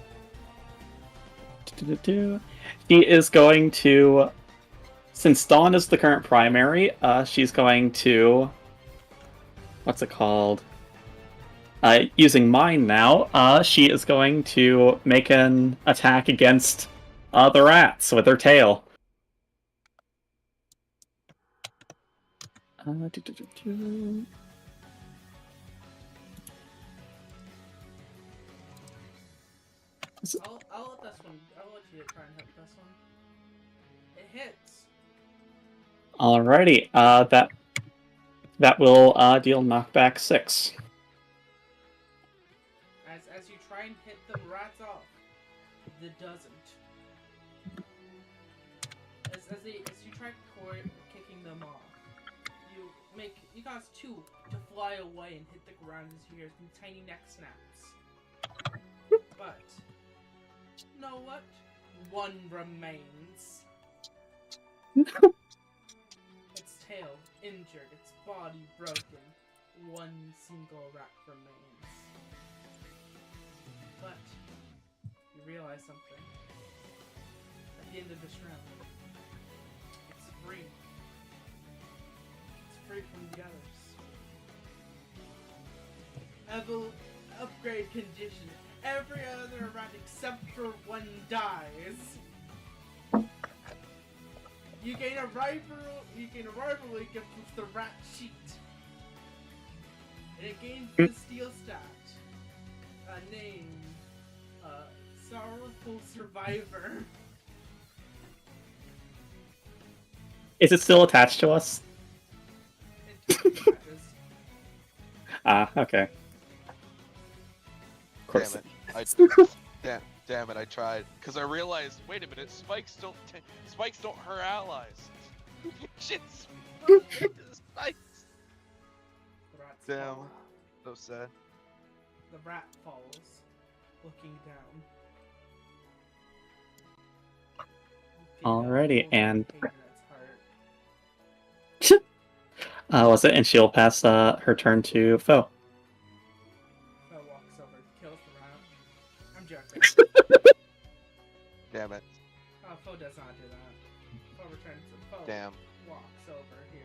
She is going to, since Dawn is the current primary, she's going to, what's it called? Using mine now, she is going to make an attack against the rats with her tail. I'll let you try and hit this one. It hits. Alrighty, that will deal knockback 6. As you try and hit the rats off, it doesn't. As you try kicking them off, you cause 2 to fly away and hit the ground as you hear some tiny neck snaps. But you know what? 1 remains. Its tail injured, its body broken. 1 single rat remains. But you realize something. At the end of this round, it's free. It's free from the others. Upgrade condition. Every other rat except for 1 dies. You gain a rivalry gift with the rat sheet. And it gains the steel stat. Named Sorrowful Survivor. Is it still attached to us? It attaches. Okay. Of course. Damn it! I tried because I realized. Wait a minute, spikes don't hurt allies. Shit, spikes. The rats Damn, fall. so sad. The rat falls, looking down. Alrighty, and Pain in its heart. was it? And she'll pass her turn to Foe. Fo walks over, kills the rat. I'm joking. Damn it! Fo does not do that. Fo returns. Fo Damn! walks over here.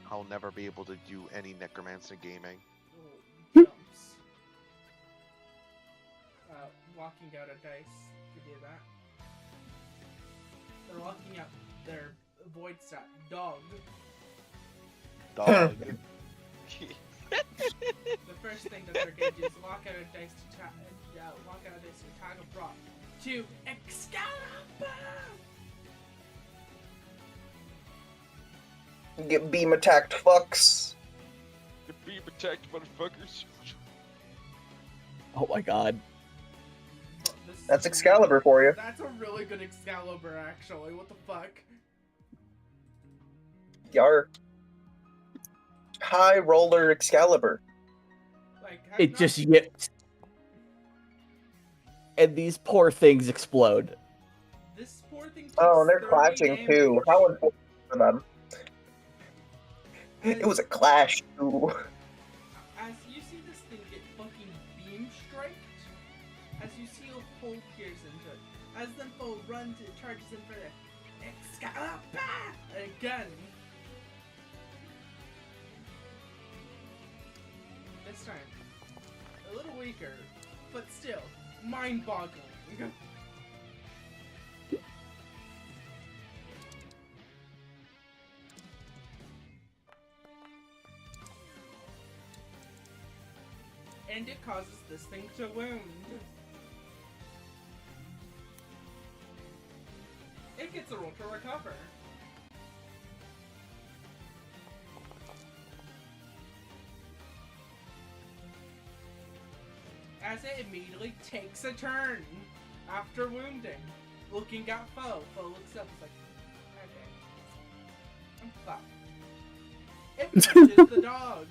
I'll never be able to do any necromancer gaming. Jumps. Walking out a dice to do that. They're walking out their void stat, dog. Dog. The first thing that they're gonna do is walk out a dice to tag a prop to Excalibur. Get beam attacked, fucks. Be protected, motherfuckers. Oh my god. This is That's Excalibur for you. That's a really good Excalibur, actually. What the fuck? Yar. High roller Excalibur. Like It not- just yips. And these poor things explode. This poor thing. Oh, and takes they're 30 clashing too. damage. How important for them? It was a clash too. As you see this thing get fucking beam striked, as you see a hole pierce into it, as the foe runs and charges in for the Excalibur again. This time, a little weaker, but still mind-boggling. And it causes this thing to wound. It gets a roll to recover. As it immediately takes a turn after wounding, looking at foe. Foe looks up, it's like, okay, I'm fucked. It punches the dog.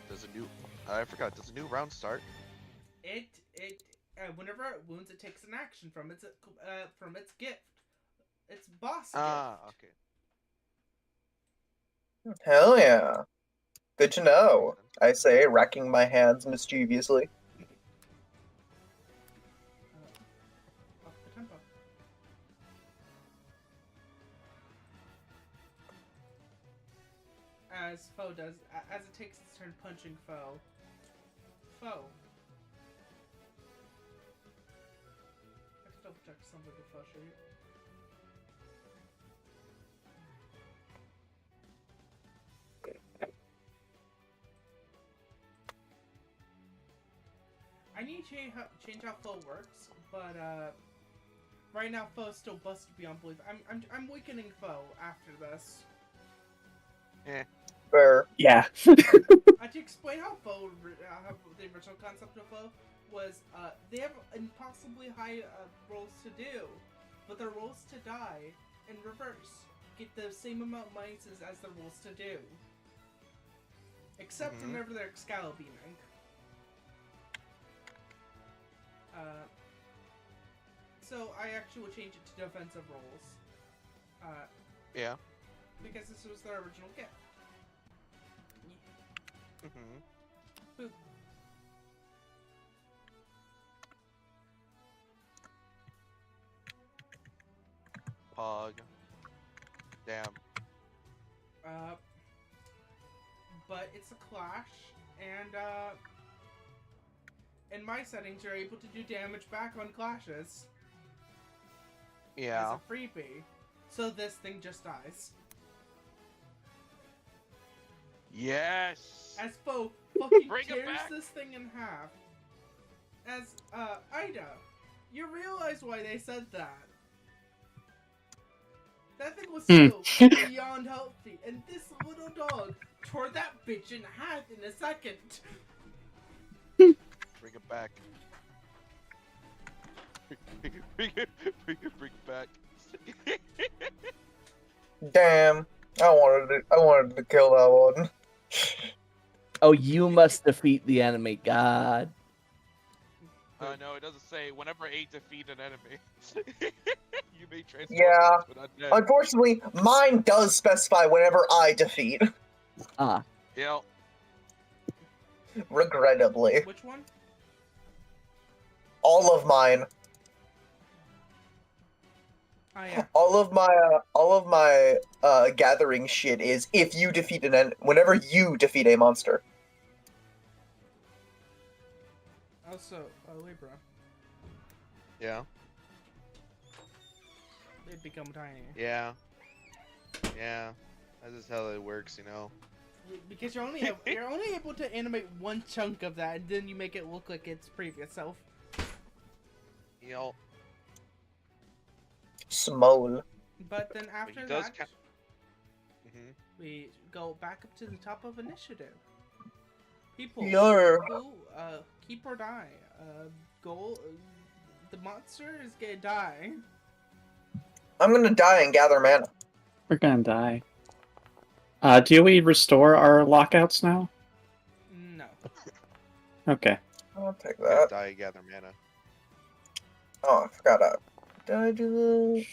Does a new? I forgot. Does a new round start? Whenever it wounds, it takes an action from its gift. Its boss Ah, gift. okay. Hell yeah. Good to know, I say, racking my hands mischievously. Up the tempo. As foe does, as it takes its turn punching foe. Foe. I have to double check something before I show you. I need to change how foe works, but right now foe's still busted beyond belief. I'm weakening foe after this. Fair. Yeah. To explain how foe, how the original concept of foe was, they have impossibly high rolls to do, but their rolls to die in reverse get the same amount of minuses as their rolls to do, except whenever they're Excalibeaming. So I actually will change it to defensive rolls. Yeah. Because this was their original gift. Mm-hmm. Boop. Pog. Damn. But it's a clash, and in my settings, you're able to do damage back on clashes Yeah. as a freebie. So this thing just dies. Yes. As foe fucking Bring it tears back. this thing in half. As Ida, you realize why they said that. That thing was so beyond healthy, and this little dog tore that bitch in half in a second. Bring it back. Bring it back. Damn. I wanted to kill that one. Oh, you must defeat the enemy god. No, it doesn't say whenever A defeat an enemy. You may transform Yeah. into an undead. Unfortunately, mine does specify whenever I defeat. Ah, Yeah. Regrettably. Which one? All of mine. Oh yeah. All of my gathering shit is if you defeat whenever you defeat a monster. Also, Libra. Yeah. it become tiny. Yeah. Yeah. That's just how it works, you know. Because you're only able to animate one chunk of that, and then you make it look like its previous self. You know, Small. But then after he does that, Mhm. we go back up to the top of initiative. People You're who keep or die. The monster is gonna die. I'm gonna die and gather mana. We're gonna die. Do we restore our lockouts now? No. Okay. I'll take Gotta that. die, gather mana. Oh, I forgot. Did I do this?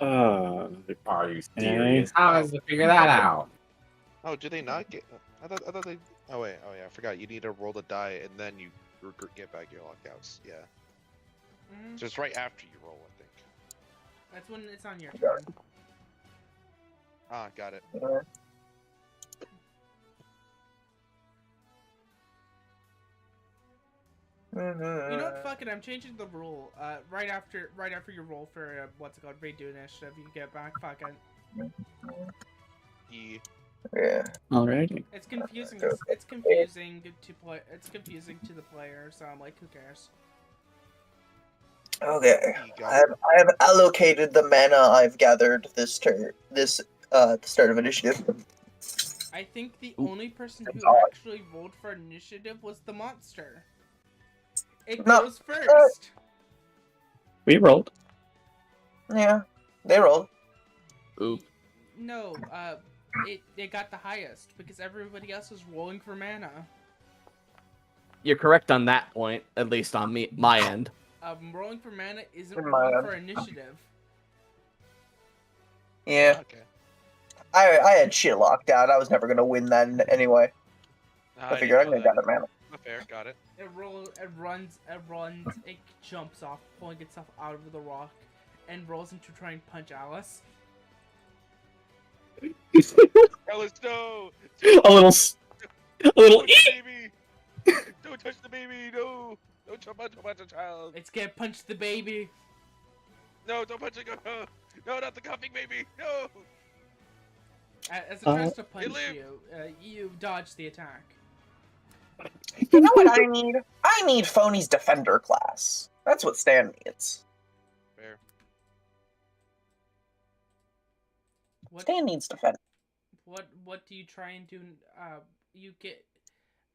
Are you serious? How does it figure that out? Oh, do they not get? I thought they. Oh wait, oh yeah, I forgot. You need to roll the die and then you get back your lockouts. Yeah, Mhm. just right after you roll, I think. That's when it's on your Got turn. Ah, got it. You know what? Fuck it. I'm changing the rule. Right after you roll for what's it called, redo initiative, you get back. Fuck it. Yeah. Alrighty. It's confusing. It's confusing to play. It's confusing to the player. So I'm like, who cares? Okay. You got I have allocated the mana I've gathered this turn. The start of initiative. I think the only person who odd. actually rolled for initiative was the monster. It No, goes first. We rolled. Yeah. They rolled. Oop. No, it got the highest because everybody else was rolling for mana. You're correct on that point, at least on my end. Rolling for mana isn't In my rolling end. for initiative. Yeah. Okay. I had shit locked out. I was never gonna win that anyway. I figured I'm gonna gather mana. Fair, got it. It runs, it jumps off, pulling itself out of the rock, and rolls into try and punch Alice. Alice, no! A little. Don't touch the baby! Don't touch the baby! No! Don't touch the child! It's gonna punch the baby. No! Don't punch it! No! No! Not the coughing baby! No! As it tries to punch live. you, you dodge the attack. You know what I need? I need Phony's Defender class. That's what Stan needs. Fair. What Stan needs Defender. what do you try and do? You get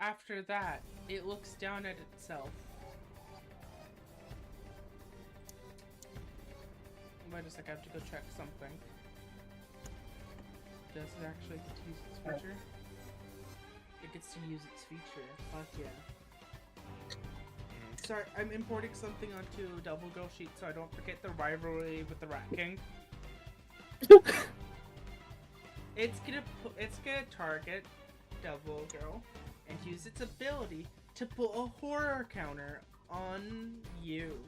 after that. It looks down at itself. Wait a sec, I have to go check something. Does it actually get to use its feature? It gets to use its feature. Fuck yeah. Sorry, I'm importing something onto Double Girl Sheet so I don't forget the rivalry with the Rat King. It's gonna target Double Girl and use its ability to put a horror counter on you.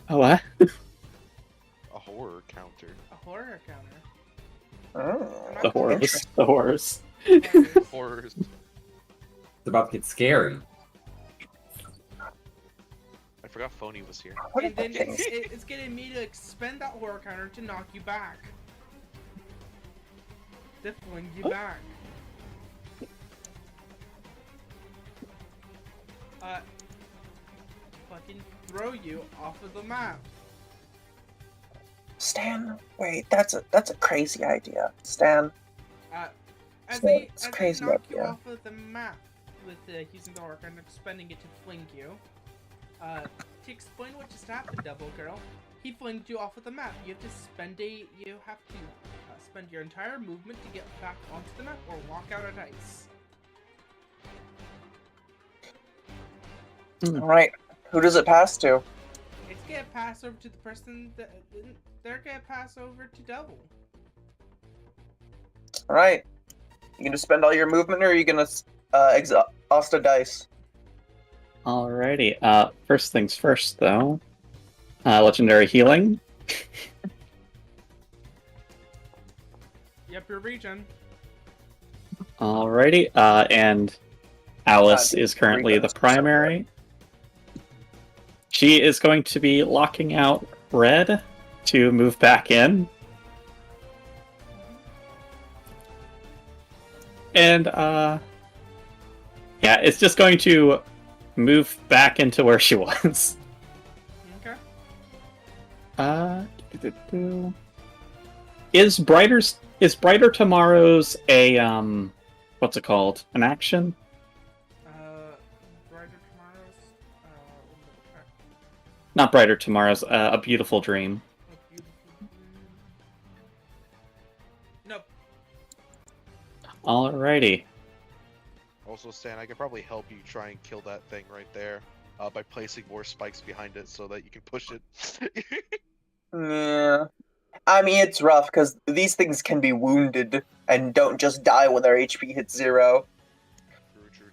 Oh, what? A horror counter. A horror counter. Oh. The horrors. The horrors. Horrors. Horrors. It's about to get scary. I forgot Phony was here. What And is then that thing? it's getting me to expend that horror counter to knock you back. To fling you back. Fucking throw you off of the map. Stan, wait, that's a crazy idea. Stan, As So they it's crazy knock you idea. off of the map with using the horror counter, expending it to fling you. To explain what just happened, Double Girl, he flinged you off of the map. You have to spend spend your entire movement to get back onto the map or walk out of dice. all right. Who does it pass to? It's gonna pass over to the person that they're gonna pass over to Double. All right. You gonna spend all your movement, or are you gonna exhaust a dice? Alrighty. First things first, though. Legendary healing. Yep, your regen. Alrighty. And Alice is currently the primary. She is going to be locking out red to move back in. And, yeah, it's just going to move back into where she was. Okay. Is Brighter Tomorrow's a, what's it called? An action? Brighter Tomorrows. Not Brighter Tomorrow's, A Beautiful Dream. A Beautiful Dream. Nope. Alrighty. Also, Stan, I could probably help you try and kill that thing right there by placing more spikes behind it so that you can push it. Yeah. I mean, it's rough because these things can be wounded and don't just die when their HP hits 0.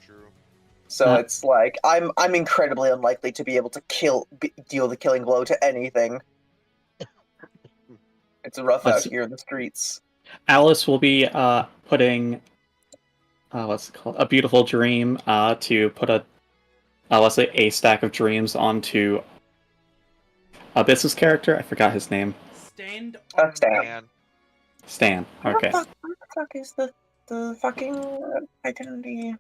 True. So it's like I'm incredibly unlikely to be able to deal the killing blow to anything. It's rough out here in the streets. Alice will be putting what's it called? A Beautiful Dream to put let's say a stack of dreams onto Abyss's character. I forgot his name. Stand. Stan. Stan. Okay. What the fuck is the fucking identity?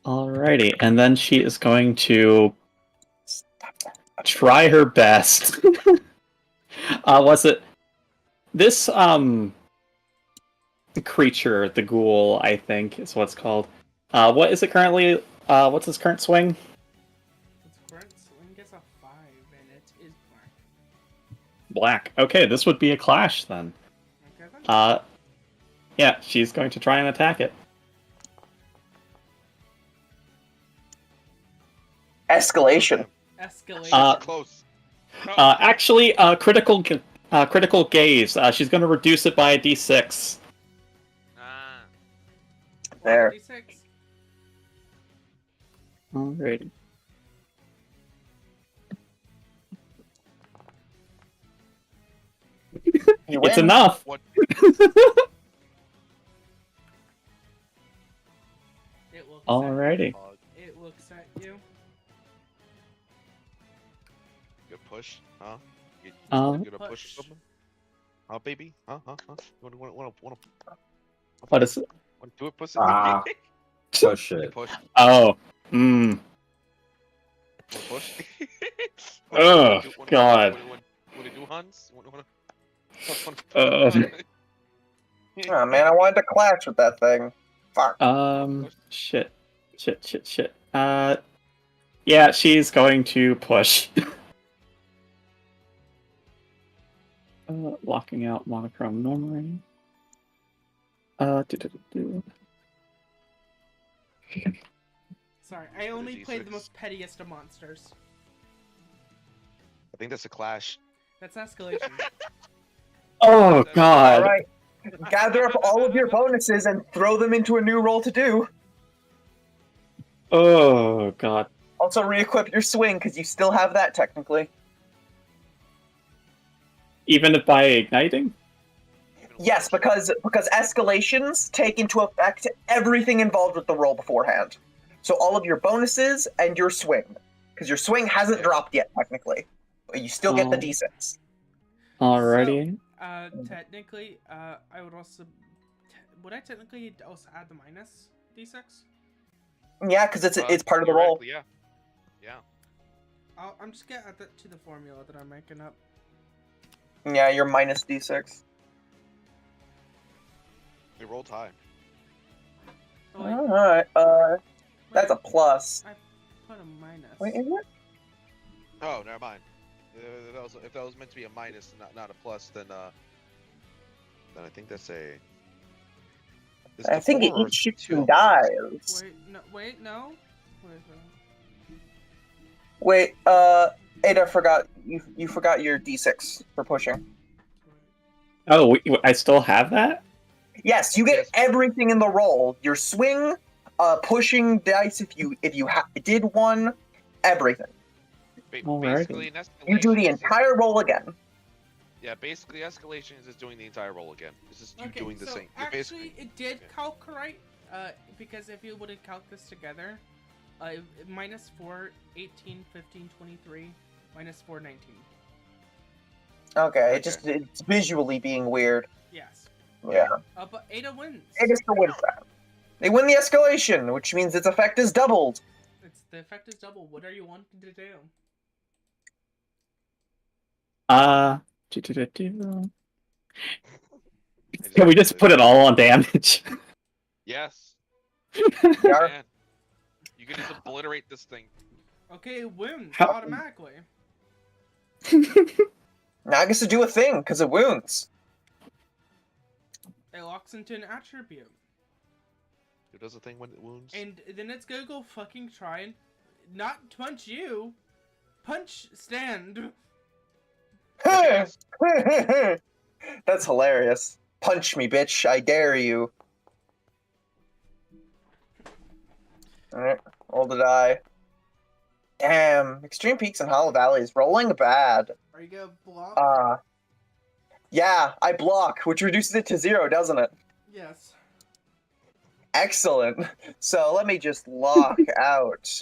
Alrighty, and then she is going to try her best. Was it this creature, the ghoul, I think is what it's called. What is it currently? What's its current swing? Its current swing gets a 5, and it is black. Black. Okay, this would be a clash then. Okay then. Yeah, she's going to try and attack it. Escalation. Escalation. Close. Actually, critical gaze. She's going to reduce it by a d6. There. 1d6. Alrighty. You It's win. enough. What? It looks Alrighty. It looks at you. Good push, huh? You Um, gonna push or something? Huh, baby? Huh? You wanna What is it? wanna do it, pussy? Ah. Push it. Push. Oh. Wanna push? Oh, God. Wanna do Hans? Wanna... Oh man, I wanted to clash with that thing. Fuck. Shit. Yeah, she's going to push. Locking out monochrome normally. Sorry, I only D6. played the most pettiest of monsters. I think that's a clash. That's escalation. Oh, God. Alright. Gather up all of your bonuses and throw them into a new roll to do. Oh, God. Also re-equip your swing, because you still have that technically. Even if by igniting? Yes, because escalations take into effect everything involved with the roll beforehand. So all of your bonuses and your swing. Because your swing hasn't dropped yet, technically. But you still get the d6. Alrighty. Technically, I would also... would I technically also add the minus d6? Yeah, because it's part of the roll. Yeah. Yeah. I'm just gonna add that to the formula that I'm making up. Yeah, you're minus d6. We rolled high. Oh, wait, Alright, that's a plus. I put a minus. Wait, is it? Oh, never mind. If that was meant to be a minus, not a plus, then I think that's a. I think it each shoots two. some dies. Wait, no. Wait, Ada forgot you forgot your d6 for pushing. Oh, I still have that? Yes, you get Yes. everything in the roll. Your swing, pushing dice if you did one, everything. Alrighty. Basically, an escalation. You do the is just- entire roll again. Yeah, basically, escalation is just doing the entire roll again. It's just you doing the so same. You're actually, basically. it did yeah. calc right, because if you would have calc this together, minus 4, 18, 15, 23, minus 4, 19. Okay, it's visually being weird. Yes. Yeah. But Ada wins. Ada still wins that. They win the escalation, which means its effect is doubled. The effect is double. What are you wanting to do? Can we just put it all on damage? Yes. Yeah. Man. You can just obliterate this thing. Okay, it wins How- automatically. Now it gets to do a thing, because it wounds. It locks into an attribute. It does a thing when it wounds. And then it's gonna go fucking try and not punch you. Punch Stand. Yes. That's hilarious. Punch me, bitch. I dare you. Alright, roll the die. Damn, Extreme Peaks and Hollow Valley is rolling bad. Are you gonna block? Yeah, I block, which reduces it to 0, doesn't it? Yes. Excellent. So let me just lock out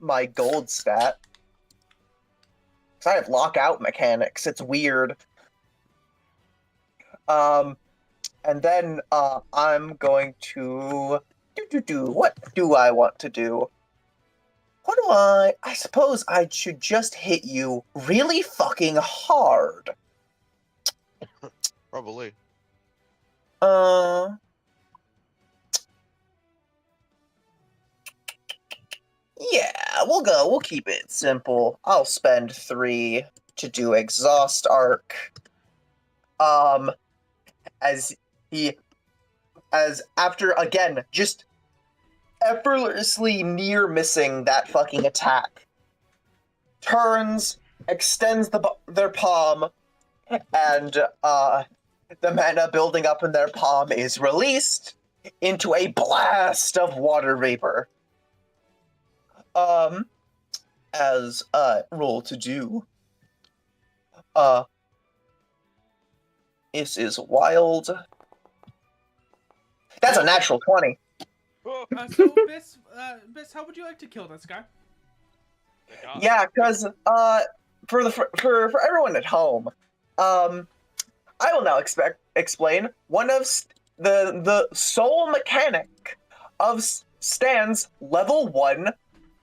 my gold stat. 'Cause I have lockout mechanics. It's weird. And then I'm going to what do I want to do? What do I suppose I should just hit you really fucking hard. Probably. Yeah, we'll keep it simple. I'll spend 3 to do Exhaust Arc. As after, again, just effortlessly near missing that fucking attack, turns, extends their palm, and the mana building up in their palm is released into a blast of water vapor. As roll to do. This is wild. That's a natural 20. So Biss, how would you like to kill this guy? Yeah, because for everyone at home, I will now explain one of the sole mechanic of Stan's level 1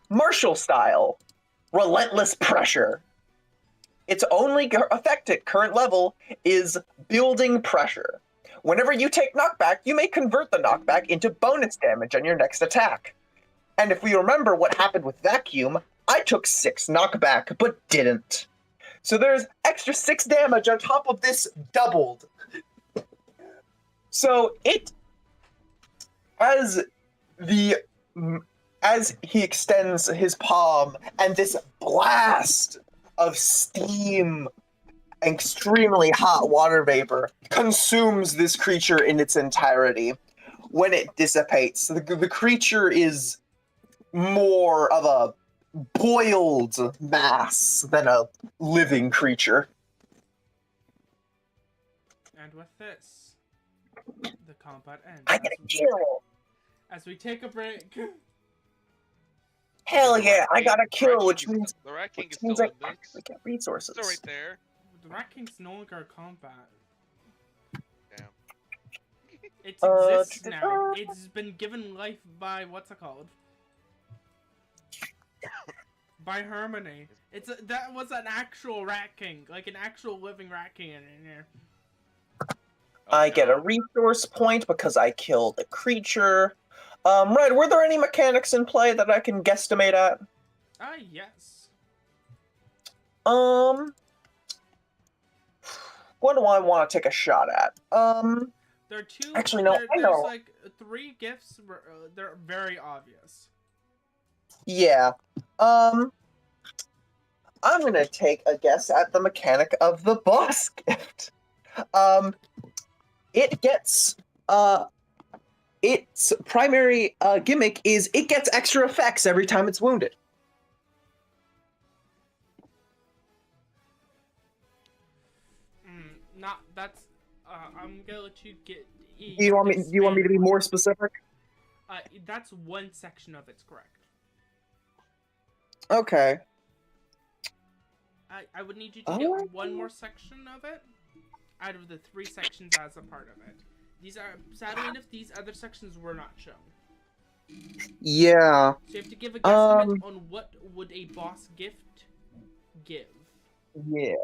martial style, Relentless Pressure. Its only effect at current level is building pressure. Whenever you take knockback, you may convert the knockback into bonus damage on your next attack. And if we remember what happened with Vacuum, I took 6 knockback, but didn't. So there's extra 6 damage on top of this doubled. So as he extends his palm and this blast of steam, extremely hot water vapor consumes this creature in its entirety. When it dissipates, the creature is more of a boiled mass than a living creature. And with this, the combat ends. I get a kill! As we take a break. Hell yeah, I got a The kill, Rat which King is- means the Rat King is means still I in this. actually get resources. Still right there. The Rat King's no longer a combat. Damn. It exists now. It's been given life by what's it called? By Harmony. That was an actual Rat King, like an actual living Rat King in here. I get a no. resource point because I killed a creature. Red, were there any mechanics in play that I can guesstimate at? Yes. What do I want to take a shot at? There are two. Actually, no, I There's know. like 3 gifts. They're very obvious. Yeah. I'm gonna take a guess at the mechanic of the boss gift. It gets, its primary gimmick is it gets extra effects every time it's wounded. Not that's. I'm gonna let you get. Do you want me to be more specific? That's one section of it's correct. Okay. I would need you to get one more section of it out of the 3 sections as a part of it. These are, sadly enough, these other sections were not shown. Yeah. So you have to give a guesstimate on what would a boss gift give. Yeah.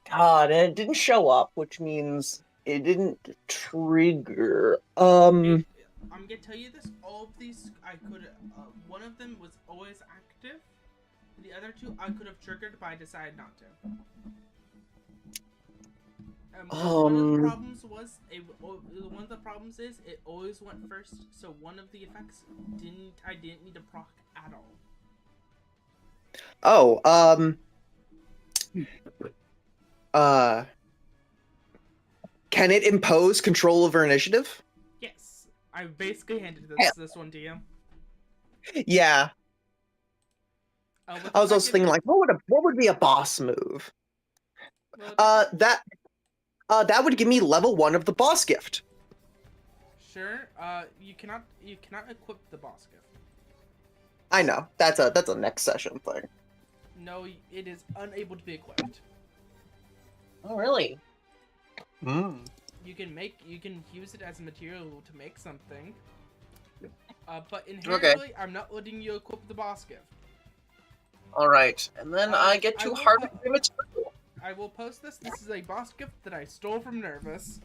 God, and it didn't show up, which means it didn't trigger. I'm gonna tell you this. All of these, I could. One of them was always active. The other 2, I could have triggered, but I decided not to. One of the problems was one of the problems is it always went first. So one of the effects I didn't need to proc at all. Can it impose control over initiative? Yes, I basically handed this one to you. Yeah. I was also thinking, like, what would be a boss move? Well, that would give me level 1 of the boss gift. Sure. You cannot equip the boss gift. I know. That's a next session thing. No, it is unable to be equipped. Oh, really? You can use it as a material to make something. But inherently, I'm not letting you equip the boss gift. Alright, and then I get to harvest the material. I will post this. This is a boss gift that I stole from Nervous.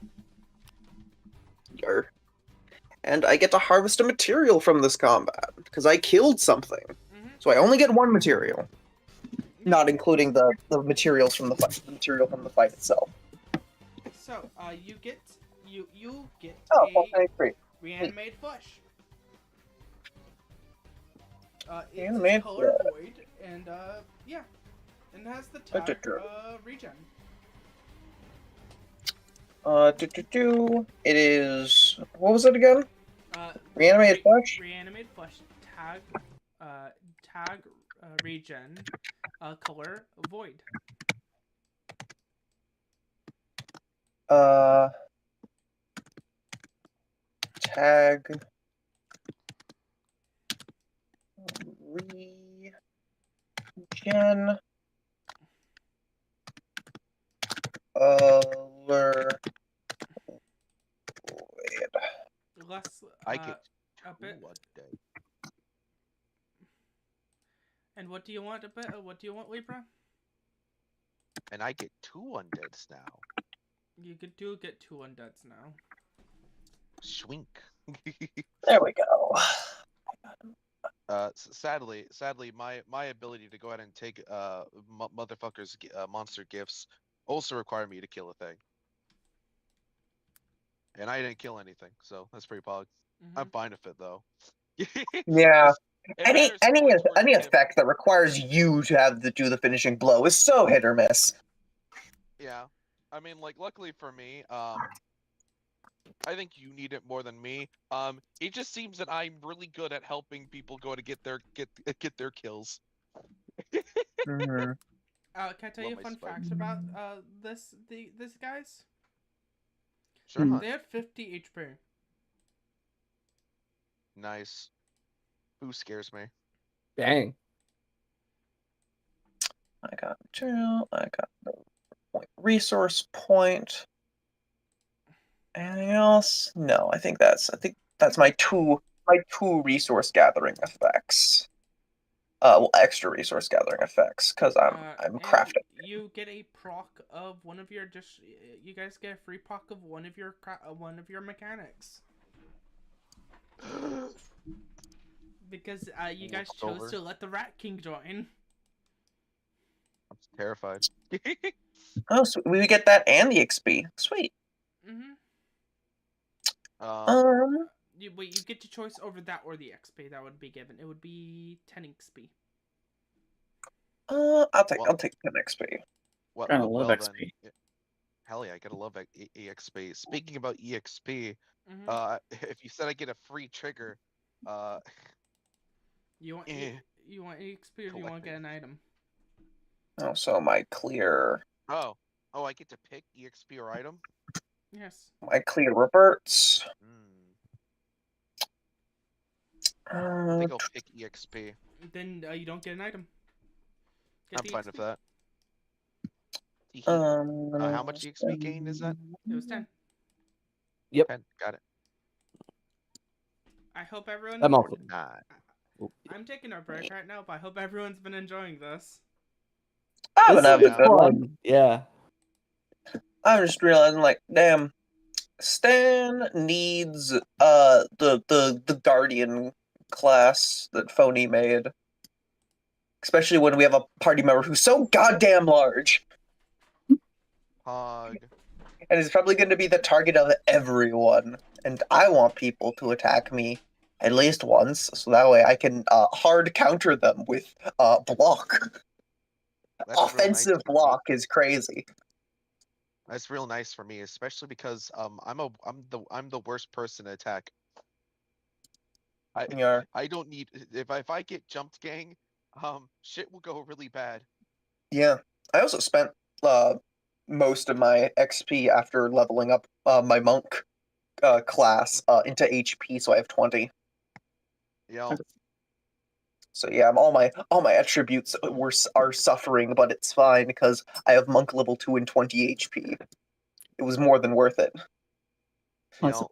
And I get to harvest a material from this combat, because I killed something. So I only get 1 material. Not including the materials from the fight, the material from the fight itself. So, you get great. reanimated flesh. It's Reanimated color void, and yeah, and has the tag regen. It is, what was it again? Reanimated flesh. Reanimated flesh tag regen, color void. Tag regen color void. Less. I get a bit. And what do you want? What do you want, Libra? And I get 2 undeads now. You do get 2 undeads now. Swink. There we go. Sadly, my ability to go ahead and take motherfuckers monster gifts also require me to kill a thing. And I didn't kill anything, so that's pretty pog. I'm fine with it though. Yeah. It Any matters so much more if- effect that requires you to have to do the finishing blow is so hit or miss. Yeah, I mean, like, luckily for me, I think you need it more than me. It just seems that I'm really good at helping people go to get their kills. Can I tell you a fun fact about these guys? Sure. They had 50 HP. Nice. Who scares me? Dang. I got 2. I got the resource point. Anything else? No, I think that's my two resource gathering effects. Well, extra resource gathering effects because I'm crafting. You get a proc of one of your you guys get a free proc of one of your mechanics. Because you guys chose to let the Rat King join. I'm terrified. Oh, so we get that and the XP. Sweet. You get your choice over that or the XP that would be given. It would be 10 XP. I'll take 10 XP. I love XP. Hell yeah, I gotta love EXP. Speaking about EXP, if you said I get a free trigger, you want EXP or do you want to get an item? Oh, so my clear. Oh, I get to pick EXP or item. Yes. My clear reverts. I think I'll pick EXP. Then you don't get an item. Get I'm the fine XP. with that. How much EXP gain is that? It was 10. Yep. 10. Got it. I hope everyone. I'm also. 9. I'm taking a break right now, but I hope everyone's been enjoying this. I've been This having is a good one. fun. Yeah. I'm just realizing, like, damn, Stan needs the Guardian class that Phony made. Especially when we have a party member who's so goddamn large. Hog. And is probably going to be the target of everyone. And I want people to attack me at least once, so that way I can hard counter them with block. That's real Offensive nice for me. block is crazy. That's real nice for me, especially because I'm the worst person to attack. Yeah. I don't need if I get jumped, gang, shit will go really bad. Yeah. I also spent most of my XP after leveling up my monk class into HP, so I have 20. Yeah. So yeah, all my attributes are suffering, but it's fine because I have monk level 2 and 20 HP. It was more than worth it. Also,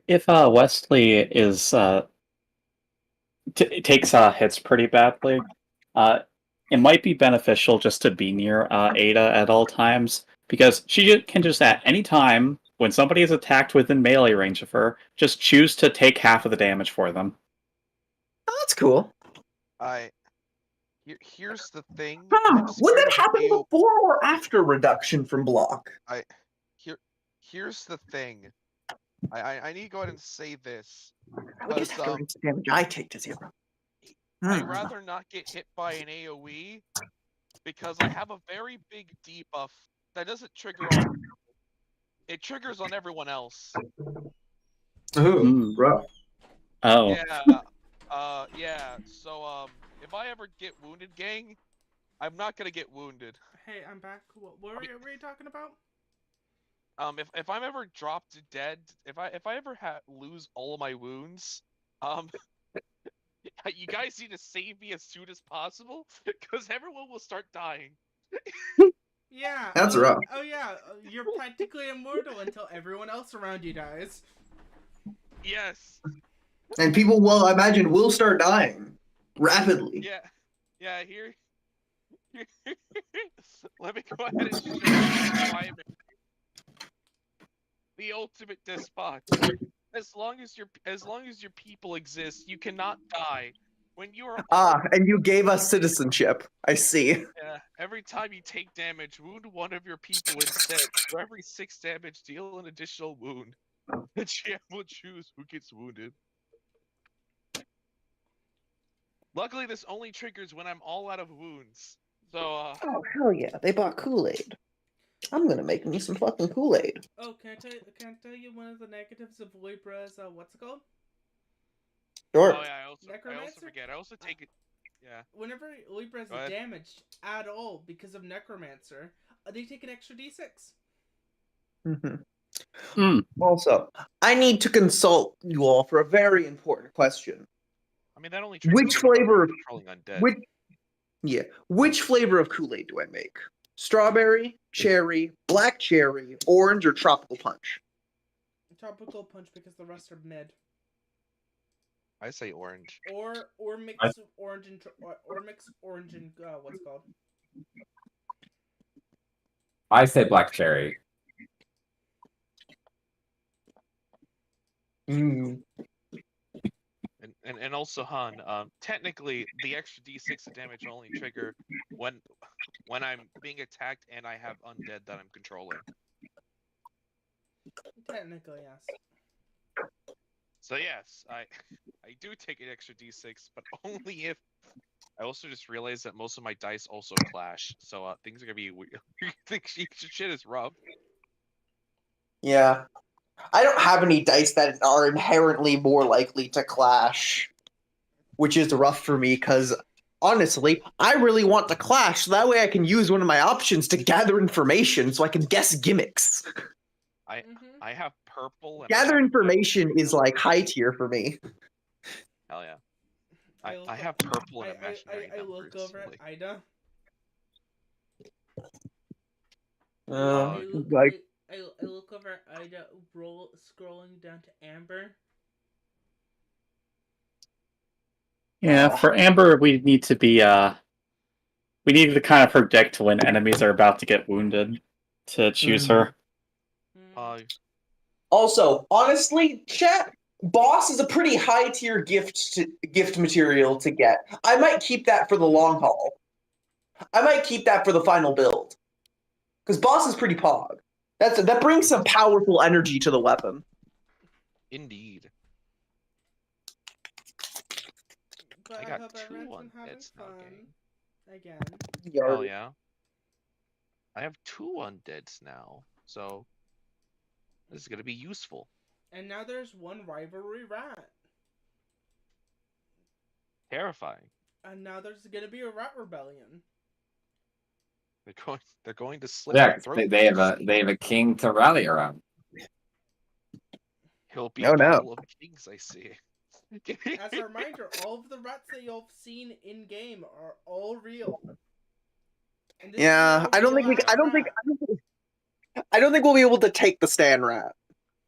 if Wesley is takes hits pretty badly, it might be beneficial just to be near Ada at all times, because she can just at any time when somebody is attacked within melee range of her, just choose to take half of the damage for them. Oh, that's cool. Here's the thing. Would that happen before or after reduction from block? Here's the thing. I need to go ahead and say this. I guess after damage I take to 0. I'd rather not get hit by an AoE because I have a very big debuff that doesn't trigger on it triggers on everyone else. Ooh, bro. Oh. Yeah, so if I ever get wounded, gang, I'm not gonna get wounded. Hey, I'm back. What were you talking about? If I'm ever dropped dead, if I ever lose all of my wounds, you guys need to save me as soon as possible, because everyone will start dying. Yeah. That's rough. Oh yeah, you're practically immortal until everyone else around you dies. Yes. And people will, I imagine, will start dying rapidly. Yeah. Here. Let me go ahead and show you why the ultimate despot. As long as your people exist, you cannot die. When you are and you gave us citizenship. I see. Yeah, every time you take damage, wound one of your people instead. For every 6 damage, deal an additional wound. The champ will choose who gets wounded. Luckily, this only triggers when I'm all out of wounds. So, Oh, hell yeah. They bought Kool-Aid. I'm gonna make me some fucking Kool-Aid. Oh, can I tell you one of the negatives of Libra's, what's it called? Sure. Oh, yeah, I also forget. I also take it. Yeah. Whenever Libra's damaged at all because of Necromancer, they take an extra d6. Also, I need to consult you all for a very important question. I mean, that only which flavor of controlling undead. Which flavor of Kool-Aid do I make? Strawberry, cherry, black cherry, orange, or tropical punch? Tropical punch because the rest are mid. I say orange. Or mix orange and what's it called? I say black cherry. And also, Han, technically, the extra d6 of damage will only trigger when I'm being attacked and I have undead that I'm controlling. Technically, yes. So yes, I do take an extra d6, but only if. I also just realized that most of my dice also clash, so things are gonna be weird. Shit is rough. Yeah. I don't have any dice that are inherently more likely to clash, which is rough for me because, honestly, I really want to clash so that way I can use one of my options to gather information so I can guess gimmicks. I have purple. And Gather information is like high tier for me. Hell yeah. look I o- have purple and imaginary I look numbers. over at like- Ida. Uh, I look, like I look over at Ida, scrolling down to Amber. Yeah, for Amber, we need to be we need to kind of predict when enemies are about to get wounded to choose her. also, honestly, chat, boss is a pretty high tier gift material to get. I might keep that for the long haul. I might keep that for the final build. Because boss is pretty pog. That brings some powerful energy to the weapon. Indeed. But I I, got hope 2 everyone's been having undeads now, fun gang. again. Hell yeah. I have 2 undeads now, so this is gonna be useful. And now there's one rivalry rat. Terrifying. And now there's gonna be a rat rebellion. They're going to slit Yeah, your 'cause throat. they have a king to rally around. He'll be Oh, no. full of kings, I see. As a reminder, all of the rats that you've seen in game are all real. And this is Yeah, no I don't real think ass rat. I don't think we'll be able to take the Stan Rat.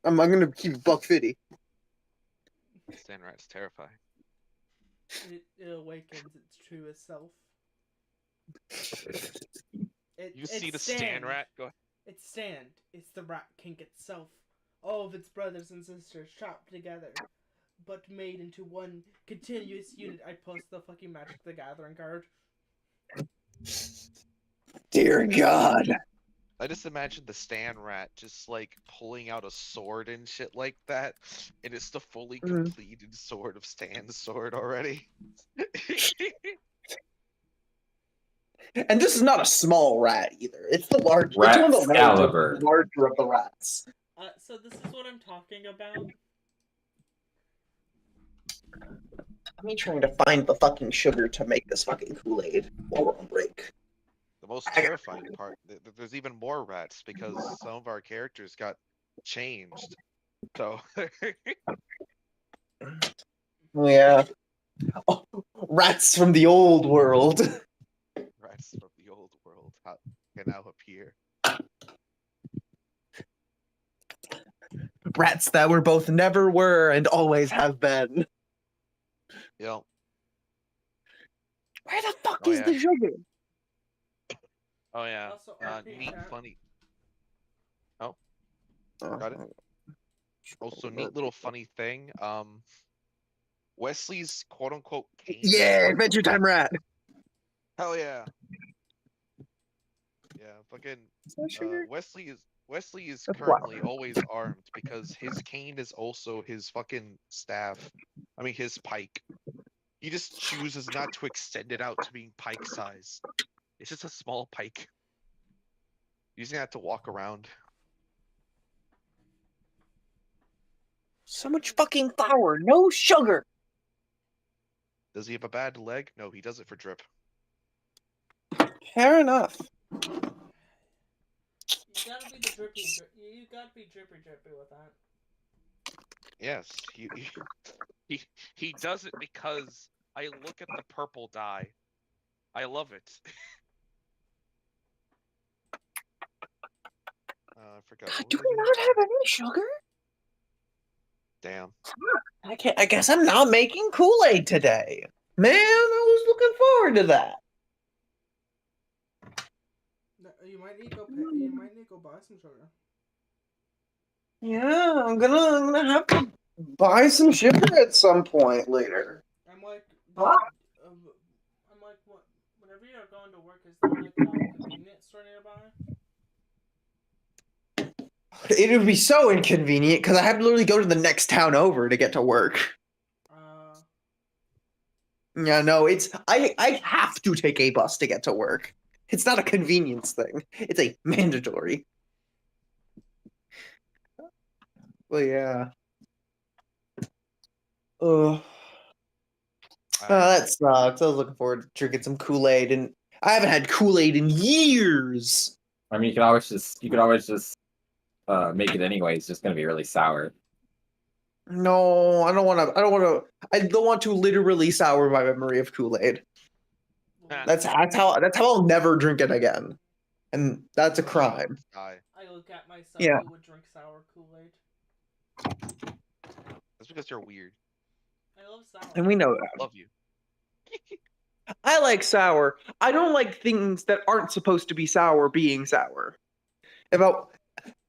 I'm gonna keep buck 50. Stan Rat's terrifying. It awakens its truest self. You see the Stan Rat go. It's Stand. It's the Rat King itself. All of its brothers and sisters trapped together, but made into one continuous unit. I post the fucking Magic the Gathering card. Dear God. I just imagine the Stan Rat just like pulling out a sword and shit like that, and it's the fully completed sword of Stan's sword already. And this is not a small rat either. It's the large. Rat it's one of the Excalibur. larger of the rats. So this is what I'm talking about. Me trying to find the fucking sugar to make this fucking Kool-Aid while we're on break. The most terrifying part, there's even more rats because some of our characters got changed. So Oh, yeah. Oh, rats from the old world. rats from the old world can now appear. Rats that were both never were and always have been. Yep. Where the fuck Oh, is yeah. the sugar? Oh yeah. Also, Neat, chat. funny. Oh, got it. Also, neat little funny thing. Wesley's quote unquote cane. Yeah, Adventure Time rat. Hell yeah. Yeah, fucking. Wesley is That's currently always armed because his cane is also his fucking staff. I mean, his pike. He just chooses not to extend it out to being pike size. It's just a small pike. Using that to walk around. So much fucking flour, no sugar. Does he have a bad leg? No, he does it for drip. Fair enough. You gotta be the drippy. You gotta be drippy with that. Yes, he does it because I look at the purple dye. I love it. I forgot. God, what do was we I not have any sugar? Damn. I guess I'm not making Kool-Aid today. Man, I was looking forward to that. No, you might need to go buy some sugar. Yeah, I'm gonna have to buy some sugar at some point later. I'm like, Ah. whenever you're going to work, is there like a convenience store nearby? It would be so inconvenient because I have to literally go to the next town over to get to work. Yeah, no, I have to take a bus to get to work. It's not a convenience thing. It's a mandatory. Well, yeah. That sucks. I was looking forward to drinking some Kool-Aid, and I haven't had Kool-Aid in years. I mean, you could always just make it anyway. It's just gonna be really sour. No, I don't want to. I don't want to literally sour my memory of Kool-Aid. Nah. That's how I'll never drink it again, and that's a crime. Die. I look at myself Yeah. who would drink sour Kool-Aid. That's because you're weird. I love sour. And we know that. Love you. I like sour. I don't like things that aren't supposed to be sour being sour.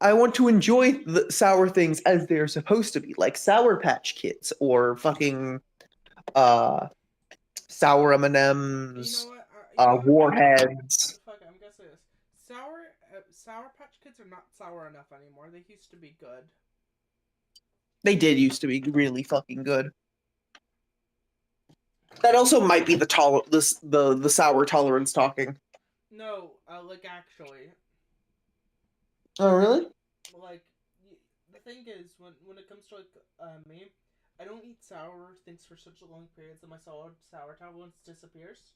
I want to enjoy the sour things as they're supposed to be, like Sour Patch Kids or fucking sour You M&Ms, know what? You know what? Warheads. Fuck it, I'm gonna say this. Sour Patch Kids are not sour enough anymore. They used to be good. They did used to be really fucking good. That also might be the sour tolerance talking. No, like actually, Oh really? like the thing is when it comes to like me, I don't eat sour things for such a long periods that my sour tolerance disappears.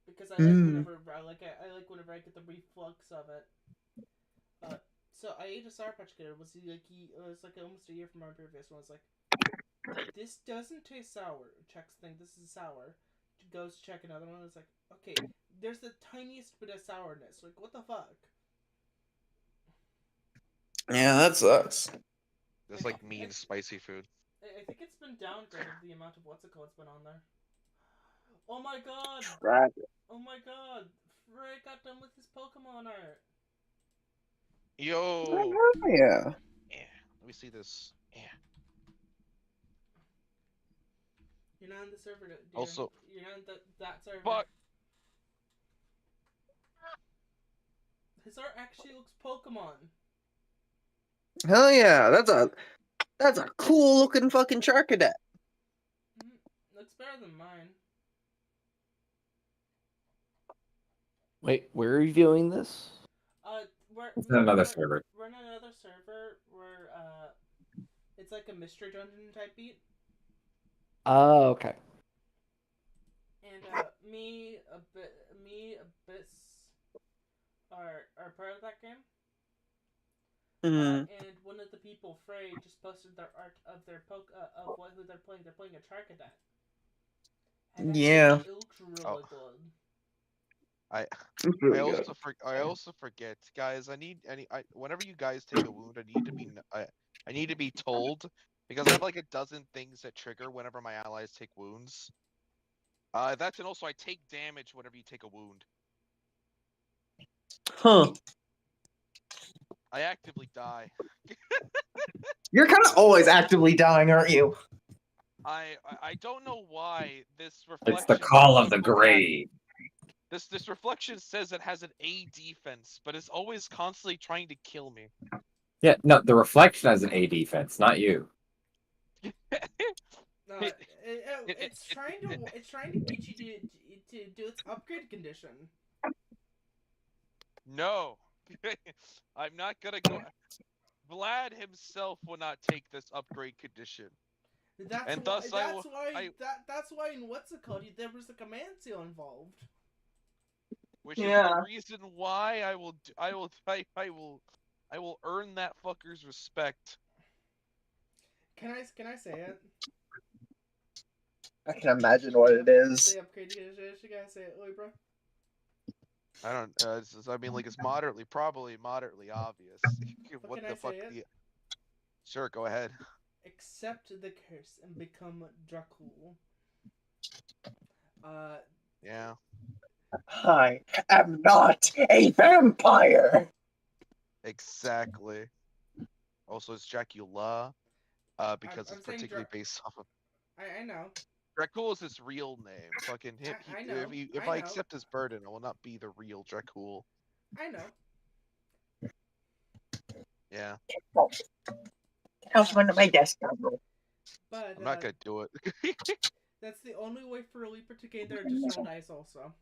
Because I like whenever I like whenever I get the reflux of it. So I ate a Sour Patch Kid. It was like almost a year from my previous one. It's like, this doesn't taste sour. Checks thing, this is sour. Goes check another one. It's like, okay, there's the tiniest bit of sourness. Like, what the fuck? Yeah, that sucks. That's like mean spicy food. I think it's been downgraded the amount of what's it called it's been on there. Oh my god! Tragic. Oh my god! Frey got done with his Pokemon art. Yo. Yeah. Yeah. Let me see this. Yeah. You're not in the server. Also- you're not in that server. Fuck. His art actually looks Pokemon. Hell yeah, that's a cool looking fucking Charcadet. Looks better than mine. Wait, where are you viewing this? It's in another server. We're in another server where it's like a mystery dungeon type beat. Oh, okay. And me, Abyss are part of that game. And one of the people, Frey, just posted their art of their who they're playing. They're playing a Charcadet. And Yeah. it looks really good. I also forget, guys. Whenever you guys take a wound, I need to be told, because I have like a dozen things that trigger whenever my allies take wounds. That's, and also I take damage whenever you take a wound. Huh. I actively die. You're kind of always actively dying, aren't you? I don't know why this reflection. It's the call of the says grave. This reflection says it has an A defense, but it's always constantly trying to kill me. Yeah, no, the reflection has an A defense, not you. It's trying to get you to do its upgrade condition. No, I'm not gonna go. Vlad himself will not take this upgrade condition. That's why in what's it called there was a command seal involved. Which is the reason why I will earn that fucker's respect. Can I say it? I can imagine what it is. The upgrade condition. You gotta say it, Libra. I don't. I mean, like, it's probably moderately obvious. What the fuck? Sure, go ahead. Accept the curse and become Dracul. Yeah. I am not a vampire. Exactly. Also, it's Dracula, because it's particularly based off of. I know. Dracul is his real name. Fucking him. I know. If I accept his burden, I will not be the real Dracul. I know. Yeah. How's one of my desk? But I'm not gonna do it. that's the only way for Leaper to gain their additional dice. Also.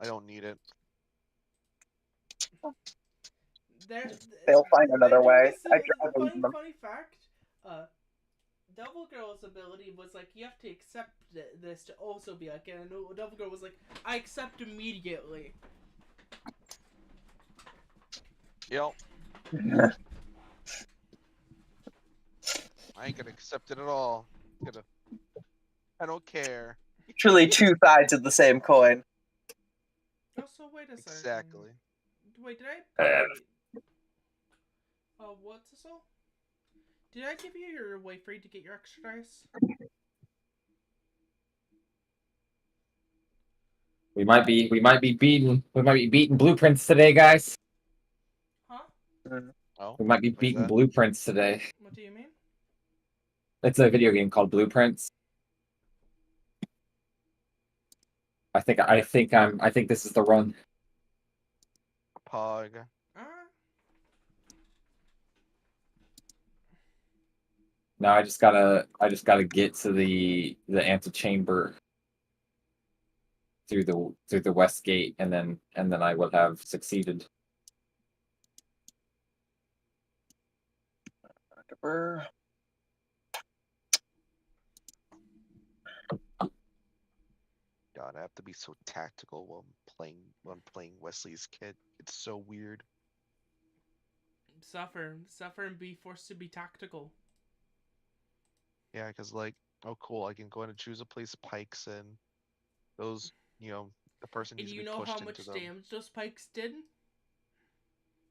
I don't need it. They'll find another way. Funny fact, Devil Girl's ability was like, you have to accept this to also be like, and Devil Girl was like, I accept immediately. Yep. I ain't gonna accept it at all. I don't care. Truly two sides of the same coin. Oh, so wait a second. Exactly. Wait, did I? What's this all? Did I give you your way free to get your extra dice? We might be beating blueprints today, guys. Huh? Oh, We might be what is beating that? blueprints today. What do you mean? It's a video game called Blueprints. I think this is the run. Pog. Now I just gotta get to the antechamber through the west gate, and then I will have succeeded. God, I have to be so tactical when I'm playing Wesley's kid. It's so weird. Suffer and be forced to be tactical. Yeah, because like, oh cool, I can go in and choose a place pikes and those, the person And needs to you be know pushed how into much them. damage those pikes did?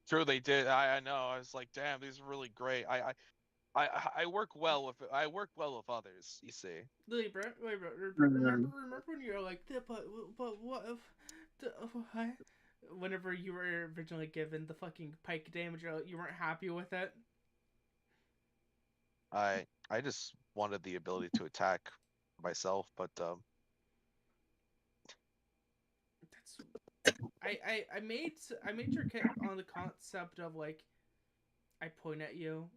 True, they did. I know. I was like, damn, these are really great. I work well with others. You see. Wait, bro. Remember when you were like, but what if? Whenever you were originally given the fucking pike damage, you weren't happy with it. I just wanted the ability to attack myself, but I made your kit on the concept of like, I point at you.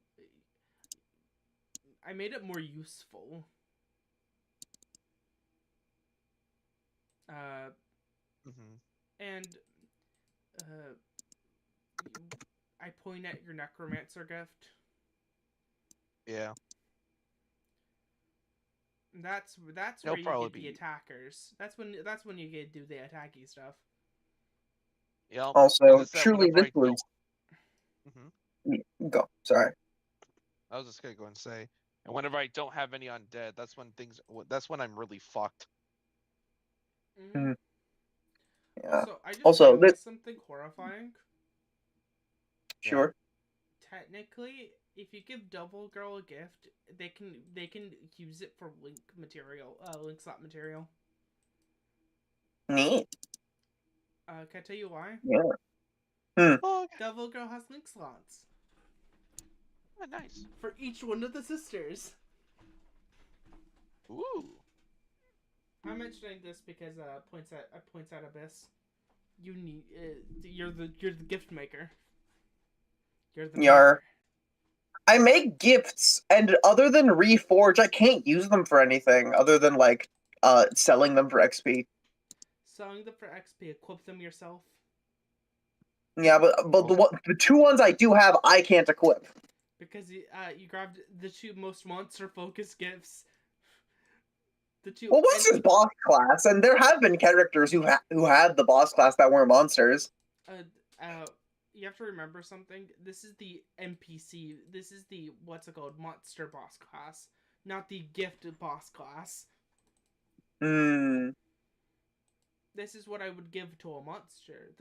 I made it more useful. And I point at your necromancer gift. Yeah. That's where you get the attackers. That's when you get do the attacky stuff. Yeah. Also, truly, this was. Go. Sorry. I was just gonna go and say, and whenever I don't have any undead, that's when I'm really fucked. Mm-hmm. Yeah. So I just also, realized something horrifying. Sure. Technically, if you give Double Girl a gift, they can use it for link slot material. Neat. Can I tell you why? Yeah. Double Girl has link slots. Oh, nice. For each one of the sisters. Ooh. I'm mentioning this because points at Abyss. You need you're the gift maker. You're the maker. I make gifts, and other than Reforge, I can't use them for anything other than like selling them for XP. Selling them for XP, equip them yourself. Yeah, but the two ones I do have, I can't equip. Because you grabbed the two most monster focused gifts. Well, what's his boss class? And there have been characters who had the boss class that weren't monsters. You have to remember something. This is the NPC. This is the monster boss class, not the gifted boss class. This is what I would give to a monster.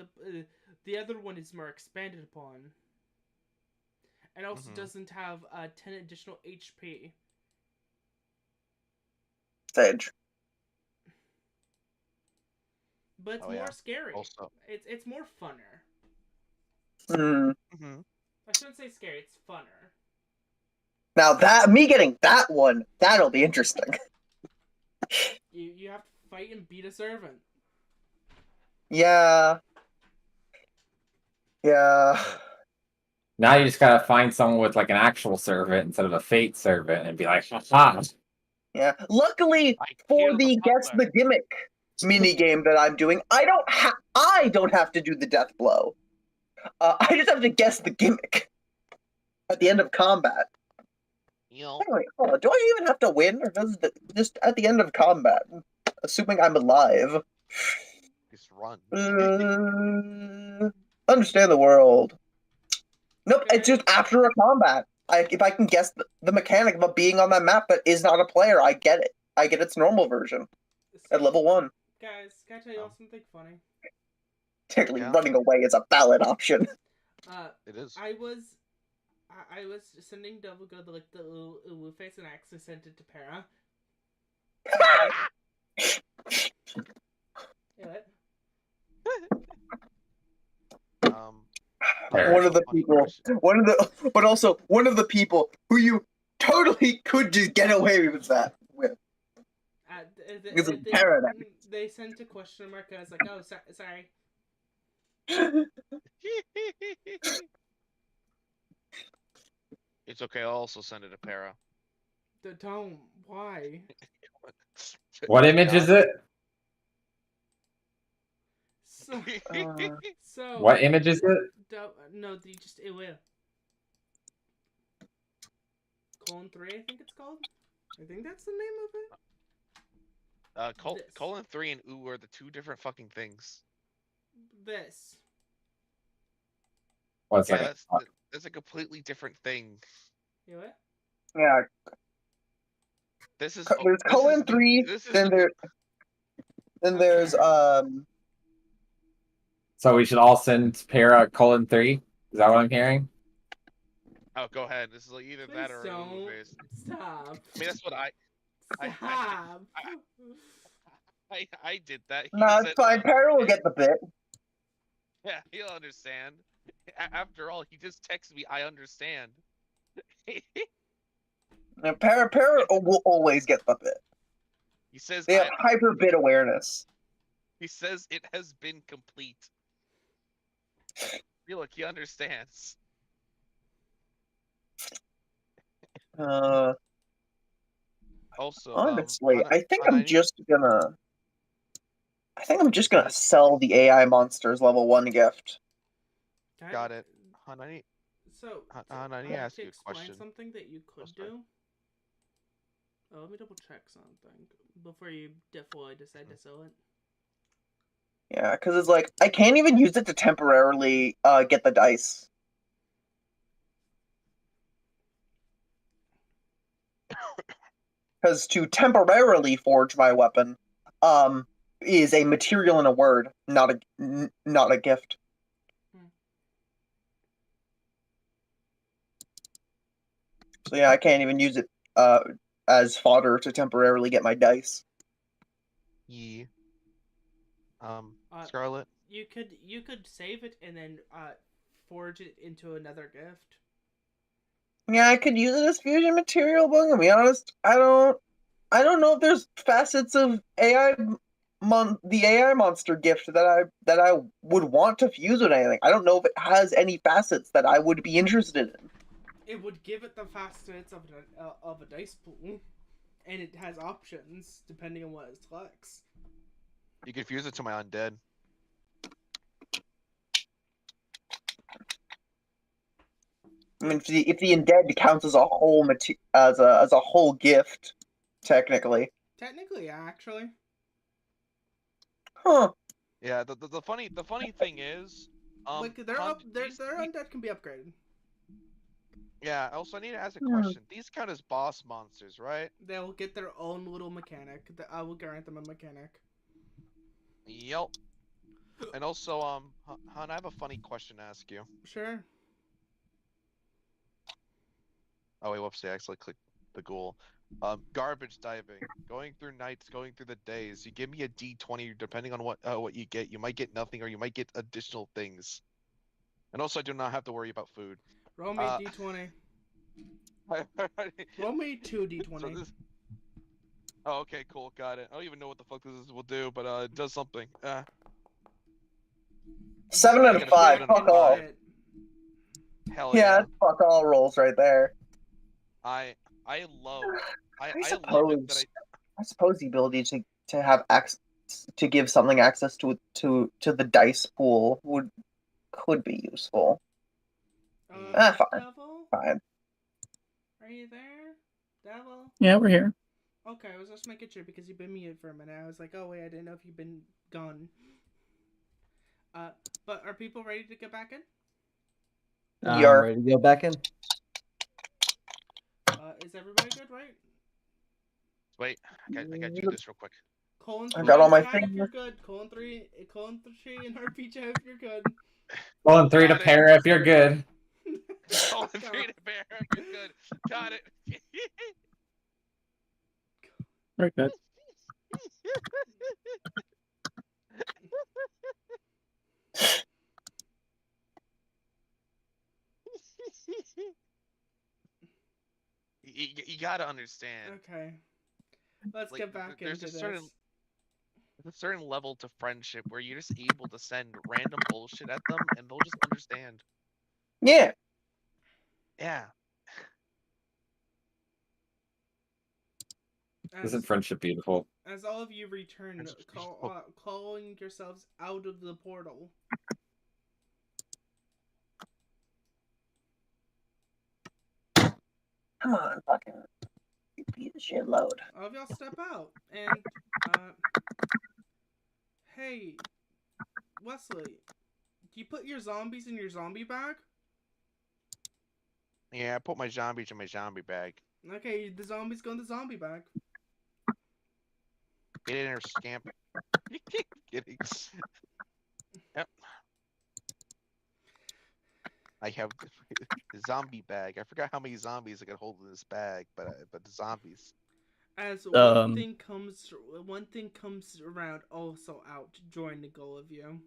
The other one is more expanded upon, and also doesn't have 10 additional HP. Sage. But it's more scary. Also. It's more funner. I shouldn't say scary, it's funner. Now me getting that one, that'll be interesting. You have to fight and beat a servant. Yeah. Now you just gotta find someone with like an actual servant instead of a fate servant and be like, haha. Yeah. Luckily for the guess the gimmick mini game that I'm doing, I don't have to do the death blow. I just have to guess the gimmick at the end of combat. Anyway, do I even have to win, or does it just at the end of combat, assuming I'm alive? Just run. Understand the world. Nope, it's just after a combat. if I can guess the mechanic of being on that map but is not a player, I get it. I get its normal version at level 1. Guys, can I tell you all something funny? Technically, Yeah. running away is a valid option. It is. I was sending Double Good like the Uwu face, and I actually sent it to Para. Yeah, what? One of the funny people, question. but also one of the people who you totally could just get away with that with. It's a paradox. They sent a question mark. I was like, oh, sorry. It's okay. I'll also send it to Para. Don't. Why? What image is it? So, so What image is it? no, it will. Colon 3, I think it's called. I think that's the name of it. This. Colon 3 and Ooh are the two different fucking things. This. One Yeah, second. that's a completely different thing. You what? Yeah, This is there's colon 3. Then there's So we should all send Para colon 3? Is that what I'm hearing? Oh, go ahead. This is like either Please that or don't. Ooh face. Stop. I mean, that's what I Stop. I did that. He no, said, it's fine. Para will get the bit. Yeah, he'll understand. After all, he just texted me, I understand. Now, Para will always get the bit. He says, They have hyper bit awareness. he says it has been complete. Look, he understands. Also, honestly, I think I'm Hanani- just gonna. I think I'm just gonna sell the AI monsters level 1 gift. Got it. Hanani, So, I need to ask you a question. Something that you could sorry. do. Oh, let me double check something before you fully decide to sell it. Yeah, because it's like I can't even use it to temporarily get the dice. Because to temporarily forge my weapon, is a material and a word, not a gift. So yeah, I can't even use it as fodder to temporarily get my dice. Yeah. Scarlet. You could save it and then forge it into another gift. Yeah, I could use it as fusion material, but I'm gonna be honest, I don't know if there's facets of the AI monster gift that I would want to fuse with anything. I don't know if it has any facets that I would be interested in. It would give it the facets of a dice pool, and it has options depending on what it selects. You could fuse it to my undead. I mean, if the undead counts as a whole as a whole gift, technically. Technically, actually. Huh. Yeah. The funny thing is, like their undead can be upgraded. Yeah. Also, I need to ask a question. These count as boss monsters, right? They'll get their own little mechanic. I will grant them a mechanic. Yep. And also, Han, I have a funny question to ask you. Sure. Oh wait, whoopsie! I actually clicked the ghoul. Garbage diving, going through nights, going through the days. You give me a D20, depending on what you get. You might get nothing, or you might get additional things. And also, I do not have to worry about food. Roll me D20. Roll me 2 D20. So oh, okay, cool, got it. I don't even know what the fuck this will do, but it does something. 7 out of 5. Fuck all. Hell yeah, yeah. Fuck all rolls right there. I love. I suppose the ability to have access to give something access to the dice pool could be useful. Fine. Devil? Fine. Are you there, Devil? Yeah, we're here. Okay, I was just making sure because you've been muted for a minute. I was like, oh wait, I didn't know if you've been gone. But are people ready to get back in? I'm ready to go back in. Is everybody good, right? Wait, I gotta do this real quick. Colon I 3 got all in my chat if you're fingers. good. Colon 3 in RP chat if you're good. Pulling 3 to Got it. pair if you're good. Colon 3 to bear if you're good. Got it. Very good. You gotta understand. Okay. Let's Like, get back there's into a certain this. there's a certain level to friendship where you're just able to send random bullshit at them and they'll just understand. Yeah. Yeah. Isn't friendship beautiful? As all of you return, Friendship's beautiful. calling yourselves out of the portal. Come on, fucking piece of shit load. All of y'all step out, and hey, Wesley, do you put your zombies in your zombie bag? Yeah, I put my zombies in my zombie bag. Okay, the zombies go in the zombie bag. Get in there, scamp. Kidding. Yep. I have the zombie bag. I forgot how many zombies I could hold in this bag, but the zombies. As Um, one thing comes around, also out to join the goal of you.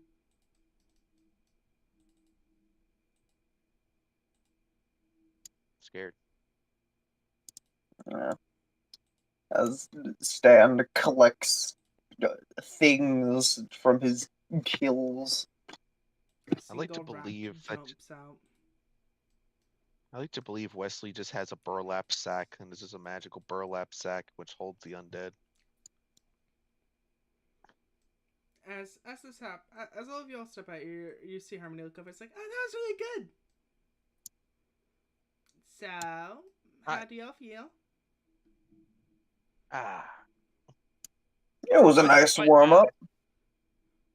Scared. As Stan collects things from his kills. I like to Single rat believe that jumps out. I like to believe Wesley just has a burlap sack, and this is a magical burlap sack which holds the undead. As this happens, as all of y'all step out, you see Harmony look up. It's like, oh, that was really good. So, how Hi. do y'all feel? Ah. It was a Quite- nice quite warm up.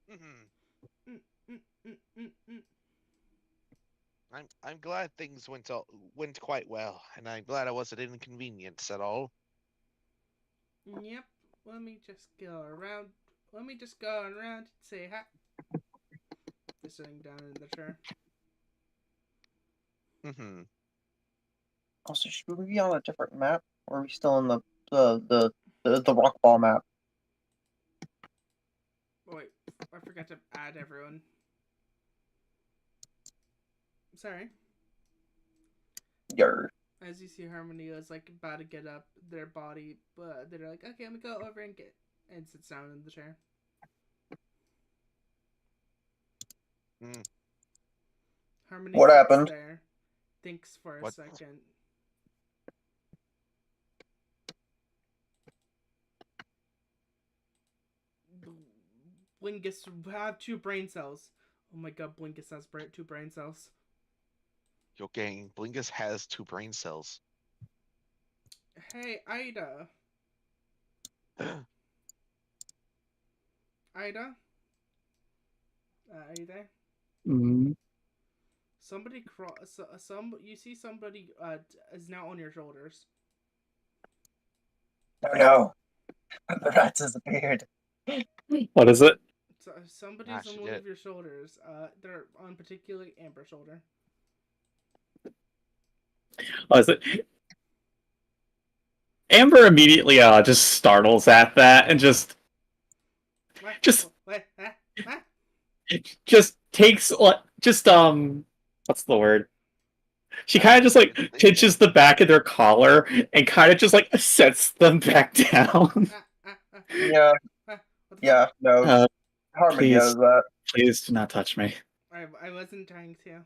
well. Mm, mm, mm, mm, mm. I'm glad things went quite well, and I'm glad I wasn't an inconvenience at all. Yep. Let me just go around. Let me just go around and say hi. Just sitting down in the chair. Mm-hmm. Also, should we be on a different map? Or are we still on the rock ball map? Oh, wait, I forgot to add everyone. Sorry. Yer. As you see, Harmony is like about to get up their body, but they're like, okay, I'm gonna go over and sits down in the chair. Mm. Harmony What sits happened? there, thinks for a What? second. Blinkus have 2 brain cells. Oh my god, Blinkus has 2 brain cells. Yo, gang, Blinkus has 2 brain cells. Hey, Ida. Ida? Are you there? mm, Somebody you see somebody is now on your shoulders. Oh no. The rats disappeared. what is it? So somebody's she on one did. of your shoulders. They're on particularly Amber's shoulder. Oh, is it? Amber immediately just startles at that and just What? Just- What? just takes just what's the word? She kind of just like pinches the back of their collar and kind of just like sets them back down. Yeah, What the yeah, fuck? no. Harmony please. knows that. Please do not touch me. I wasn't trying to.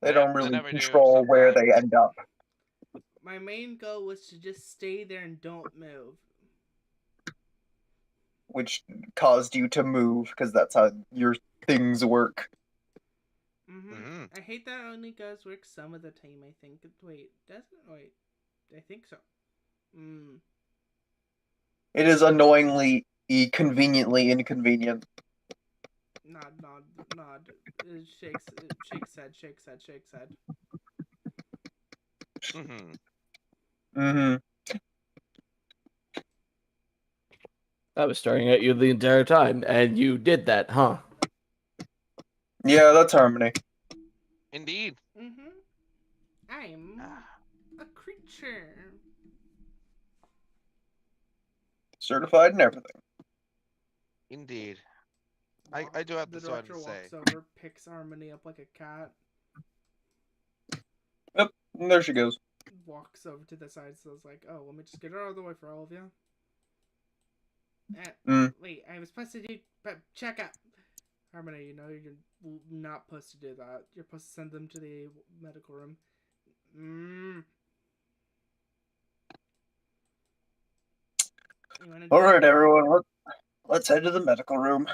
They I don't nev- I really never do control where they sometimes. end up. My main goal was to just stay there and don't move. Which caused you to move, because that's how your things work. Mm-hmm. I hate that only does work some of the time, I think. Wait, does it? Wait. I think so. It is annoyingly, conveniently inconvenient. Nod. Shakes head. Mm-hmm. Mm-hmm. I was staring at you the entire time, and you did that, huh? Yeah, that's Harmony. Indeed. Mm-hmm. I'm a creature. Certified and everything. Indeed. I do have The this one director to say. walks over, picks Harmony up like a cat, Yep, and there she goes. walks over to the side, says like, "Oh, let me just get her out of the way for all of you." Mm. Wait, I was supposed to do check up. Harmony, you know you're not supposed to do that. You're supposed to send them to the medical room. All right, everyone, let's head to the medical room.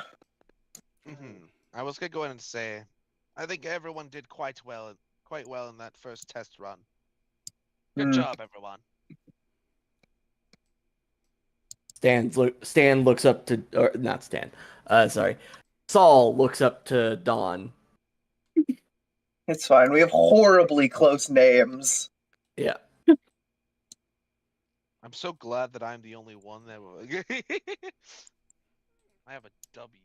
Mm-hmm. I was gonna go in and say, I think everyone did quite well in that first test run. Good job, everyone. Stan looks up to, or not Stan. Sorry, Saul looks up to Dawn. It's fine. We have horribly close names. Yeah. I'm so glad that I'm the only one that will. I have a W.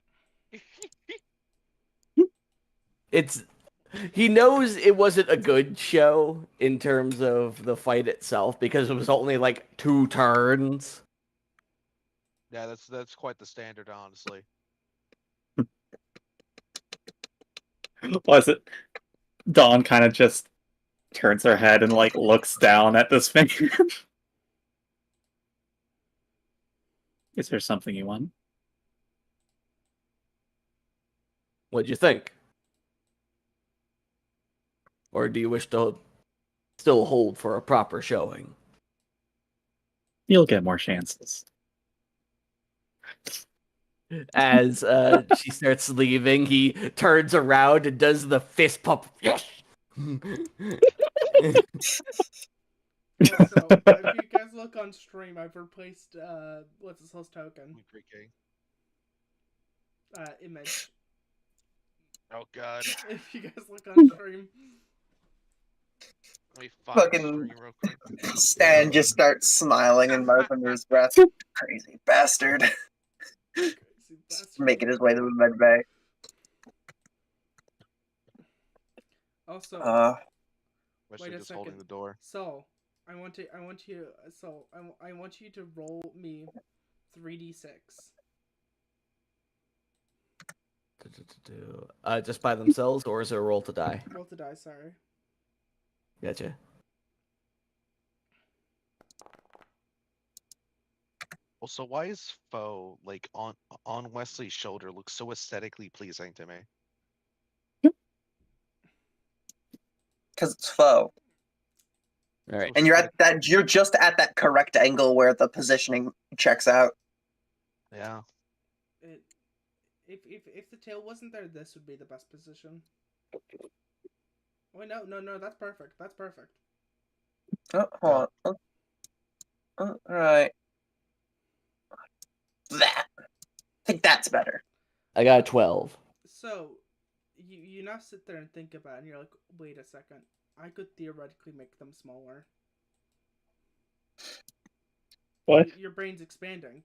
He knows it wasn't a good show in terms of the fight itself because it was only like 2 turns. Yeah, that's quite the standard, honestly. Was it? Dawn kind of just turns her head and like looks down at this finger. Is there something you want? What'd you think? Or do you wish to still hold for a proper showing? You'll get more chances. As she starts leaving, he turns around and does the fist pump. Yes! Also, if you guys look on stream, I've replaced what's his host token image. Oh god. If you guys look on stream. Let me find Fucking stream real quick. Stan just starts smiling and mouth under his breath. Crazy bastard. Crazy bastard. Making his way to the med bay. Also, Wesley wait a just holding second. the door. So, I want you to roll me 3d6. Just by themselves, or is it a roll to die? Roll to die, sorry. Gotcha. Also, why is Foe like on Wesley's shoulder looks so aesthetically pleasing to me? Because it's foe. All right. And you're just at that correct angle where the positioning checks out. Yeah. If the tail wasn't there, this would be the best position. Wait, no, that's perfect. That's perfect. Oh, hold on. All right. That. I think that's better. I got a 12. So, you now sit there and think about it, and you're like, wait a second. I could theoretically make them smaller. What? Your brain's expanding.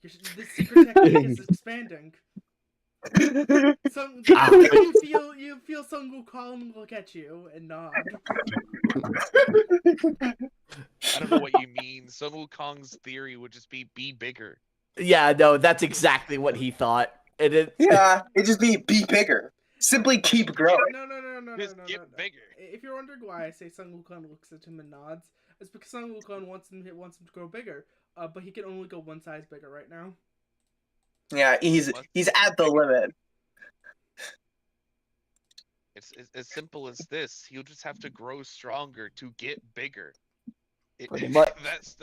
The secret technique is expanding. You feel Sun Wukong look at you and nod. I don't know what you mean. Sun Wukong's theory would just be bigger. Yeah, no, that's exactly what he thought. Yeah, it just be bigger. Simply keep growing. No. Just get bigger. If you're wondering why I say Sun Wukong looks at him and nods, it's because Sun Wukong wants him to grow bigger. But he can only go one size bigger right now. Yeah, he's at the limit. It's as simple as this. He'll just have to grow stronger to get bigger. Pretty much. That's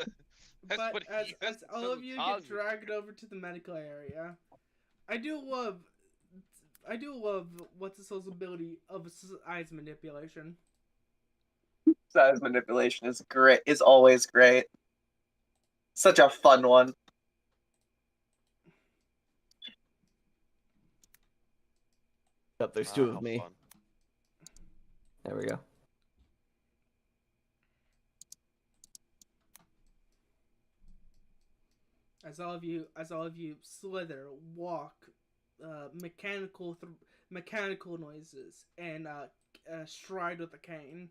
But as all Sun of you Wukong get dragged over to the medical area, I do love what's the soul's ability of eyes manipulation. Size manipulation is great. Is always great. Such a fun one. Yep, there's 2 how of me. fun. There we go. As all of you slither, walk, mechanical noises, and stride with a cane.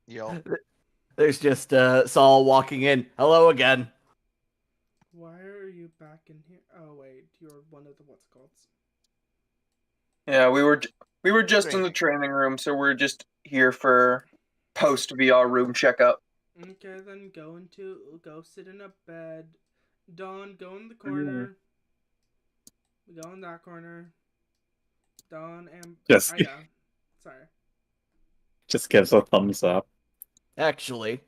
Yo. There's just Saul walking in. Hello again. Why are you back in here? Oh wait, you're one of the what's it called? Yeah, we were just in the training room, so we're just here for post VR room checkup. Okay, then go sit in a bed. Dawn, go in the corner. Go in that corner. Dawn and Just- Ida. Sorry. Just gives a thumbs up. Actually,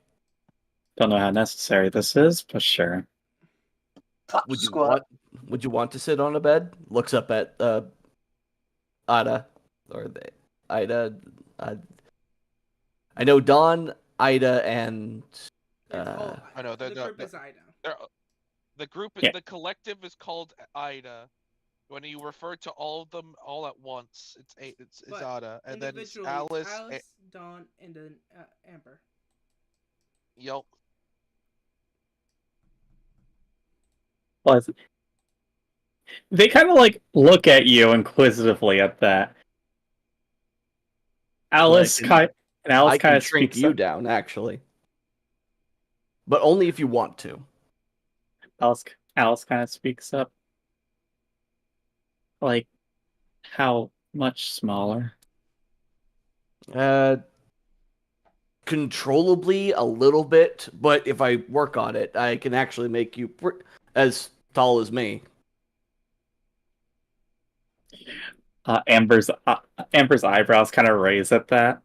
Don't know how necessary this is, but sure. Top would you squat. want to sit on a bed? Looks up at Ida or Ida. I know Dawn, Ida, and I know the they're group is Ida. the group, Yeah. the collective is called Ida. When you refer to all of them all at once, it's But Ida, and then it's individually, Alice. Dawn, and then Amber. Yup. Well, they kind of like look at you inquisitively at that. Alice can- kind and Alice I kind can of shrink speaks you up. down, actually, but only if you want to. Alice kind of speaks up. Like, how much smaller? Controllably a little bit, but if I work on it, I can actually make you as tall as me. Amber's eyebrows kind of raise at that.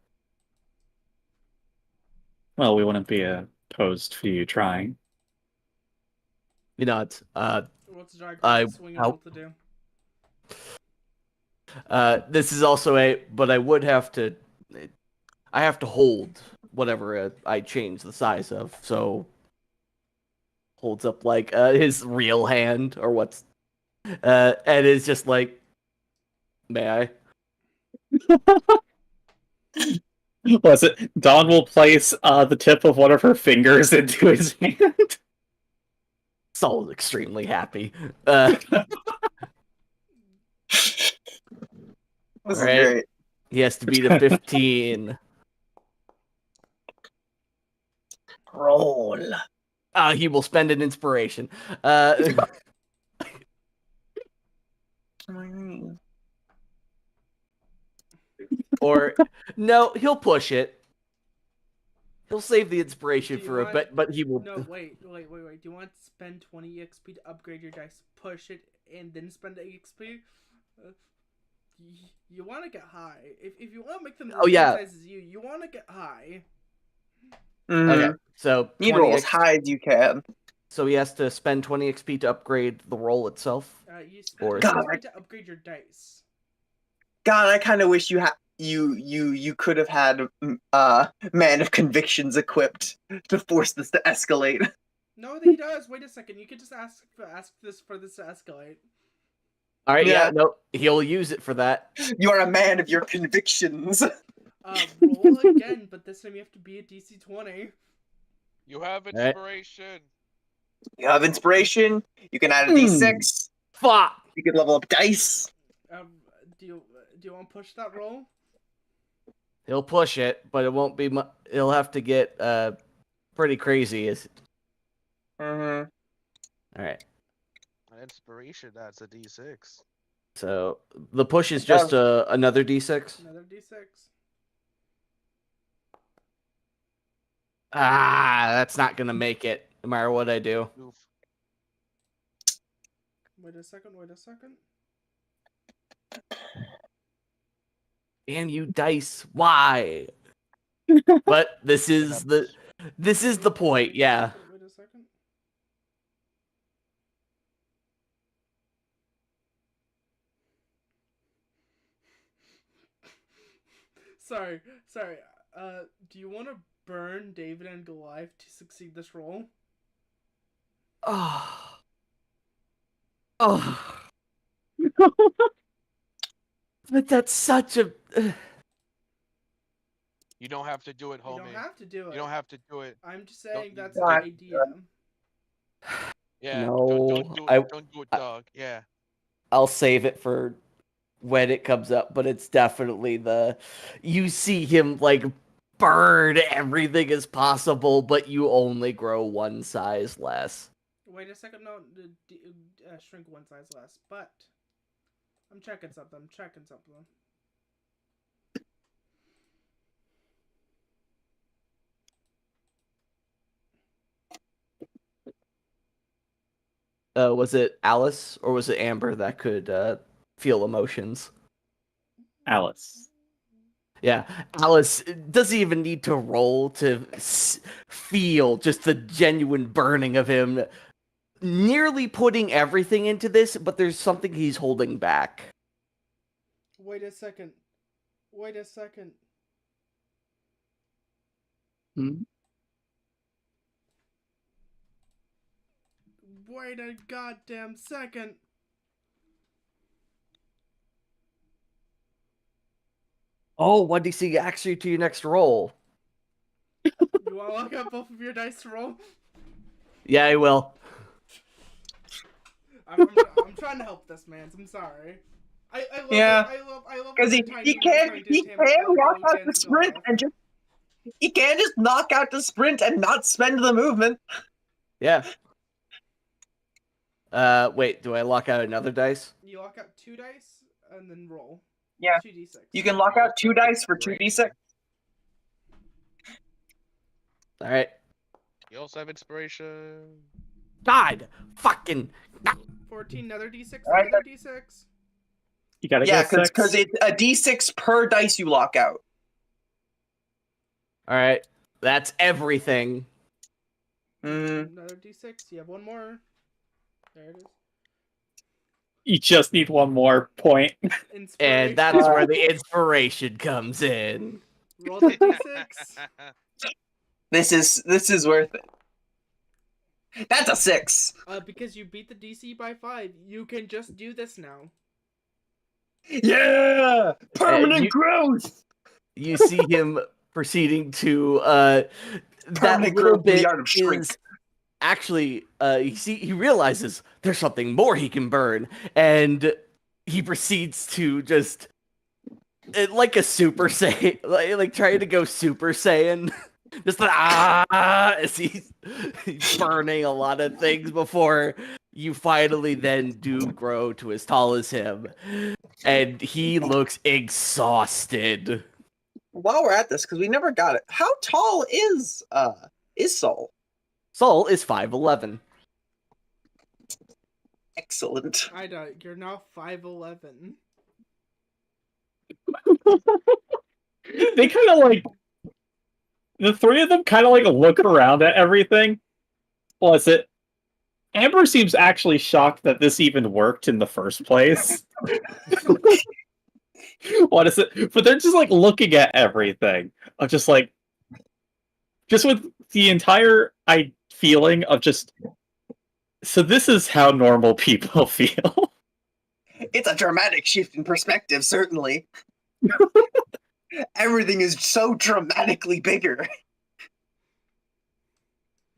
Well, we wouldn't be opposed for you trying. You know, it's What's the drag I- swing how- able to do? this is also but I would have to. I have to hold whatever I change the size of. So holds up like his real hand or what's, and is just like, may I? Was it Dawn will place the tip of one of her fingers into his hand? Saul's extremely happy. This Right. is great. He has to beat a 15. Roll. He will spend an inspiration. Or no, he'll push it. He'll save the inspiration Do you for a want- bit, but he will. No, wait. Do you want to spend 20 XP to upgrade your dice, push it, and then spend the XP? You want to get high. If you want to make them the Oh, yeah. same size as you want to get high. Okay, so You 20 roll as high as you can. So he has to spend 20 XP to upgrade the roll itself. You spend Or- XP to upgrade your dice. God, I kind of wish you could have had Man of Convictions equipped to force this to escalate. No, he does. Wait a second. You could just ask this to escalate. All right, yeah, Yeah. no, he'll use it for that. You are a man of your convictions. Roll again, but this time you have to be a DC 20. You have Alright. inspiration. You have inspiration. You can add a d6. Fuck! You can level up dice. Do you want to push that roll? He'll push it, but it won't be much. He'll have to get pretty crazy. Mm-hmm. All right. An inspiration, that's a D6. So the push is just another d6. Another D6. That's not gonna make it, no matter what I do. Oof. Wait a second. Damn you, dice! Why? But this is the point. Yeah. Wait a second. Sorry. Do you want to burn David and Goliath to succeed this roll? Oh. But that's such a. You don't have to do it, You homie. don't have to do it. You don't have to do it. I'm just saying you- that's Right. an idea. Yeah. No, Don't do it, I- dog. Yeah. I'll save it for when it comes up, but it's definitely you see him like burn everything as possible, but you only grow one size less. Wait a second, no, shrink one size less. But I'm checking something. Was it Alice or was it Amber that could feel emotions? Alice. Yeah, Alice doesn't even need to roll to feel just the genuine burning of him, nearly putting everything into this, but there's something he's holding back. Wait a second. Hmm? Wait a goddamn second. Oh, what do you see actually to your next roll? You want to look up both of your dice to roll? Yeah, I will. I'm trying to help this man. I'm sorry. I love Yeah. I love Because the he tiny can tiny he Tim- can walk Tim- out the sprint and just he can just knock out the sprint and not spend the movement. Yeah. Wait, do I lock out another dice? You lock out 2 dice and then roll. Yeah. 2d6. You can lock out 2 dice for 2d6. All right. You also have inspiration. God, fucking. 14, another d6, Alright. another d6. You gotta Yeah, get because 6. it's a d6 per dice you lock out. All right, that's everything. Another d6. You have one more. There it is. You just need one more point. Inspiration. And that is where the inspiration comes in. Roll the d6. This is worth it. That's a 6. Because you beat the DC by 5, you can just do this now. Yeah! Permanent you- growth! You see him proceeding to that Permanent little growth in the bit art of shrink. is actually he realizes there's something more he can burn, and he proceeds to just like a Super Saiyan, like trying to go Super Saiyan. Just as he's burning a lot of things before you finally then do grow to as tall as him, and he looks exhausted. While we're at this, because we never got it, how tall is Sol? Sol is 5'11". Excellent. I know, you're now 5'11". They kind of like the three of them kind of like looking around at everything. Was it? Amber seems actually shocked that this even worked in the first place. What is it? But they're just like looking at everything. I'm just like, just with the entire feeling of just. So this is how normal people feel. It's a dramatic shift in perspective, certainly. Everything is so dramatically bigger.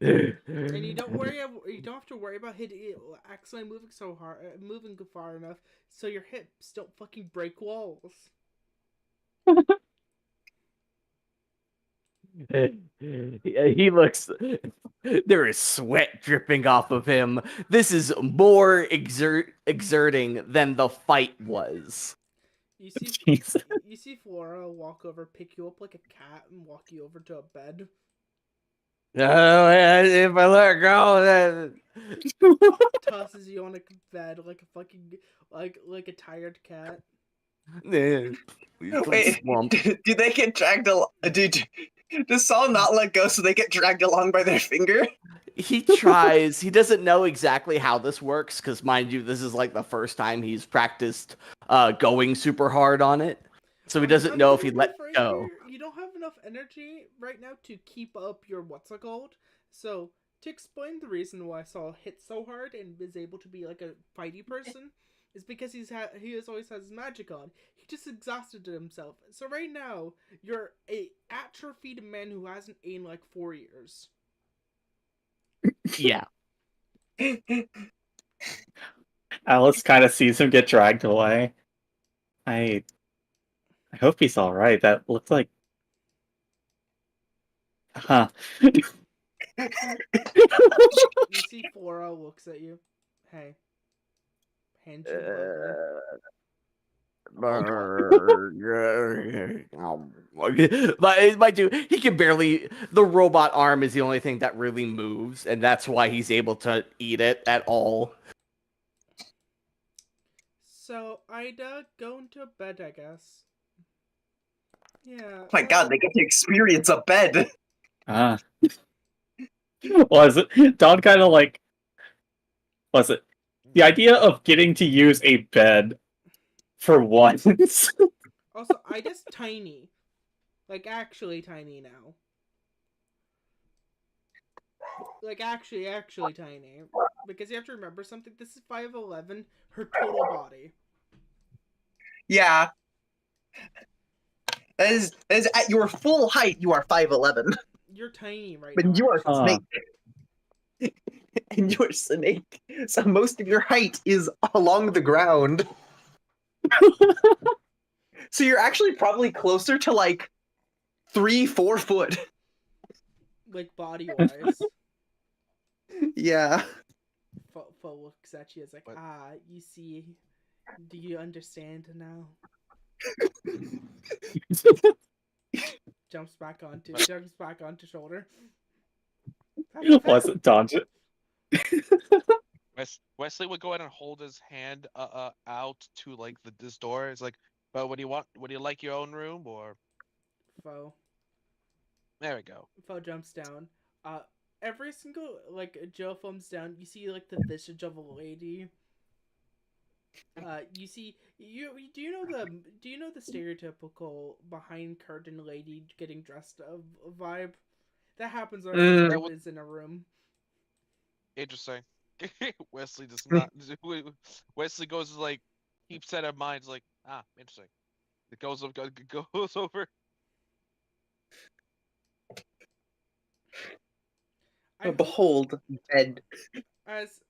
And you don't have to worry about accidentally moving far enough so your hips don't fucking break walls. He looks. There is sweat dripping off of him. This is more exerting than the fight was. You see, Jesus. you see Flora walk over, pick you up like a cat, and walk you over to a bed. If I let her go, then Tosses you on a bed like a fucking like a tired cat. Wait, Swamp. do they get dragged along? Does Saul not let go so they get dragged along by their finger? He tries. He doesn't know exactly how this works because, mind you, this is like the first time he's practiced going super hard on it. So he doesn't know if he let afraid go. You don't have enough energy right now to keep up your what's it called. So to explain the reason why Saul hits so hard and is able to be like a fighty person is because he always has his magic on. He just exhausted himself. So right now you're a atrophied man who hasn't ate in like 4 years. Yeah. Alice kind of sees him get dragged away. I hope he's all right. That looked like, huh? You see Flora looks at you. Hey. Hand you a burger. My dude, he can barely. The robot arm is the only thing that really moves, and that's why he's able to eat it at all. So, Ida, going to bed, I guess. Yeah. Oh my god, they get to experience a bed. Ah. Was it? Don kind of like. Was it? The idea of getting to use a bed for once. Also, Ida's tiny. Like, actually tiny now. Like, actually tiny. Because you have to remember something. This is 5'11", her total body. Yeah. That is at your full height, you are 5'11". You're tiny right But now. you are actually. Snake. And you're Snake. So most of your height is along the ground. So you're actually probably closer to like 3-4 foot. Like, body-wise. Yeah. Fo looks at you as like, you see. Do you understand now? Jumps back onto shoulder. Was it Don? Wesley would go ahead and hold his hand out to like this door. It's like, but what do you want? Would you like your own room or? Fo. There we go. Fo jumps down. Every single Joe thumbs down. You see like the visage of a lady. You see do you know the stereotypical behind curtain lady getting dressed vibe that happens when Joe is in a room. Interesting. Wesley does not. Wesley goes like keeps that in mind. It's like interesting. It goes over. Behold, bed. As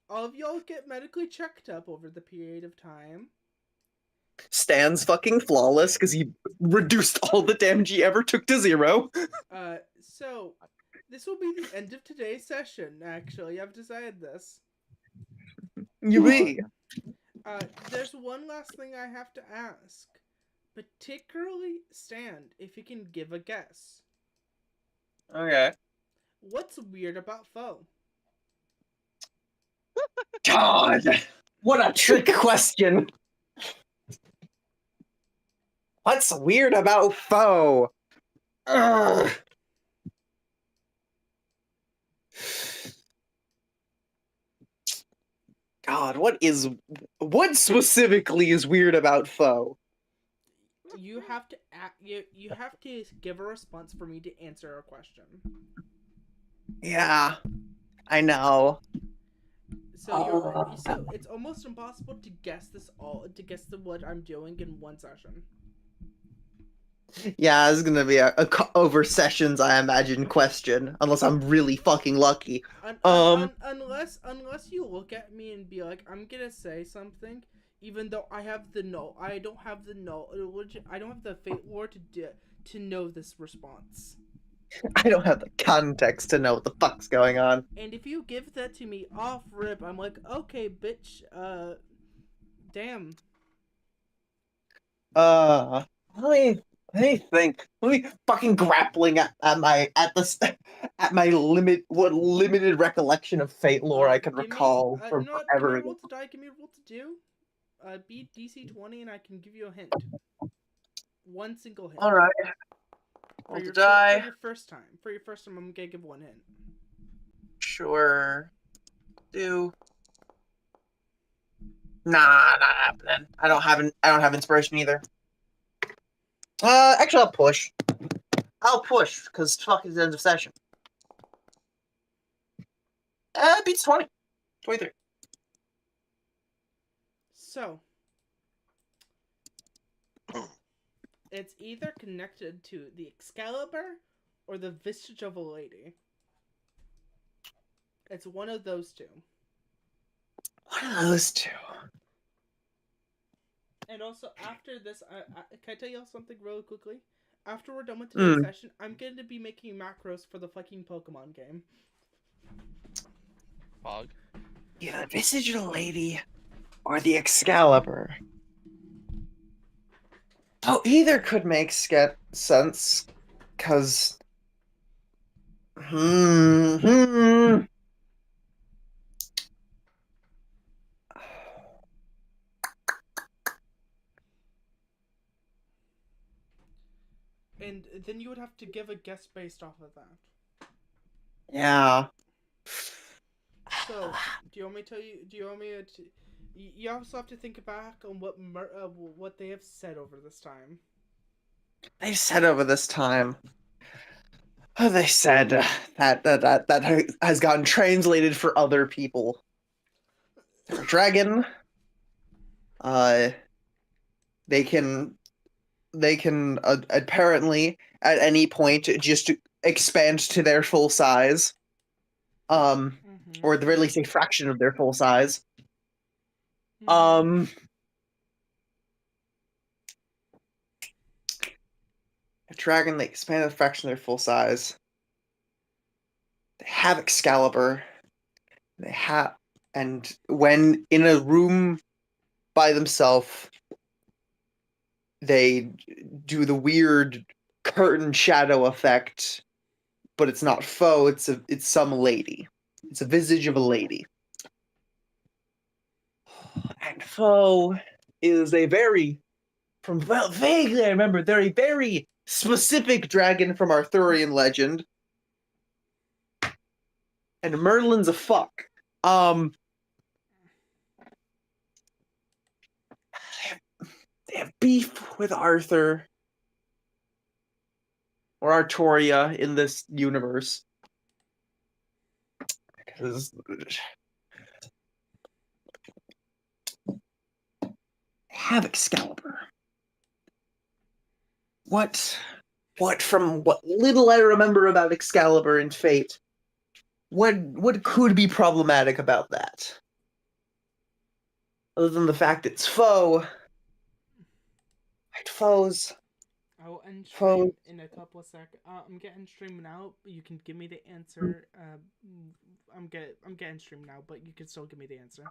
all of y'all get medically checked up over the period of time. Stan's fucking flawless because he reduced all the damage he ever took to 0. So this will be the end of today's session. Actually, I've decided this. You be. There's one last thing I have to ask, particularly Stan, if you can give a guess. Okay. What's weird about Foe? God, what a trick question. What's weird about Foe? Ugh. God, what specifically is weird about Foe? You have to you have to give a response for me to answer a question. Yeah, I know. So it's almost impossible to guess what I'm doing in one session. Yeah, it's gonna be a over sessions, I imagine, question, unless I'm really fucking lucky. Unless you look at me and be like, I'm gonna say something, even though I have the I don't have the fate lore to know this response. I don't have the context to know what the fuck's going on. And if you give that to me off rip, I'm like, okay, bitch, damn. Let me think. Let me fucking grappling at my limited recollection of Fate lore I can recall from forever ago. Give me a roll to do. Beat DC 20 and I can give you a hint. One single hint. Alright. For your first time, I'm gonna give one hint. Sure. Do. Not happening. I don't have inspiration either. Actually, I'll push. Because fuck is the end of session. Beats 20. 23. So, it's either connected to the Excalibur or the visage of a lady. It's one of those two. One of those two. And also, after this, can I tell you something really quickly? After we're done with today's session, I'm going to be making macros for the fucking Pokemon game. Fog. Either the Visage of the Lady or the Excalibur. Oh, either could make sense, because... And then you would have to give a guess based off of that. Yeah. So, do you want me to tell you? Do you want me to? You also have to think back on what they have said over this time. They said over this time. They said that has gotten translated for other people. Dragon. They can apparently at any point just expand to their full size. Or at the very least a fraction of their full size. A dragon, they expand a fraction of their full size. They have Excalibur. And when in a room by themselves, they do the weird curtain shadow effect, but it's not foe. It's some lady. It's a visage of a lady. And foe is a vaguely I remember, they're a very specific dragon from Arthurian legend. And Merlin's a fuck. They have beef with Arthur or Artoria in this universe. Because have Excalibur. What from what little I remember about Excalibur and Fate, what could be problematic about that? Other than the fact it's foe. Right, foes. I will end stream in a couple of seconds. I'm getting stream now. You can give me the answer. I'm getting stream now, but you can still give me the answer.